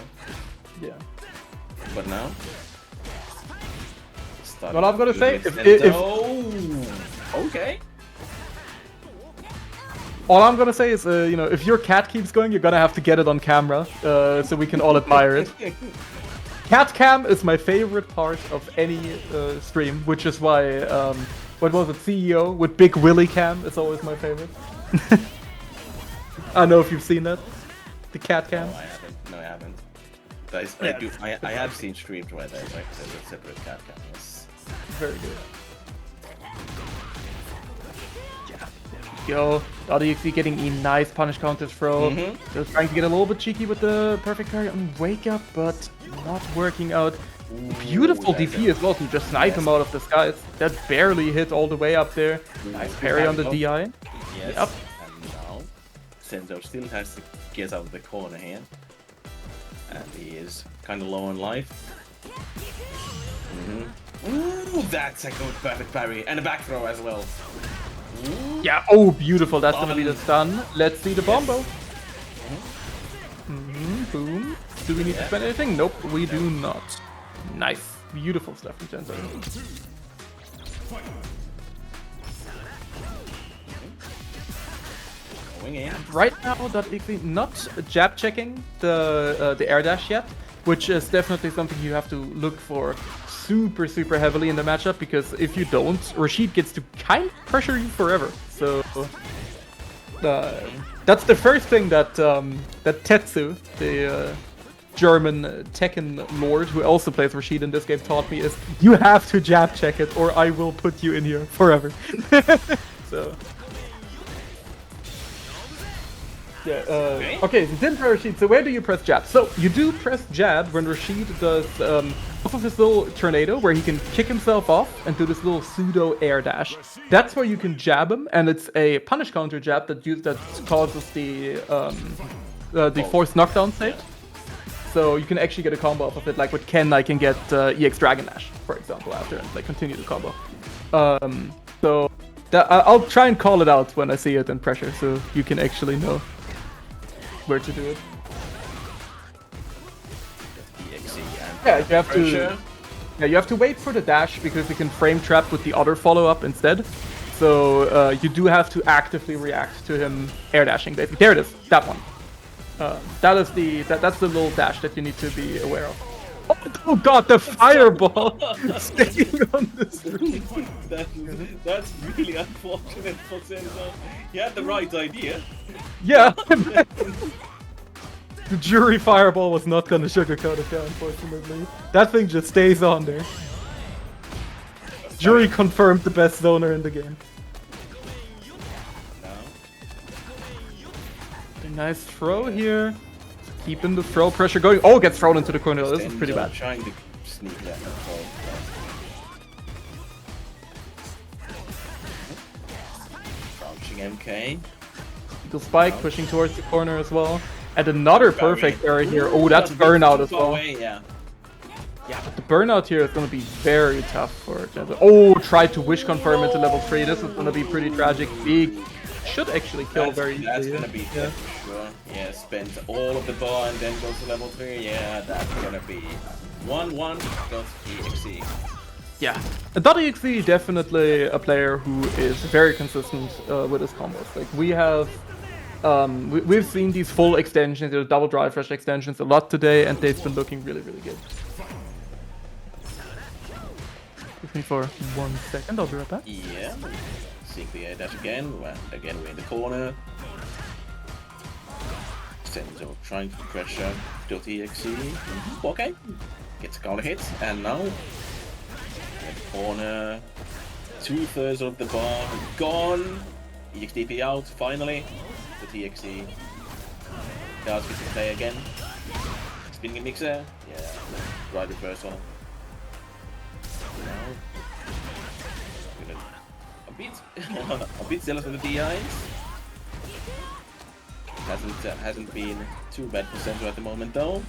Yeah. But now. Well, I'm gonna say if okay. All I'm gonna say is, if your cat keeps going, you're gonna have to get it on camera, so we can all admire it. Cat cam is my favorite part of any stream, which is why, what was it, CEO with Big Willy cam is always my favorite. I don't know if you've seen that, the cat cam. No, I haven't. No, I haven't. I have seen streams where there's like a separate cat cam. Yes. Very good. Go. .exe getting a nice punish counter throw. Just trying to get a little bit cheeky with the perfect parry on wake up, but not working out. Beautiful DP as well to just snipe him out of the skies. That barely hit all the way up there. Nice parry on the DI. Yes. Yep. And now Senzo still has to get out of the corner here. And he is kind of low on life. Ooh, that's a good perfect parry. And a back throw as well. Yeah, oh, beautiful. That's gonna be the stun. Let's see the bombo. Boom. Do we need to spend anything? Nope, we do not. Nice. Beautiful stuff from Chenzo. Going in. Right now, .exe not jab checking the air dash yet, which is definitely something you have to look for super heavily in the matchup, because if you don't, Rashid gets to kind of pressure you forever. So that's the first thing that that Tetsu, the German Tekken lord who also plays Rashid in this game, taught me, is you have to jab check it or I will put you in here forever. So yeah, okay, so didn't press Rashid, so where do you press jab? So you do press jab when Rashid does off of his little tornado where he can kick himself off and do this little pseudo air dash. That's where you can jab him, and it's a punish counter jab that causes the forced knockdown state. So you can actually get a combo off of it, like with Ken I can get EX Dragon Dash, for example, after and like continue the combo. So I'll try and call it out when I see it in pressure, so you can actually know where to do it. Yeah, you have to. Yeah, you have to wait for the dash because you can frame trap with the other follow-up instead. So you do have to actively react to him air dashing. Basically, there it is. That one. That's the little dash that you need to be aware of. Oh god, the fireball staying on the screen. That's really unfortunate for Senzo. He had the right idea. Yeah. The jury fireball was not gonna sugarcoat it, unfortunately. That thing just stays on there. Jury confirmed the best zoner in the game. A nice throw here. Keeping the throw pressure going. Oh, gets thrown into the corner. This is pretty bad. Trying to sneak that throw. Punching MK. Eagle Spike pushing towards the corner as well. And another perfect parry here. Oh, that's burnout as well. Yeah. Yeah, but the burnout here is going to be very tough for Jensen. Oh, tried to wish confirm into level 3. This is going to be pretty tragic. He should actually kill very easily. That's going to be good for sure. Yeah, spend all of the bar and then goes to level 3. Yeah, that's going to be 1-1 .exe. Yeah, .exe definitely a player who is very consistent with his combos. Like we have, we've seen these full extensions, the double drive rush extensions a lot today, and they've been looking really, really good. Give me for 1 second, I'll be right back. Yeah, seeing the air dash again. Well, again we're in the corner. Senzo trying to pressure .exe. Okay, gets a counter hit, and now. In the corner, 2/3 of the bar gone. EXDP out finally. The .exe does get to play again. Spinning mixer, yeah, right reversal. Now, a bit zealous with the DIs. Hasn't been too bad for Senzo at the moment though.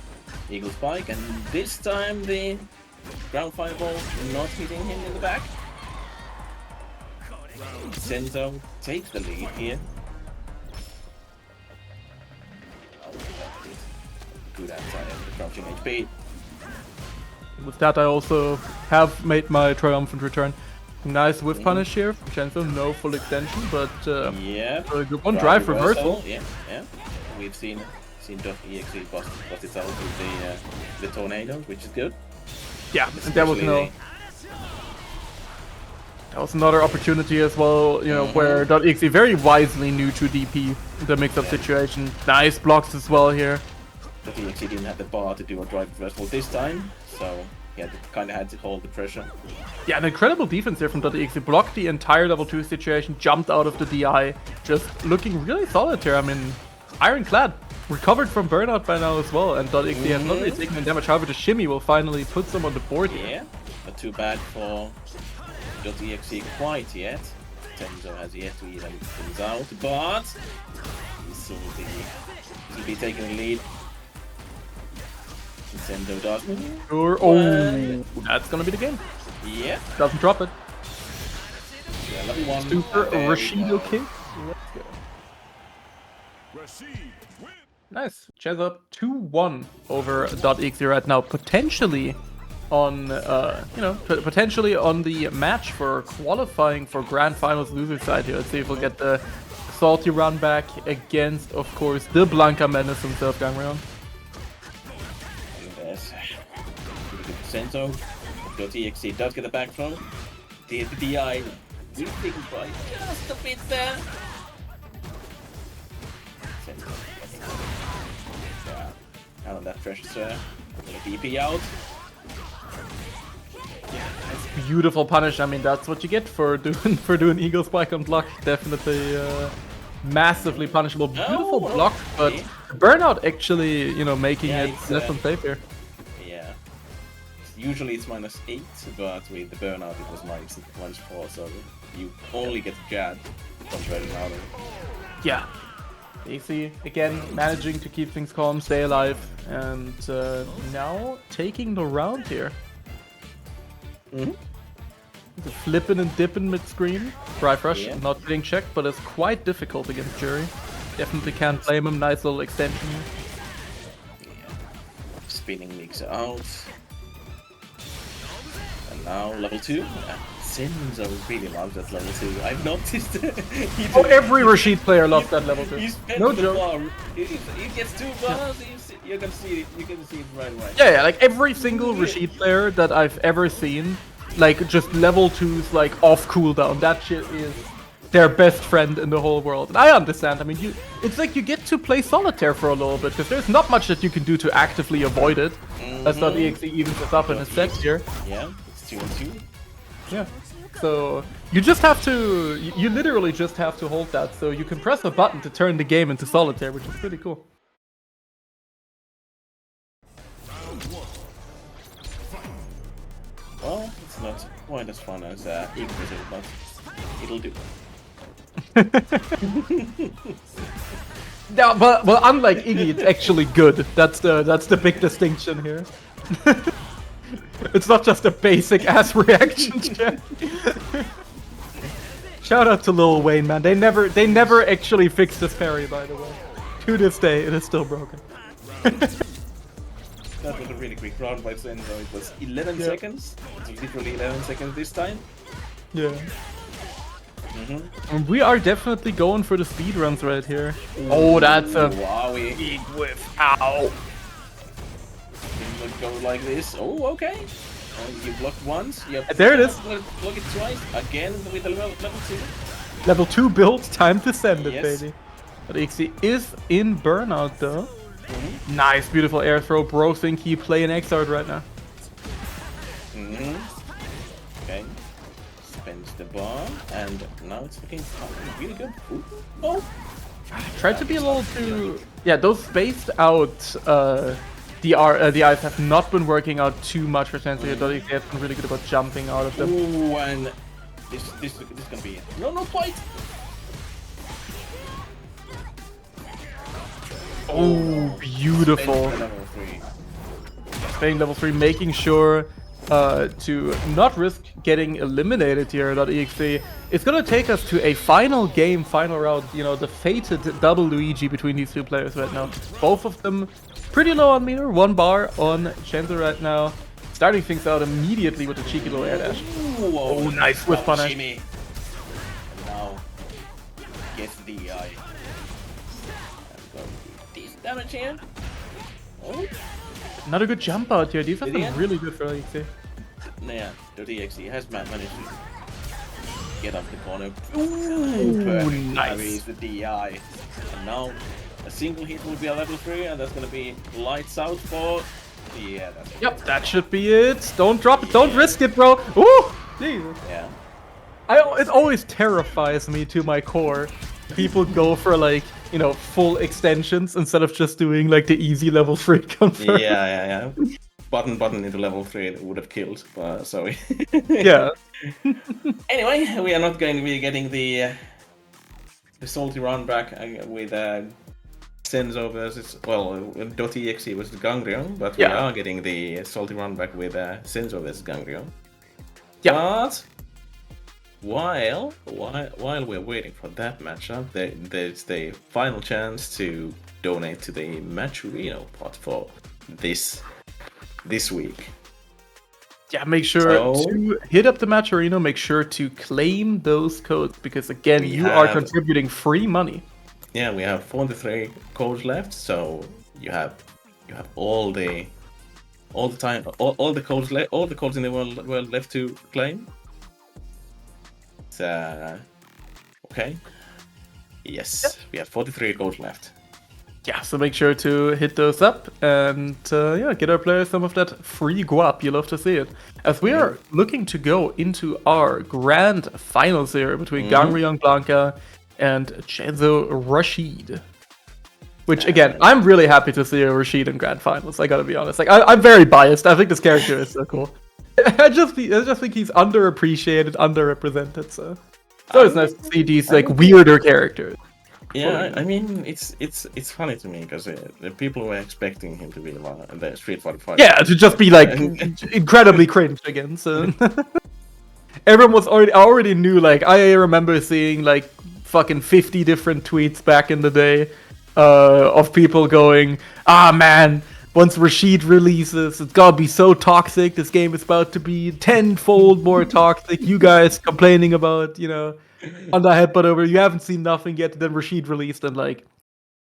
Eagle Spike, and this time the ground fireball not hitting him in the back. Senzo takes the lead here. Good outside of the crouching HP. With that, I also have made my triumphant return. Nice whiff punish here from Jensen. No full extension, but yeah, a good one. Drive reversal. Yeah. We've seen .exe bust it out with the tornado, which is good. Yeah, and there was another opportunity as well, you know, where .exe very wisely knew to DP the mix-up situation. Nice blocks as well here. .exe didn't have the bar to do a drive reversal this time, so he kind of had to hold the pressure. Yeah, an incredible defense here from .exe. Blocked the entire level 2 situation, jumped out of the DI, just looking really solid here. I mean, ironclad. Recovered from burnout by now as well, and .exe has not really taken any damage. However, the shimmy will finally put some on the board here. Yeah, not too bad for .exe quite yet. Tenzo has yet to even things out, but he'll be taking the lead. Tenzo does. Sure. Oh, that's gonna be the game. Yeah. Doesn't drop it. Yeah, level 1. Super Rashido kick. Let's go. Nice. Chaz up 2-1 over .exe right now. Potentially on, potentially on the match for qualifying for Grand Finals loser side here. Let's see if we'll get the salty run back against, of course, the Blanca Menace himself, Gangreon. Yes. Senzo. .exe does get the back throw. The DI will take him by just a bit there. Yeah, out on that pressure, sir. DP out. Yeah, nice, beautiful punish. I mean, that's what you get for doing Eagle Spike on block. Definitely massively punishable. Beautiful block, but burnout actually, making it less unsafe here. Yeah. Usually it's -8, but with the burnout it was -4, so you only get jabbed from burnout. Yeah. exe again managing to keep things calm, stay alive, and now taking the round here. The flipping and dipping mid-screen. Drive rush not getting checked, but it's quite difficult against Jury. Definitely can't blame him. Nice little extension here. Yeah. Spinning mixer out. And now level 2. Senzo really loves that level 2. I've noticed. Every Rashid player loves that level 2. No joke. He gets 2 bars. You can see it. You can see it right away. Yeah, like every single Rashid player that I've ever seen, like just level 2's like off cooldown. That shit is their best friend in the whole world. And I understand. I mean, it's like you get to play solitaire for a little bit because there's not much that you can do to actively avoid it. That's not .exe even this up in his set here. Yeah, it's 2 and 2. Yeah. So you just have to, you literally just have to hold that. So you can press a button to turn the game into solitaire, which is pretty cool. Well, it's not quite as fun as Eagleton, but it'll do. Yeah, but unlike Iggy, it's actually good. That's the big distinction here. It's not just a basic ass reaction check. Shout out to Lil Wayne, man. They never actually fixed this parry, by the way. To this day, it is still broken. That was a really quick round by Senzo. It was 11 seconds. It was literally 11 seconds this time. Yeah. And we are definitely going for the speed runs right here. Oh, that's a big whiff. Ow. Didn't go like this. Oh, okay. You blocked once. There it is. Block it twice. Again with the level 2. Level 2 build. Time to send it, Yes. baby. But Ixie is in burnout, though. Nice, beautiful air throw. Bro think he playing Xrd right now. Okay. Spends the bar, and now it's looking really good. Ooh. Oh! Tried to be a little too... Yeah, those spaced out DIs have not been working out too much for Sensei. They have been really good about jumping out of them. Ooh, and this gonna be... No, quite! Oh, beautiful. Staying level 3, making sure to not risk getting eliminated here at .exe. It's gonna take us to a final game, final round, you know, the fated double Luigi between these two players right now. Both of them pretty low on meter, 1 bar on Chenzo right now. Starting things out immediately with a cheeky little air dash. Oh, nice whiff punish. And now, gets the eye. Decent damage here. Oh. Not a good jump out here. These have been Yeah. really good for EXE. Yeah, .exe has managed to get off the corner. Ooh, Perfect. nice. Carries the DI. And now a single hit will be a level 3, and that's gonna be lights out for... Yeah, that's it. Yep, that should be it. Don't drop it. Don't risk it, bro. Ooh, Jesus. Yeah. It always terrifies me to my core. People go for like, you know, full extensions instead of just doing like the easy level 3 confirm. Yeah. Button into level 3 it would have killed, so... Yeah. Anyway, we are not going to be getting the salty run back with Senzo versus, well, .exe was the Gangreon, but we are getting the salty run back with Senzo versus Gangreon. Yeah. But while we're waiting for that matchup, there's the final chance to donate to the Matcherino pot for this week. Yeah, make sure to hit up the Matcherino, make sure to claim those codes, because again, you are contributing free money. Yeah, we have 43 codes left, so you have all the codes in the world left to claim. So, okay. Yes, we have 43 codes left. Yeah, so make sure to hit those up and get our players some of that free guap. You love to see it. As we are looking to go into our grand finals here between Gangreon Blanca and Chenzo Rashid. Which again, I'm really happy to see a Rashid in grand finals. I gotta be honest. Like I'm very biased. I think this character is so cool. I just think he's underappreciated, underrepresented. So it's nice to see these like weirder characters. Yeah, I mean, it's funny to me because the people were expecting him to be the Street Fighter fighter. Yeah, to just be like incredibly cringe again. So everyone was already knew. Like I remember seeing like fucking 50 different tweets back in the day of people going, "Ah man, once Rashid releases, it's gotta be so toxic. This game is about to be 10-fold more toxic. You guys complaining about, you know." On the headbutt over, you haven't seen nothing yet. Then Rashid released, and like,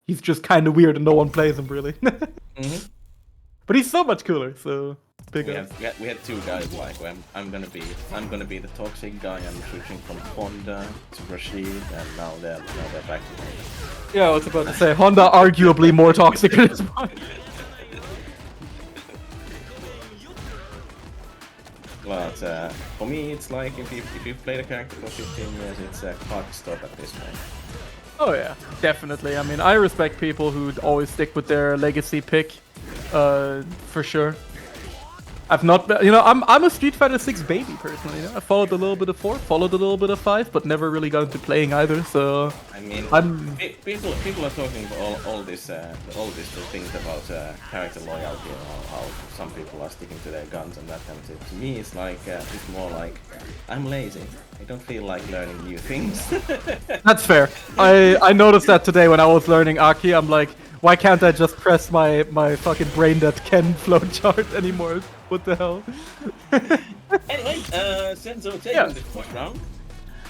he's just kind of weird, and no one plays him really. But he's so much cooler. So big up. We had two guys like, I'm gonna be the toxic guy. I'm switching from Honda to Rashid, and now they're back to me. Yeah, I was about to say Honda arguably more toxic at this point. But for me, it's like if you play the character for 15 years, it's hard to stop at this point. Oh yeah, definitely. I mean, I respect people who always stick with their legacy pick, for sure. I've not been, you know, I'm a Street Fighter 6 baby personally. You know? I followed a little bit of 4, followed a little bit of 5, but never really got into playing either. So I mean, I'm people are talking about all these things about character loyalty and how some people are sticking to their guns and that kind of thing. To me, it's like it's more like I'm lazy. I don't feel like learning new things. That's fair. I noticed that today when I was learning Aki. I'm like, why can't I just press my fucking brain that can flowchart anymore? What the hell? Anyway, Senzo taking the first round.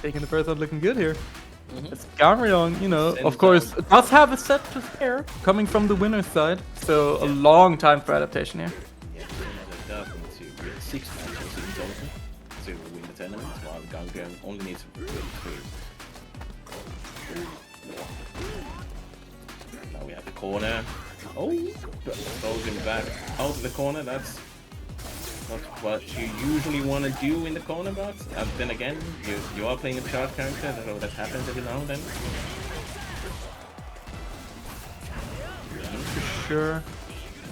Taking the first round, looking good here. It's Gamryong, you know, of Senzo. course, does have a set to spare coming from the winner's side. So a long time for adaptation here. Yeah, another dub to win 6 matches in total to win the tournament, while Gamryong only needs to win 3. Now we have the corner. Oh, throws him back out of the corner. That's not what you usually want to do in the corner, but then again, you are playing a charge character, so that happens every now and then. Sure.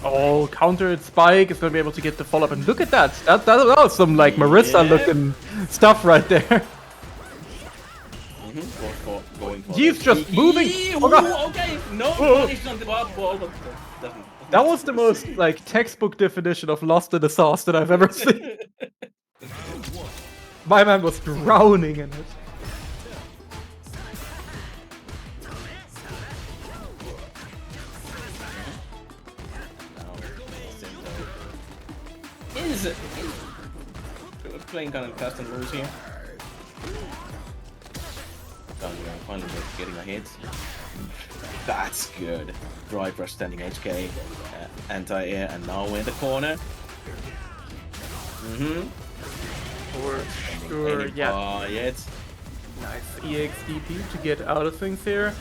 Oh, countered Spike is gonna be able to get the follow up, and look at that! That was some like Marissa looking stuff right there. Going for He's the just moving. Oh, God. Okay, no punish on the ball, but doesn't. That was the most like textbook definition of lost in the sauce that I've ever seen. My man was drowning in it. Is playing kind of custom moves here. Finally getting a hit. That's good. Drive rush standing HK, anti-air, and now we're in the corner. For sure, yeah. Yet. Nice EXDP to get out of things here.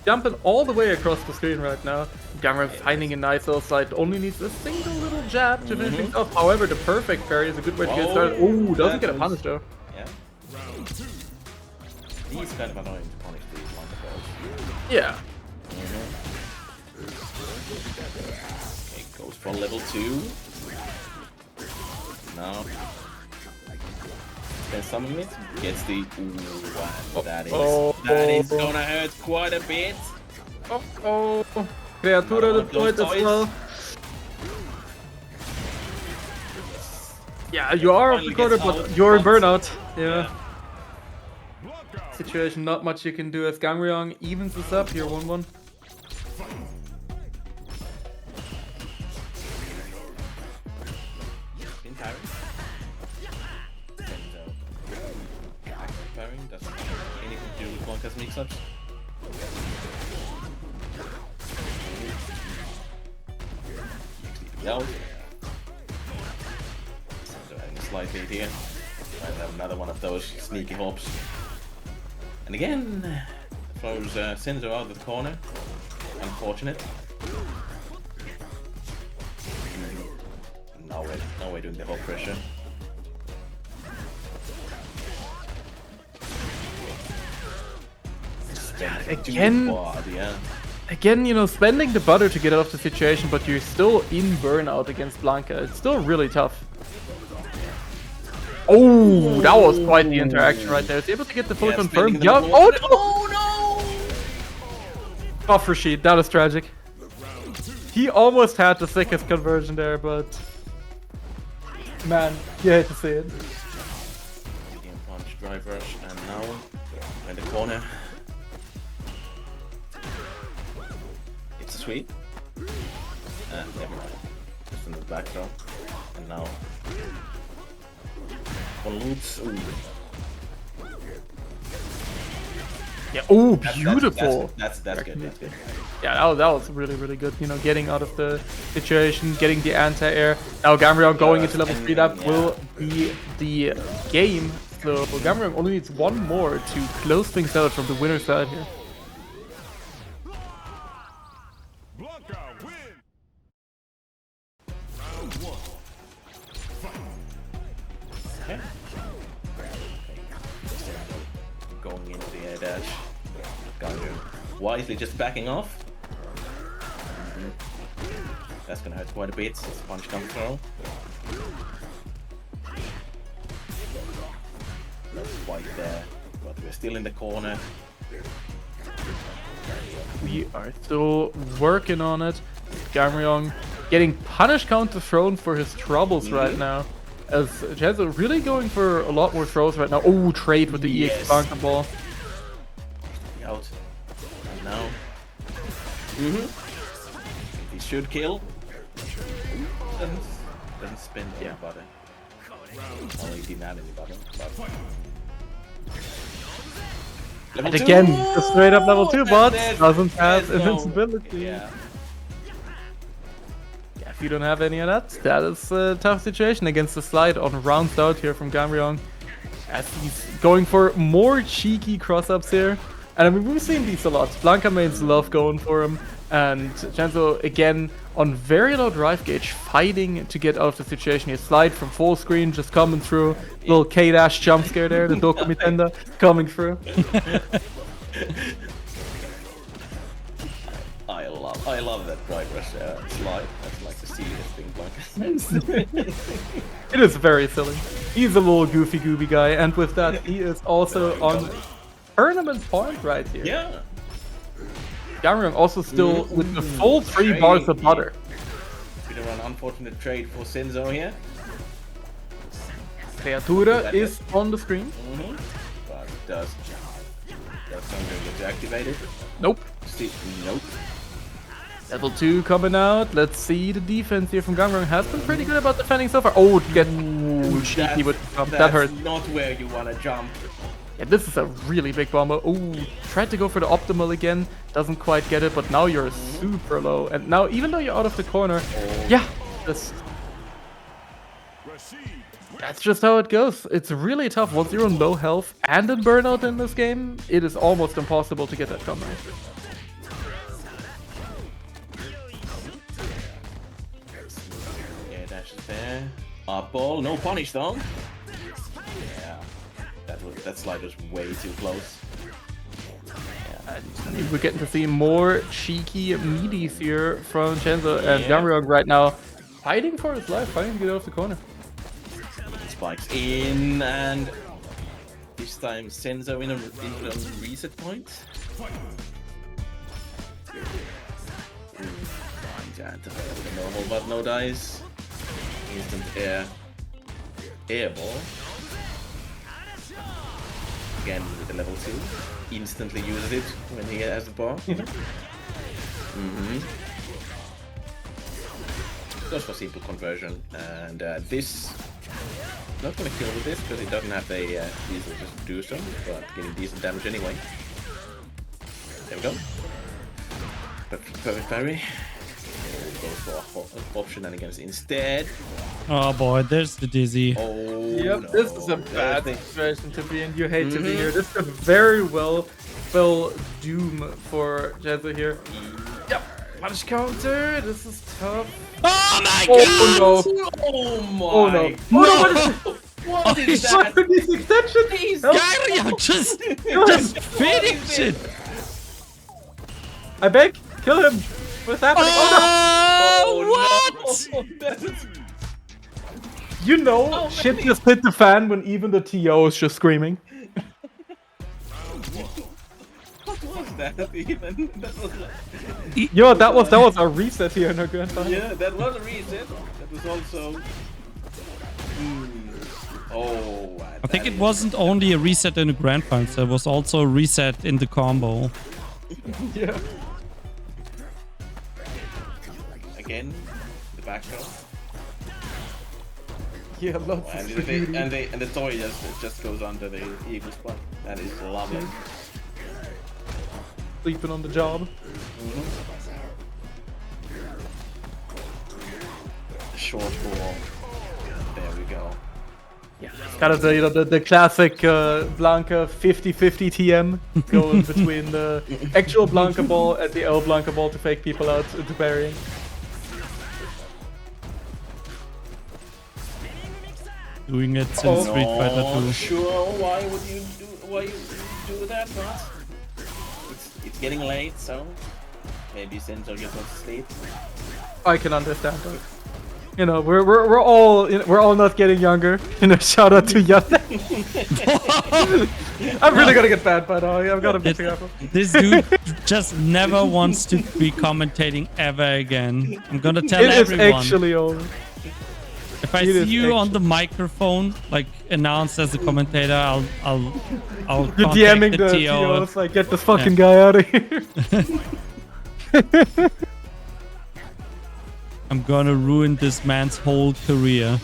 Jumping all the way across the screen right now. Gamera finding a nice little side. Only needs a single little jab to finish things off. However, the perfect parry is a good way to get started. Oh, doesn't get a punish though. Yeah. He's kind of annoying to punish these wonderfalls. Yeah. Okay, goes for level 2. Now. Then summon it. Gets the. Ooh, and that is gonna hurt quite a bit. Oh. Creatura deployed as well. Yeah, you are off the corner, but you're in burnout. Yeah. Situation, not much you can do as Gamryong evens this up here 1-1. Been tiring. Tiring doesn't have anything to do with Blanca's mix-ups. No. So having a slight lead here. Might have another one of those sneaky hops. And again, throws Senzo out of the corner. Unfortunate. Now we're doing the hop pressure. Again, you know, spending the butter to get out of the situation, but you're still in burnout against Blanca. It's still really tough. Oh, that was quite the interaction right there. Is he able to get the full confirm? Yeah. Oh no! Buffer sheet. That is tragic. He almost had the thickest conversion there, but man, you hate to see it. Medium punch, drive rush, and now in the corner. It's a sweep. Never mind. Just in the back throw. And now one loops. Ooh. Yeah. Oh, beautiful. That's good. Yeah, that was really, really good. You know, getting out of the situation, getting the anti-air. Now Gamryong going into level 3, that will be the game. So Gamryong only needs one more to close things out from the winner's side here. Okay. Going into the air dash. Gamryong wisely just backing off. That's gonna hurt quite a bit. Punch comes through. They're still in the corner. We are still working on it. Gamryong getting punish counter thrown for his troubles right now. As Jenzo really going for a lot more throws right now. Oh, trade with the EX Blanca ball. Out. And now. He should kill. Doesn't spin anybody. Only demand anybody. And again, the straight up level 2 bot doesn't have invincibility. Yeah. If you don't have any of that, that is a tough situation against the slide on rounds out here from Gamryong. As he's going for more cheeky cross-ups here. And I mean, we've seen these a lot. Blanca mains love going for him. And Jenzo, again, on very low drive gauge, fighting to get out of the situation. He slide from full screen, just coming through. Little K-dash jump scare there, the Dokumi Tenda coming through. I love that drive rush slide. That's like the silliest thing Blanca. It is very silly. He's a little goofy gooby guy, and with that, he is also on tournament point right here. Yeah. Gamryong also still with the full 3 bars of butter. Bit of an unfortunate trade for Senzo here. Creatura is on the screen. But does something get activated? Nope. Still, nope. Level 2 coming out. Let's see the defense here from Gamryong has been pretty good about defending so far. Oh, get cheeky with the jump. That hurt. That's not where you want to jump. Yeah, this is a really big bomber. Oh, tried to go for the optimal again. Doesn't quite get it, but now you're super low. And now, even though you're out of the corner, yeah, that's just how it goes. It's really tough. Once you're on low health and in burnout in this game, it is almost impossible to get that comeback. Yeah, dash is there. Up ball, no punish though. Yeah, that slide was way too close. And we're getting to see more cheeky meaties here from Chenzo and Gamryong right now, fighting for his life, fighting to get out of the corner. Spikes in, and this time Senzo in a reset point. Normal but no dice. Instant air ball. Again with the level 2. Instantly uses it when he has the bar. Goes for simple conversion, and this not gonna kill with this because it doesn't have the diesel just do so, but getting decent damage anyway. There we go. Perfect parry. Goes for option and against instead. Oh boy, there's the dizzy. Oh, yep, no. this is a bad situation to be in. You hate to be here. This could very well spell doom for Jenzo here. Yep, punish counter. This is tough. Oh my god! Oh my! Oh no! No. What is that? What are these extensions? Gamryong, just finish it! I beg, kill him! What's happening? What? No. You know, shit just hit the fan when even the TO is just screaming. What was that even? That was like... Yo, that was a reset here in our grand final. Yeah, that was a reset. That was also... Oh, I think it wasn't only a reset in the grand finals, there was also a reset in the combo. Yeah. Again, the back throw. Yeah, lots And of beauty. the toy just goes under the eagle spot. That is lovely. Sleeping on the job. Short ball. There we go. Yeah, it's kind of the classic Blanca 50-50 TM going between the actual Blanca ball and the L Blanca ball to fake people out into burying. Doing it since Street Fighter 2. Sure, why would you do that, but it's getting late, so maybe Senzo just wants to sleep. I can understand that. You know, we're all not getting younger. You know, shout out to Yate. I'm really gonna get bad by now. I've got to be careful. This dude just never wants to be commentating ever again. I'm gonna tell It is everyone. actually over. If I see you on the microphone, like announced as a commentator, I'll You're contact DMing the TO. TOs like, get this fucking guy out of here. I'm gonna ruin this man's whole career.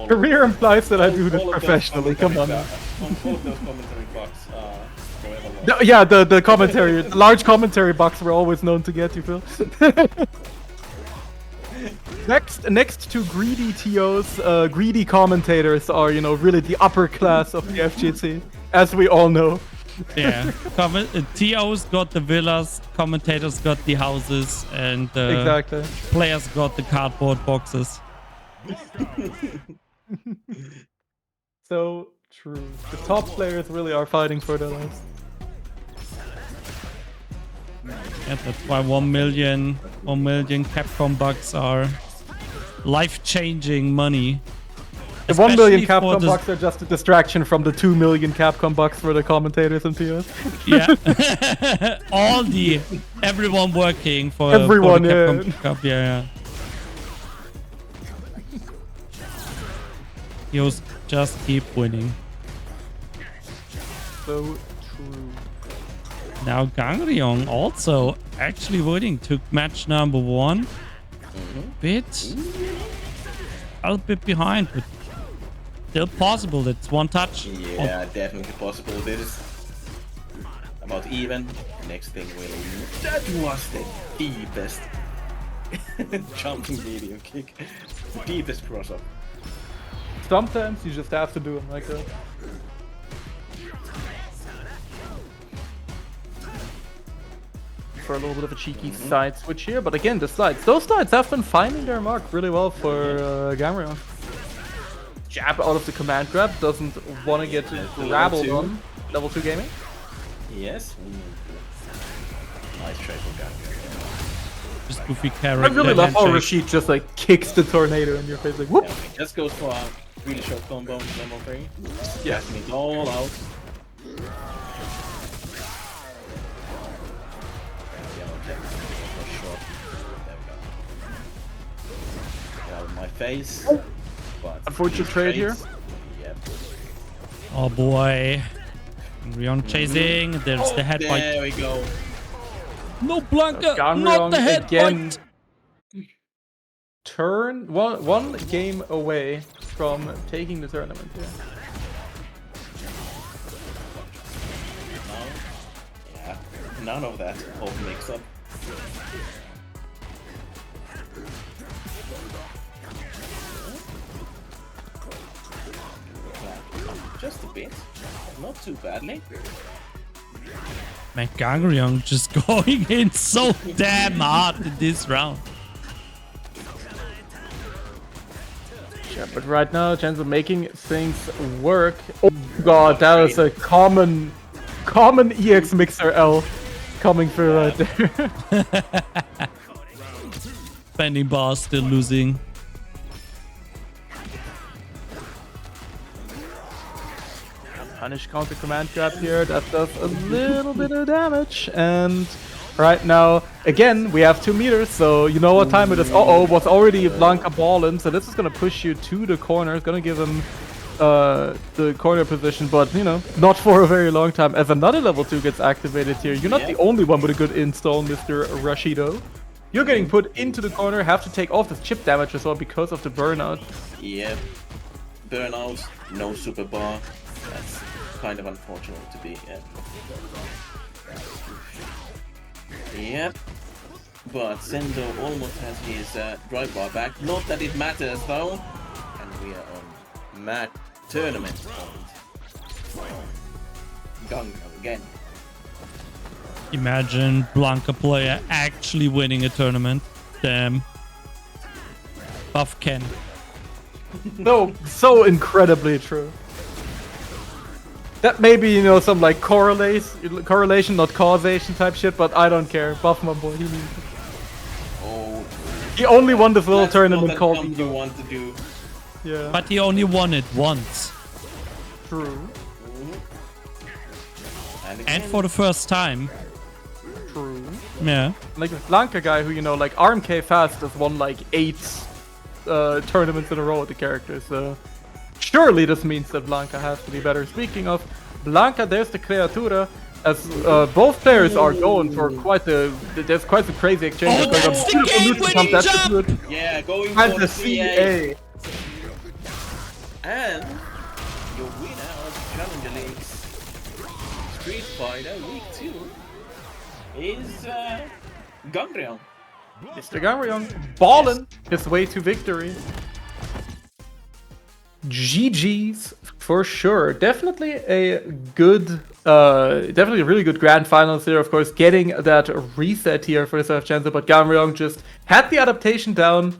Career implies that I do this All of those professionally. Come on. All of those commentary box are forever lost. No, yeah, the commentary, the large commentary box we're always known to get, you feel? Next to greedy TOs, greedy commentators are, you know, really the upper class of the FGC, as we all know. Yeah, TOs got the villas, commentators got the houses, and Exactly. players got the cardboard boxes. So true. The top players really are fighting for their lives. Yeah, that's why 1 million Capcom bucks are life-changing money. The 1 million Especially for Capcom the- bucks are just a distraction from the 2 million Capcom bucks for the commentators and TOs. Yeah, everyone working for Everyone, for the Capcom yeah. Cup. Yeah. Heroes just keep winning. So true. Now Gangryong also actually winning. Took match number 1. A bit behind, but still possible. It's one touch. Yeah, definitely possible. This is about even. Next thing will. That was the deepest jumping medium kick. The deepest cross-up. Sometimes you just have to do them like that. For a little bit of a cheeky side switch here, but again, those slides have been finding their mark really well for Gamrion. Jab out of the command grab, doesn't want to get rabbled on. Level 2 gaming. Yes. Nice try for Ganga. Just goofy I character. really love how handshake. Rashid just like kicks the tornado in your face, like whoop. Yeah, he just goes for a really short combo in level 3. Yeah. Passing it all out. Get out of my face. But Unfortunate he trade here. trades. Yep. Oh boy. Rion chasing. There's the head There bite. we go. No Blanca. Gangryong Not the head again. bite. One game away from taking the tournament here. Now, yeah, none of that whole mix-up. Just a bit, not too badly. Man, Gangryong just going in so damn hard in this round. Yeah, but right now, chance of making things work. Oh god, that was a common EX Mixer L coming through right there. Bending bar still losing. Punish counter command grab here, that does a little bit of damage. And right now, again, we have 2 meters, so you know what time it is. Uh-oh, was already Blanca ballin', so this is gonna push you to the corner. It's gonna give him the corner position, but you know, not for a very long time. As another level 2 gets activated here, you're not the only one with a good install, Mr. Rashido. You're getting put into the corner, have to take off this chip damage as well because of the burnout. Yep. Burnout, no super bar. That's kind of unfortunate to be. Yep. But Sendo almost has his drive bar back. Not that it matters though. And we are on Mad Tournament point. Gunga again. Imagine Blanca player actually winning a tournament. Damn. Buff Ken. No, so incredibly true. That may be, you know, some like correlation, not causation type shit, but I don't care. Buff my boy, he needs it. He only won this little That's tournament not called something you Evo. want to do. Yeah, But he only won it once. true. And, And again, for the first time. True. Yeah. Like this Blanca guy who, you know, like RMK Fast has won like 8 tournaments in a row with the character, so surely this means that Blanca has to be better. Speaking of Blanca, there's the Creatura, as both players are going for there's quite the crazy exchange. Oh, There's a that's the beautiful game neutral winning jump, that's jump! good. yeah, going And for the the CA. CA. And your winner of Challenger League's Street Fighter Week 2 is Gundrion. Mr. Gamrion ballin' his way to victory. GG's for sure. Definitely a good, definitely a really good grand finals here. Of course, getting that reset here for the South Chancellor, but Gamrion just had the adaptation down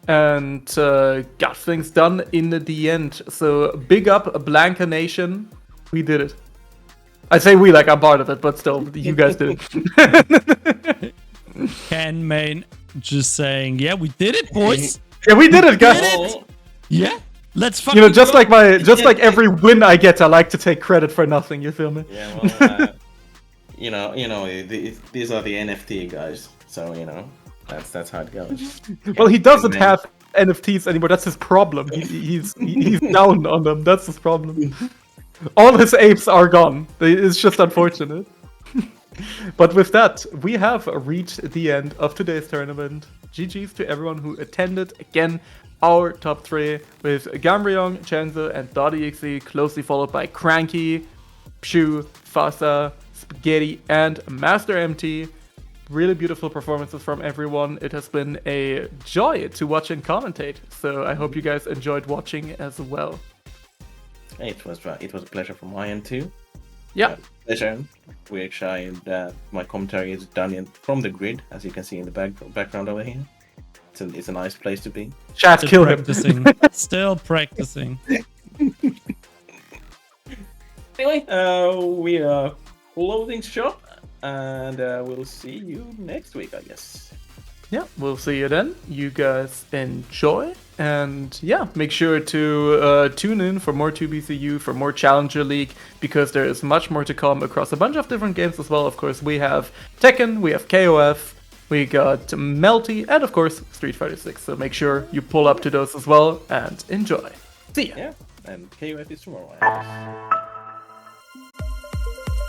and got things done in the end. So big up Blanca Nation. We did it. I say we like I'm part of it, but still, you guys did it. Ken Main just saying, yeah, we did it, boys. Yeah, we did it, guys. Oh, Yeah. Let's fucking You know, just go. like every win I get, I like to take credit for nothing. You feel me? yeah, well, these are the NFT guys, so that's how it goes. Well, he doesn't have NFTs anymore. That's his problem. He's down on them. That's his problem. All his apes are gone. It's just unfortunate. But with that, we have reached the end of today's tournament. GG's to everyone who attended. Again, our top 3 with Gamrion, Chenzo, and .exe, closely followed by Cranky, Pshu, Fasa, Spaghetti, and Master MT. Really beautiful performances from everyone. It has been a joy to watch and commentate. So I hope you guys enjoyed watching as well. It was a pleasure from my end too. Yeah. Pleasure. We're excited that my commentary is done from the grid, as you can see in the background over here. It's a nice place to be. Chat, Still kill him. practicing. Still practicing. Anyway, we are closing shop, and we'll see you next week, I guess. Yeah, we'll see you then. You guys enjoy. And yeah, make sure to tune in for more 2BCU, for more Challenger League, because there is much more to come across a bunch of different games as well. Of course, we have Tekken, we have KOF, we got Melty, and of course, Street Fighter 6. So make sure you pull up to those as well and enjoy. See ya! Yeah, and KOF is tomorrow.